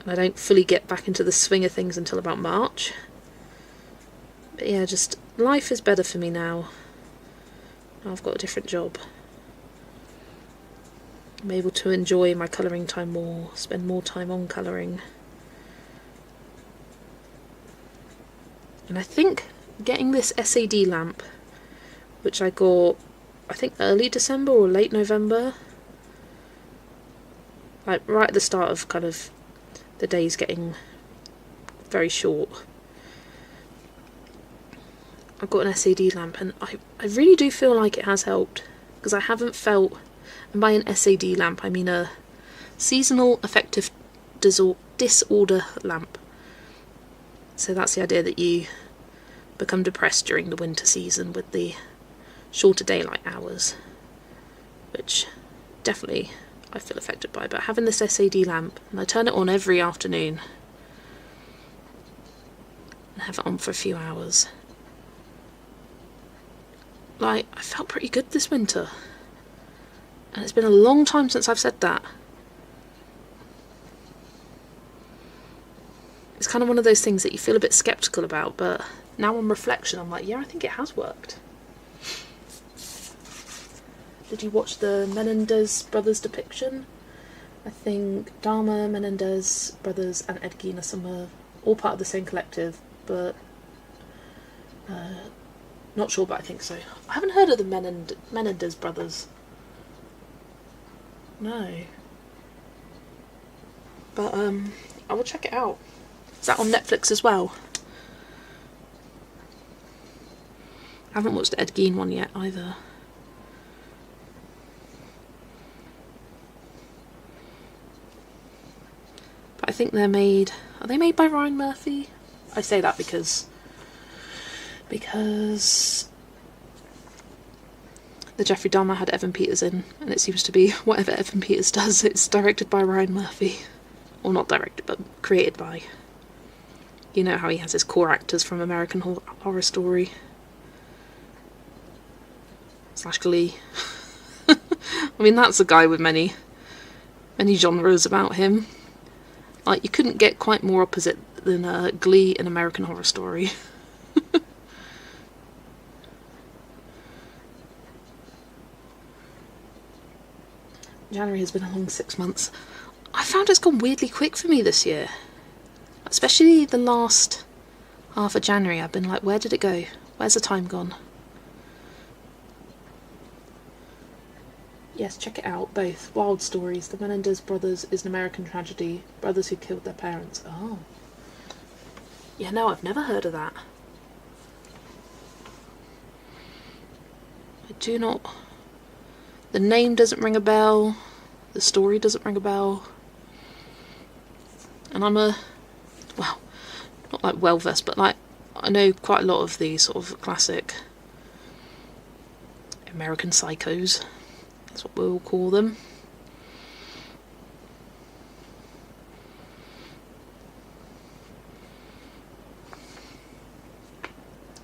I don't fully get back into the swing of things until about March. But yeah, just life is better for me now. I've got a different job. I'm able to enjoy my colouring time more, spend more time on colouring. And I think getting this SAD lamp, which I got, I think early December or late November, like right at the start of kind of the days getting very short, I've got an SAD lamp, and I really do feel like it has helped, because I haven't felt, and by an SAD lamp I mean a seasonal affective disorder lamp. So that's the idea that you become depressed during the winter season with the shorter daylight hours, which definitely I feel affected by. But having this SAD lamp, and I turn it on every afternoon and have it on for a few hours, like, I felt pretty good this winter, and it's been a long time since I've said that. It's kind of one of those things that you feel a bit sceptical about, but now on reflection I'm like, yeah, I think it has worked. Did you watch the Menendez brothers depiction? I think Dharma, Menendez brothers and Ed Gein are some all part of the same collective, but not sure, but I think so. I haven't heard of the Menendez brothers. No. But I will check it out. Is that on Netflix as well? I haven't watched the Ed Gein one yet either. But I think they're made... Are they made by Ryan Murphy? I say that because the Jeffrey Dahmer had Evan Peters in, and it seems to be whatever Evan Peters does, it's directed by Ryan Murphy. Or not directed, but created by. You know how he has his core actors from American Horror Story / Glee. I mean, that's a guy with many genres about him. Like, you couldn't get quite more opposite than Glee and American Horror Story. January has been a long 6 months. I found it's gone weirdly quick for me this year. Especially the last half of January. I've been like, where did it go? Where's the time gone? Yes, check it out. Both. Wild Stories. The Menendez Brothers is an American tragedy. Brothers who killed their parents. Oh. Yeah, no, I've never heard of that. I do not... The name doesn't ring a bell. The story doesn't ring a bell. And I'm a... Well, not like well-versed, but like I know quite a lot of the sort of classic American psychos. That's what we'll call them.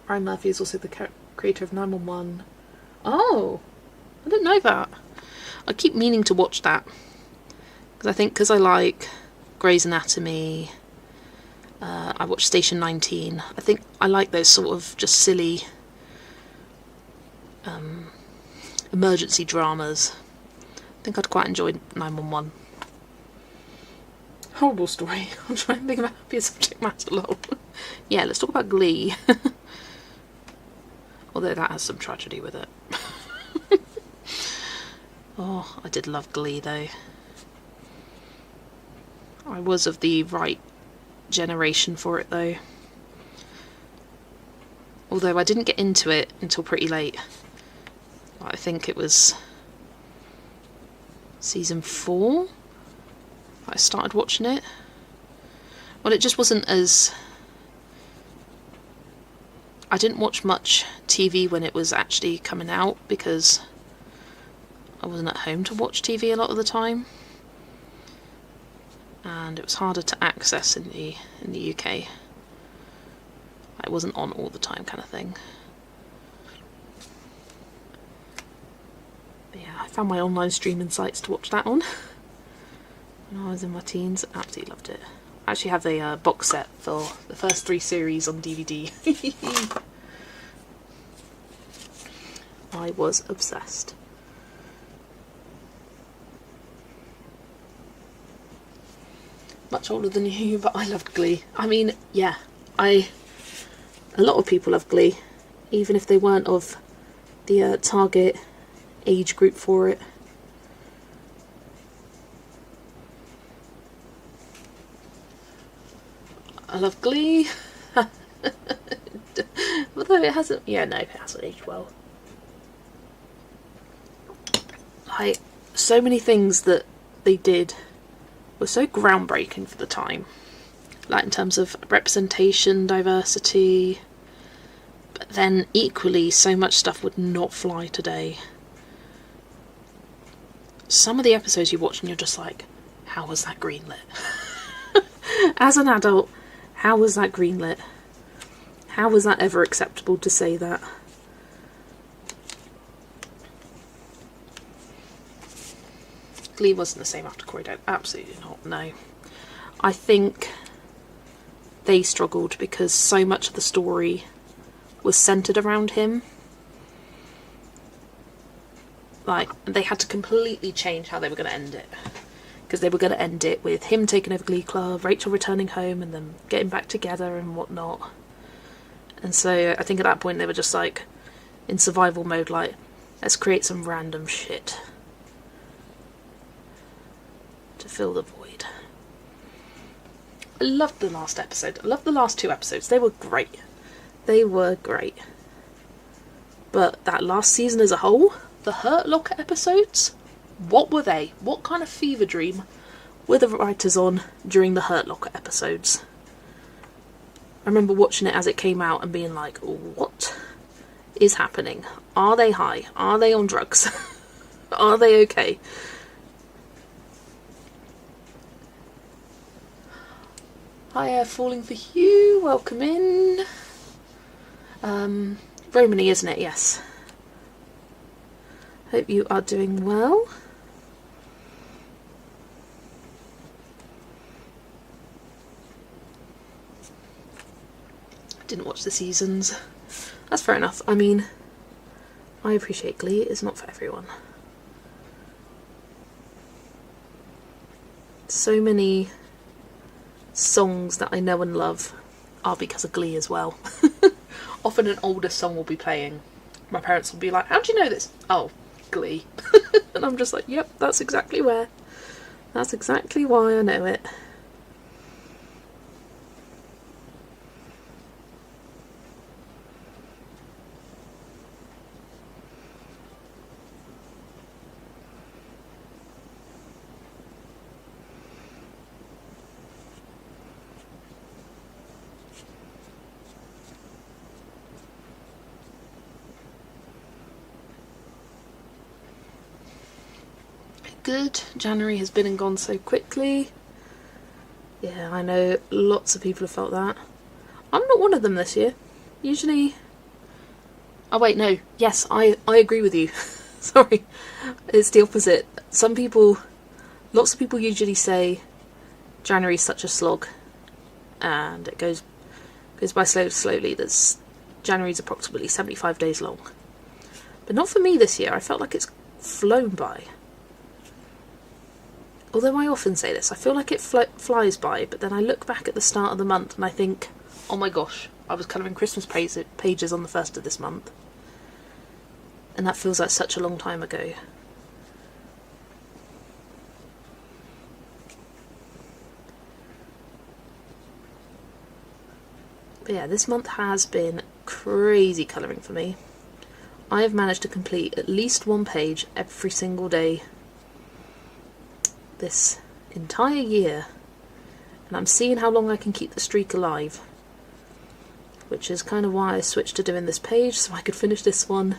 Ryan Murphy is also the creator of 911. Oh, I didn't know that. I keep meaning to watch that. Because I like Grey's Anatomy. I watched Station 19. I think I like those sort of just silly emergency dramas. I think I'd quite enjoy 911. Horrible story. I'm trying to think of a happier subject matter. Lol. Yeah, let's talk about Glee. Although that has some tragedy with it. Oh, I did love Glee though. I was of the right generation for it though. Although I didn't get into it until pretty late. I think it was season 4 I started watching it. Well, it just wasn't as... I didn't watch much TV when it was actually coming out because I wasn't at home to watch TV a lot of the time. And it was harder to access in the UK. It wasn't on all the time kind of thing. But yeah, I found my online streaming sites to watch that on. When I was in my teens, absolutely loved it. I actually have a box set for the first 3 series on DVD. I was obsessed. Much older than you, but I loved Glee. I mean, yeah, a lot of people love Glee, even if they weren't of the target age group for it. I love Glee. Although it hasn't... Yeah, no, it hasn't aged well. Like, so many things that they did were so groundbreaking for the time. Like, in terms of representation, diversity. But then, equally, so much stuff would not fly today. Some of the episodes you watch and you're just like, how was that greenlit? As an adult, how was that greenlit? How was that ever acceptable to say that? Glee wasn't the same after Corey died. Absolutely not, no. I think they struggled because so much of the story was centred around him. Like, they had to completely change how they were going to end it. Because they were going to end it with him taking over Glee Club, Rachel returning home, and them getting back together and whatnot. And so I think at that point they were just like, in survival mode, like, let's create some random shit to fill the void. I loved the last episode. I loved the last 2 episodes. They were great. They were great. But that last season as a whole, the Hurt Locker episodes, what were they? What kind of fever dream were the writers on during the Hurt Locker episodes? I remember watching it as it came out and being like, what is happening? Are they high? Are they on drugs? Are they okay? Hi, Falling for You, welcome in. Romany, isn't it? Yes. Hope you are doing well. Didn't watch the seasons. That's fair enough. I mean, I appreciate Glee. It's not for everyone. So many songs that I know and love are because of Glee as well. Often an older song will be playing. My parents will be like, how do you know this? Oh, Glee. And I'm just like, yep, that's exactly where. That's exactly why I know it. Good. January has been and gone so quickly. Yeah, I know lots of people have felt that. I'm not one of them this year. Usually... Oh wait, no. Yes, I agree with you. Sorry. It's the opposite. Lots of people usually say January's such a slog and it goes by slowly. January's approximately 75 days long. But not for me this year. I felt like it's flown by. Although I often say this, I feel like it flies by, but then I look back at the start of the month and I think, oh my gosh, I was colouring Christmas pages on the 1st of this month. And that feels like such a long time ago. But yeah, this month has been crazy colouring for me. I have managed to complete at least one page every single day this entire year, and I'm seeing how long I can keep the streak alive, which is kind of why I switched to doing this page, so I could finish this one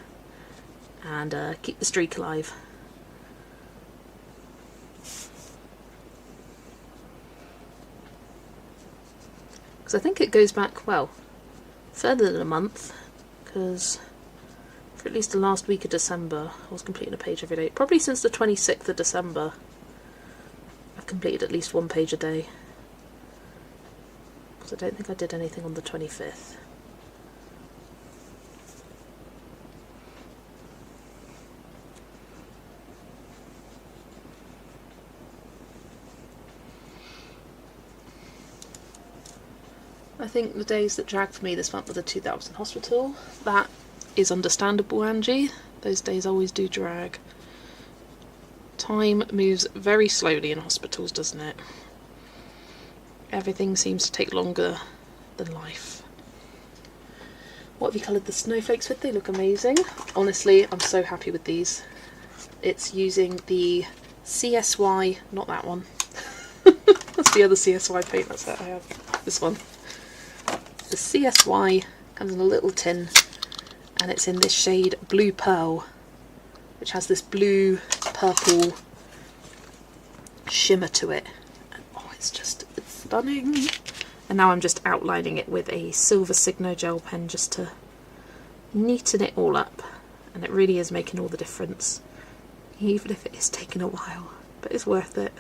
and keep the streak alive. Because I think it goes back, well, further than a month, because for at least the last week of December I was completing a page every day. Probably since the 26th of December I've completed at least one page a day, because I don't think I did anything on the 25th. I think the days that dragged for me this month were the 2 that I was in hospital. That is understandable, Angie. Those days always do drag. Time moves very slowly in hospitals, doesn't it? Everything seems to take longer than life. What have you coloured the snowflakes with? They look amazing. Honestly, I'm so happy with these. It's using the CSY, not that one. That's the other CSY paint, that's that I have. This one. The CSY comes in a little tin, and it's in this shade Blue Pearl, which has this blue purple shimmer to it, and oh, it's stunning. And now I'm just outlining it with a silver Signo gel pen just to neaten it all up, and it really is making all the difference, even if it is taking a while, but it's worth it.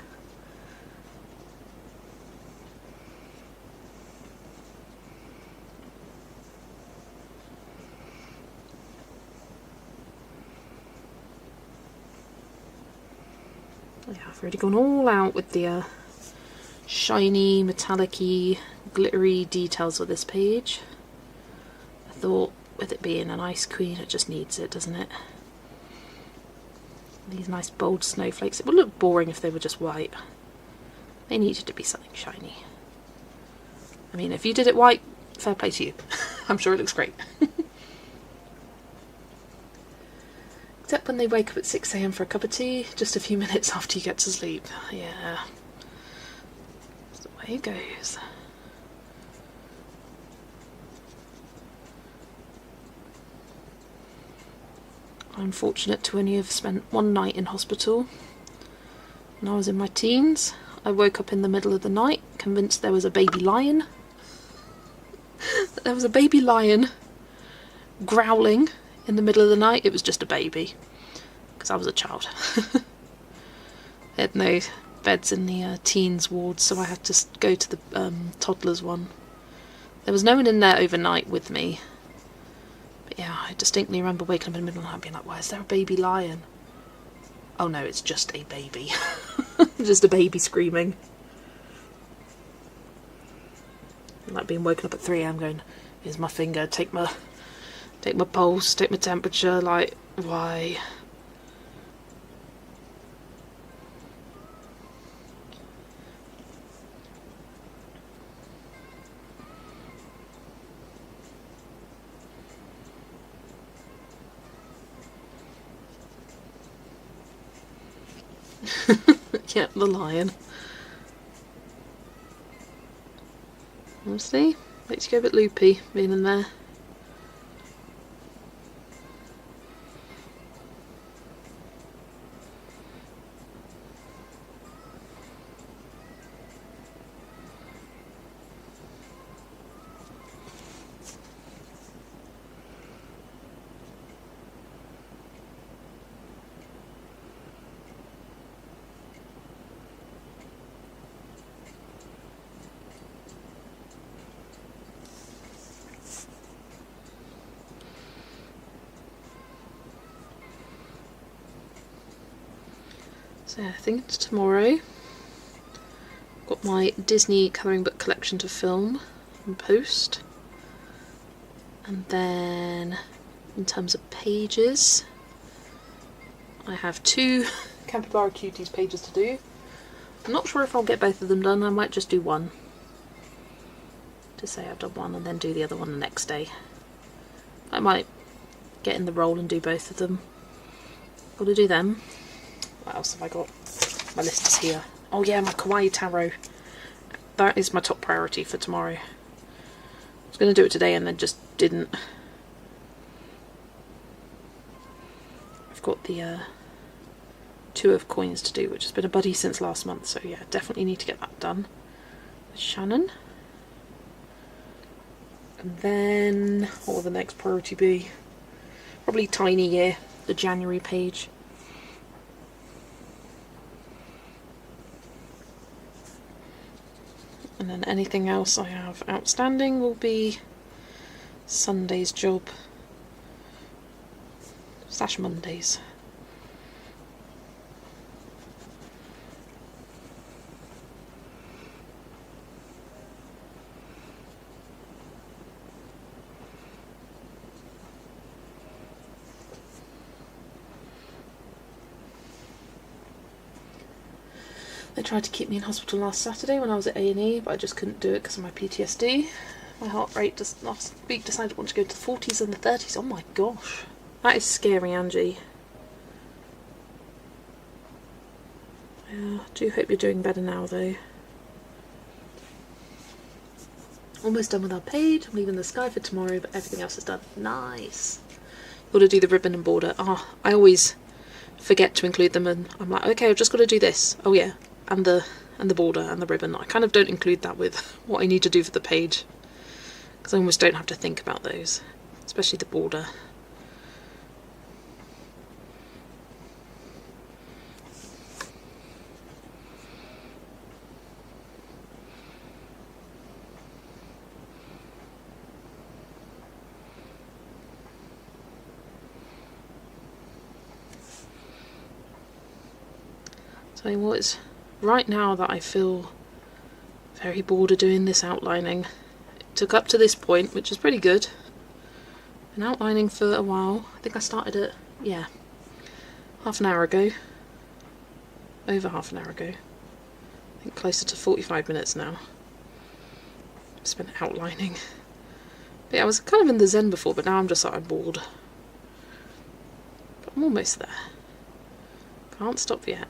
Yeah, I've already gone all out with the shiny, metallic-y, glittery details of this page. I thought with it being an Ice Queen, it just needs it, doesn't it? These nice bold snowflakes. It would look boring if they were just white. They needed to be something shiny. I mean, if you did it white, fair play to you. I'm sure it looks great. Except when they wake up at 6 AM for a cup of tea, just a few minutes after you get to sleep. Yeah. That's the way it goes. I'm fortunate to only have spent one night in hospital. When I was in my teens, I woke up in the middle of the night, convinced there was a baby lion. There was a baby lion growling in the middle of the night. It was just a baby, because I was a child. They had no beds in the teens ward, so I had to go to the toddlers one. There was no one in there overnight with me. But yeah, I distinctly remember waking up in the middle of the night being like, why is there a baby lion? Oh no, it's just a baby. Just a baby screaming. Like being woken up at 3 a.m. going, here's my finger, take my pulse, take my temperature, like, why? Yeah, the lion. Honestly, makes you go a bit loopy being in there. So I think it's tomorrow. Got my Disney colouring book collection to film and post. And then in terms of pages, I have 2 Capybara Cuties pages to do. I'm not sure if I'll get both of them done. I might just do one. To say I've done one and then do the other one the next day. I might get in the role and do both of them. Got to do them. What else have I got? My list is here. Oh yeah, my Kawaii Tarot. That is my top priority for tomorrow. I was going to do it today and then just didn't. I've got the 2 of coins to do, which has been a buddy since last month, so yeah, definitely need to get that done with Shannon. And then, what will the next priority be? Probably Tiny Year, the January page. And then anything else I have outstanding will be Sunday's job / Mondays. They tried to keep me in hospital last Saturday when I was at A&E, but I just couldn't do it because of my PTSD. My heart rate just last week decided I want to go to the 40s and the 30s. Oh my gosh. That is scary, Angie. Yeah, I do hope you're doing better now though. Almost done with our page. I'm leaving the sky for tomorrow, but everything else is done. Nice. Got to do the ribbon and border. Oh, I always forget to include them and I'm like, okay, I've just got to do this. Oh yeah. And the border and the ribbon. I kind of don't include that with what I need to do for the page because I almost don't have to think about those, especially the border. So what is right now that I feel very bored of doing this outlining. It took up to this point, which is pretty good. Been outlining for a while. I think I started it, yeah, half an hour ago. Over half an hour ago. I think closer to 45 minutes now. Spent outlining. But yeah, I was kind of in the zen before, but now I'm just like, I'm bored. But I'm almost there. Can't stop yet.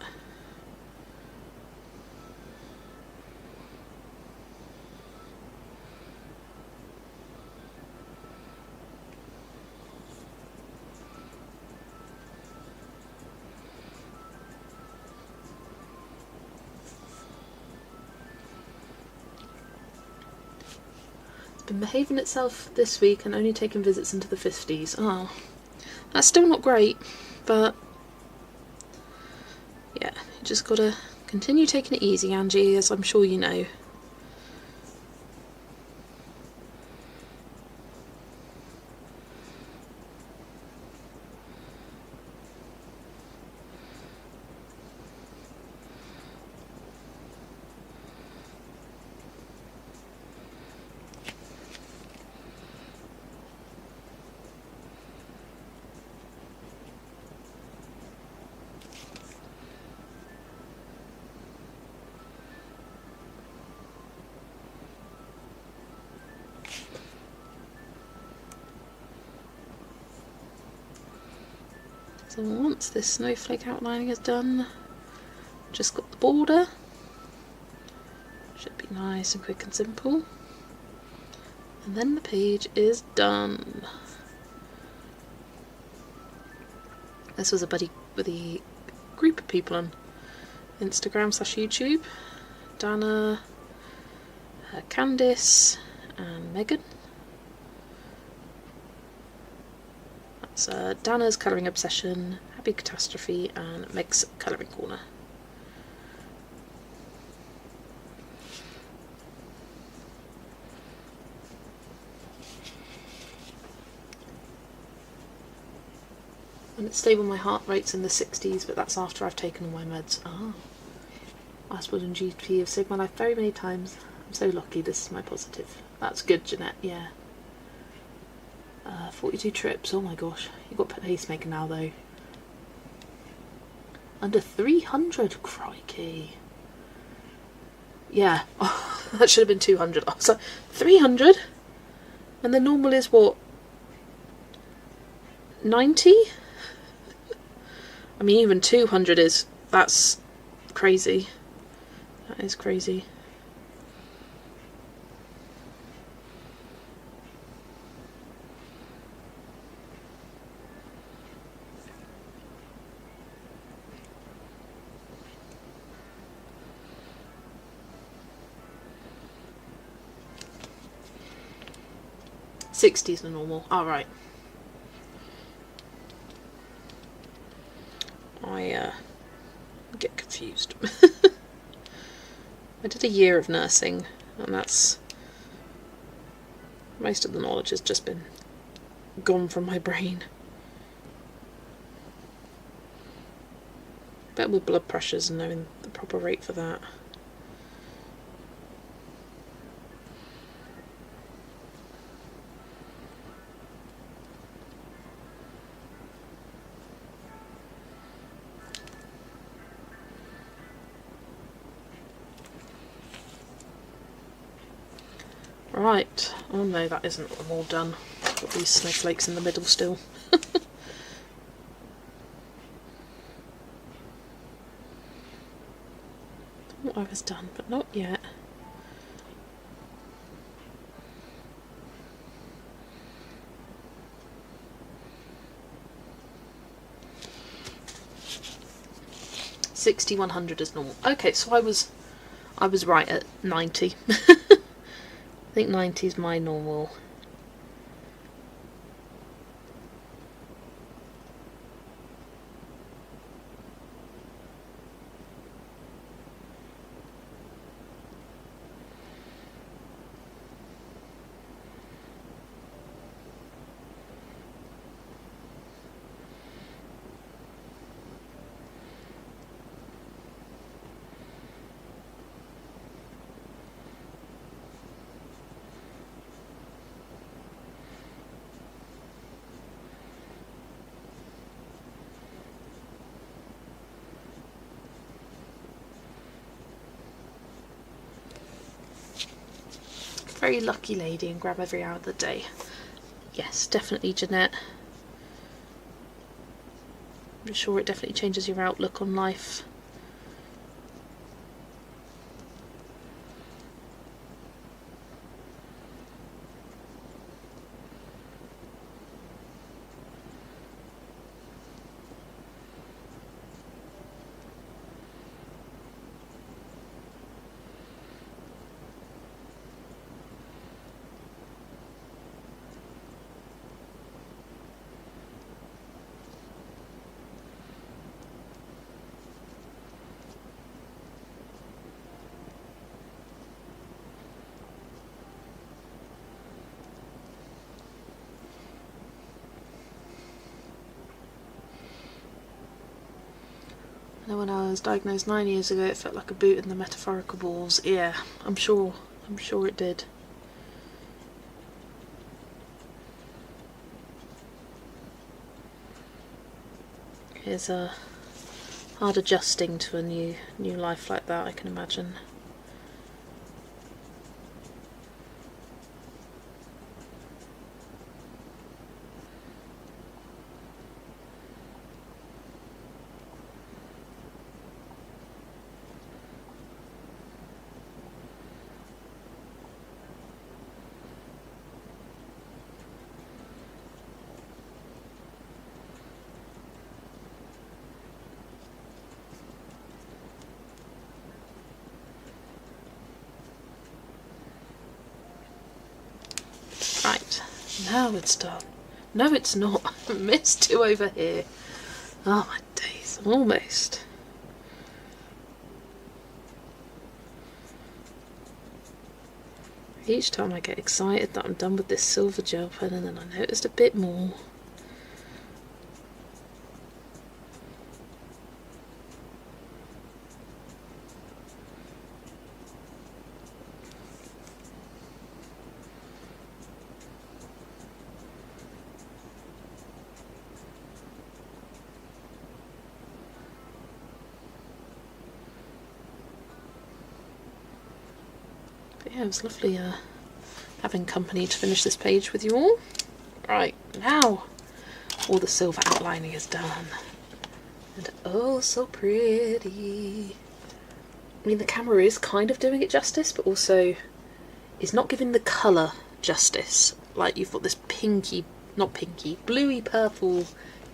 Been behaving itself this week and only taking visits into the 50s. Oh, that's still not great, but yeah, you just gotta continue taking it easy, Angie, as I'm sure you know. So once this snowflake outlining is done, just got the border. Should be nice and quick and simple. And then the page is done. This was a buddy with a group of people on Instagram/YouTube. Dana, Candice and Megan. That's Dana's Colouring Obsession, Happy Catastrophe and Meg's Colouring Corner. And it's stable, my heart rate's in the 60s, but that's after I've taken all my meds. Aspwood and GP have saved my life very many times. I'm so lucky, this is my positive. That's good, Jeanette, yeah. 42 trips, oh my gosh. You've got a pacemaker now though. Under 300, crikey. Yeah, that should have been 200. I was like, 300? And the normal is what? 90? I mean, even 200 that's crazy. That is crazy. '60s the normal. Alright. I get confused. I did a year of nursing, and that's... most of the knowledge has just been gone from my brain. Better with blood pressures and knowing the proper rate for that. Right, oh no, that isn't them all done. Got these snowflakes in the middle still. Thought I was done, but not yet. $60-100 is normal. Okay, so I was right at 90. I think 90 is my normal. Very lucky lady and grab every hour of the day. Yes, definitely, Jeanette. I'm sure it definitely changes your outlook on life. And when I was diagnosed 9 years ago, it felt like a boot in the metaphorical balls. Yeah, I'm sure it did. It's hard adjusting to a new life like that, I can imagine. Now it's done. No, it's not. I missed 2 over here. Oh my days, almost. Each time I get excited that I'm done with this silver gel pen, and then I noticed a bit more. Yeah, it was lovely having company to finish this page with you all. Right, now all the silver outlining is done. And oh, so pretty. I mean, the camera is kind of doing it justice, but also is not giving the colour justice. Like, you've got this pinky, not pinky, bluey purple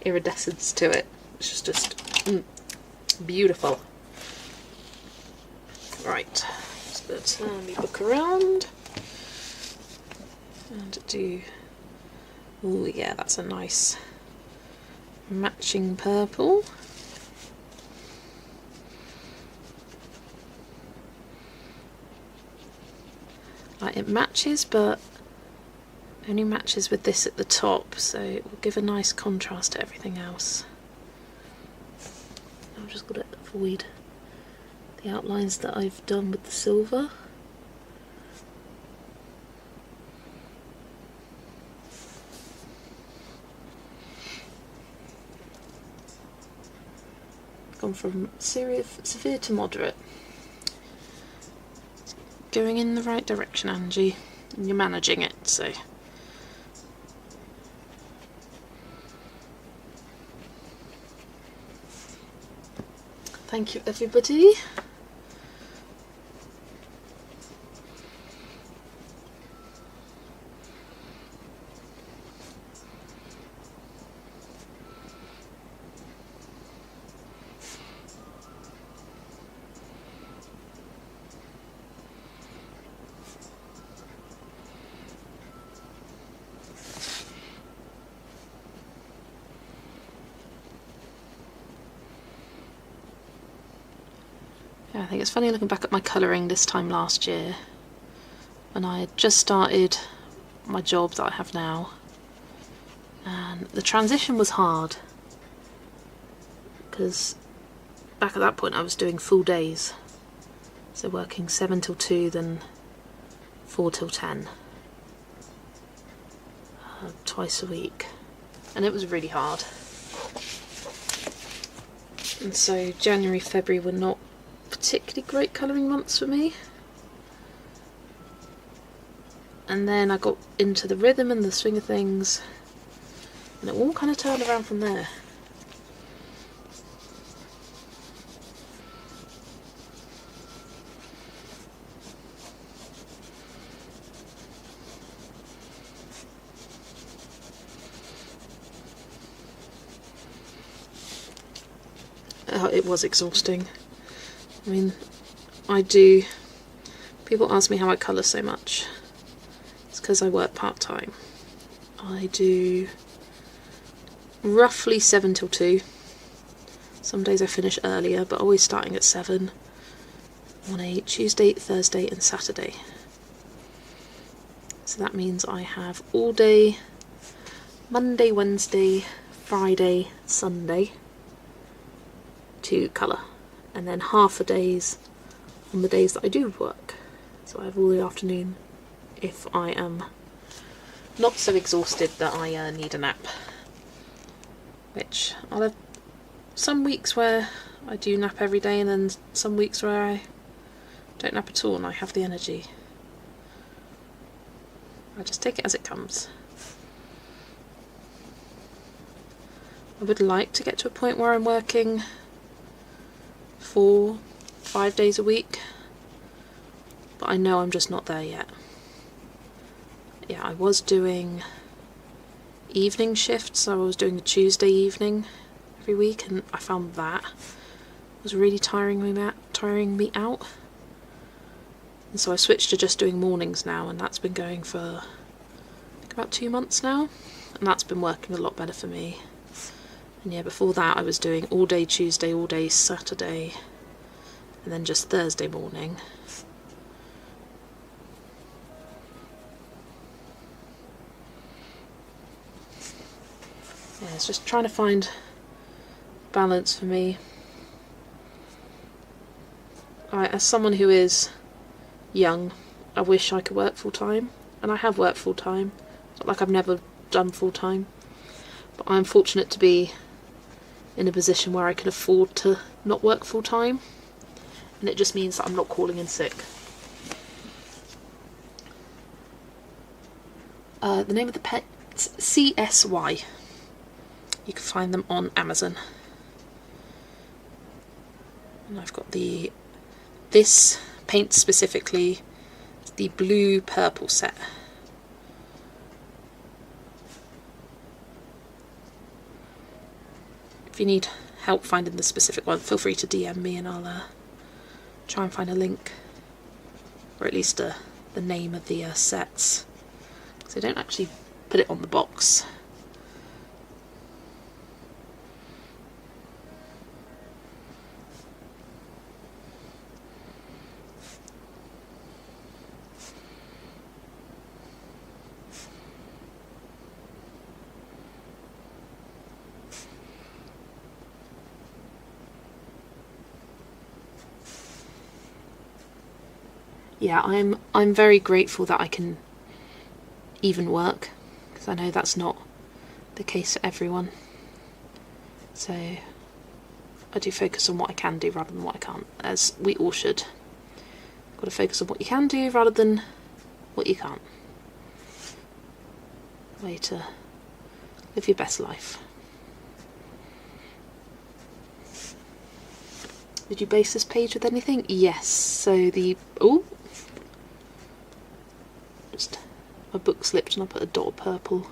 iridescence to it, which is just beautiful. Right. Let's turn the book around and do, oh yeah, that's a nice matching purple. Like, it matches, but only matches with this at the top, so it will give a nice contrast to everything else. I've just got to avoid the outlines that I've done with the silver. Gone from severe to moderate. Going in the right direction, Angie. And you're managing it, so. Thank you, everybody. I think it's funny looking back at my colouring this time last year, when I had just started my job that I have now, and the transition was hard because back at that point I was doing full days, so working 7 till 2, then 4 till 10, twice a week, and it was really hard. And so January, February were not particularly great colouring months for me, and then I got into the rhythm and the swing of things, and it all kind of turned around from there. It was exhausting. I mean, people ask me how I colour so much. It's because I work part-time. I do roughly 7 till 2. Some days I finish earlier, but always starting at 7 on a Tuesday, Thursday and Saturday. So that means I have all day Monday, Wednesday, Friday, Sunday to colour, and then half a days on the days that I do work. So I have all the afternoon if I am not so exhausted that I need a nap. Which I'll have some weeks where I do nap every day, and then some weeks where I don't nap at all and I have the energy. I just take it as it comes. I would like to get to a point where I'm working 4-5 days a week, but I know I'm just not there yet. Yeah, I was doing evening shifts, so I was doing a Tuesday evening every week, and I found that was really tiring me out. And so I switched to just doing mornings now, and that's been going for about 2 months now, and that's been working a lot better for me. And yeah, before that I was doing all day Tuesday, all day Saturday, and then just Thursday morning. Yeah, it's just trying to find balance for me. As someone who is young, I wish I could work full time, and I have worked full time. It's not like I've never done full time, but I'm fortunate to be in a position where I can afford to not work full time, and it just means that I'm not calling in sick. The name of the pet's CSY. You can find them on Amazon. And I've got this paint specifically, it's the blue purple set. If you need help finding the specific one, feel free to DM me and I'll try and find a link, or at least the name of the sets, because they don't actually put it on the box. Yeah, I'm very grateful that I can even work, because I know that's not the case for everyone. So I do focus on what I can do rather than what I can't, as we all should. Got to focus on what you can do rather than what you can't. Way to live your best life. Did you base this page with anything? Yes. So just my book slipped and I put a dot of purple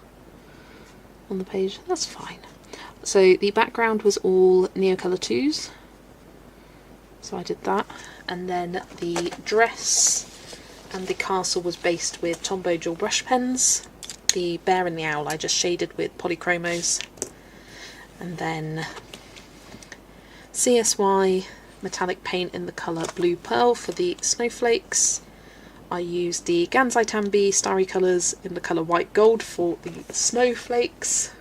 on the page. That's fine. So the background was all Neocolour 2s. So I did that. And then the dress and the castle was based with Tombow dual brush pens. The bear and the owl I just shaded with polychromos. And then CSY metallic paint in the colour Blue Pearl for the snowflakes. I used the Gansai Tambi Starry Colours in the colour White Gold for the snowflakes.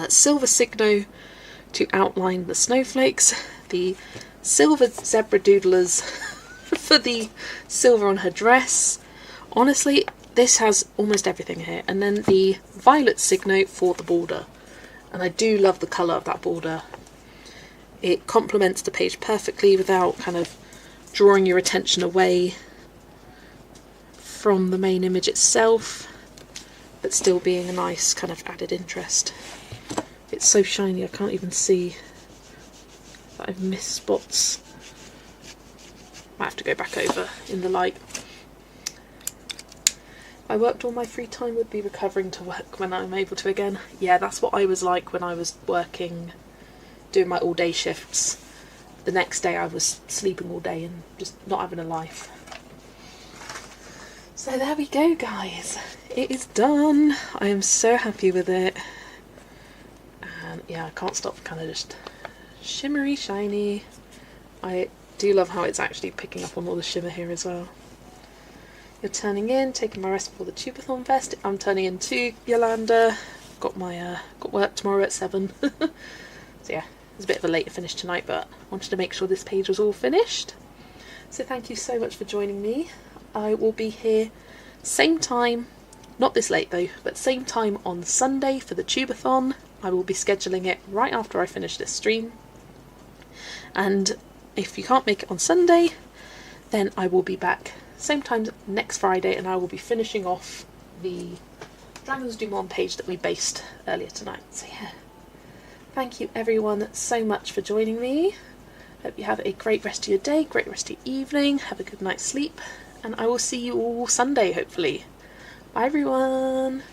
Silver Signo to outline the snowflakes. The silver zebra doodlers for the silver on her dress. Honestly, this has almost everything here. And then the violet Signo for the border. And I do love the colour of that border. It complements the page perfectly without kind of drawing your attention away from the main image itself, but still being a nice kind of added interest. It's so shiny I can't even see that I've missed spots. Might have to go back over in the light. If I worked all my free time, would be recovering to work when I'm able to again. Yeah, that's what I was like when I was working, doing my all day shifts. The next day I was sleeping all day and just not having a life. So there we go, guys. It is done. I am so happy with it. And yeah, I can't stop kind of just shimmery shiny. I do love how it's actually picking up on all the shimmer here as well. You're turning in, taking my rest for the Tubathon Fest. I'm turning in to Yolanda. Got work tomorrow at 7. So yeah, it's a bit of a later finish tonight, but I wanted to make sure this page was all finished. So thank you so much for joining me. I will be here same time, not this late though, but same time on Sunday for the Tubathon. I will be scheduling it right after I finish this stream. And if you can't make it on Sunday, then I will be back same time next Friday, and I will be finishing off the Dragons du Monde page that we based earlier tonight. So yeah, thank you everyone so much for joining me. Hope you have a great rest of your day, great rest of your evening, have a good night's sleep, and I will see you all Sunday hopefully. Bye everyone!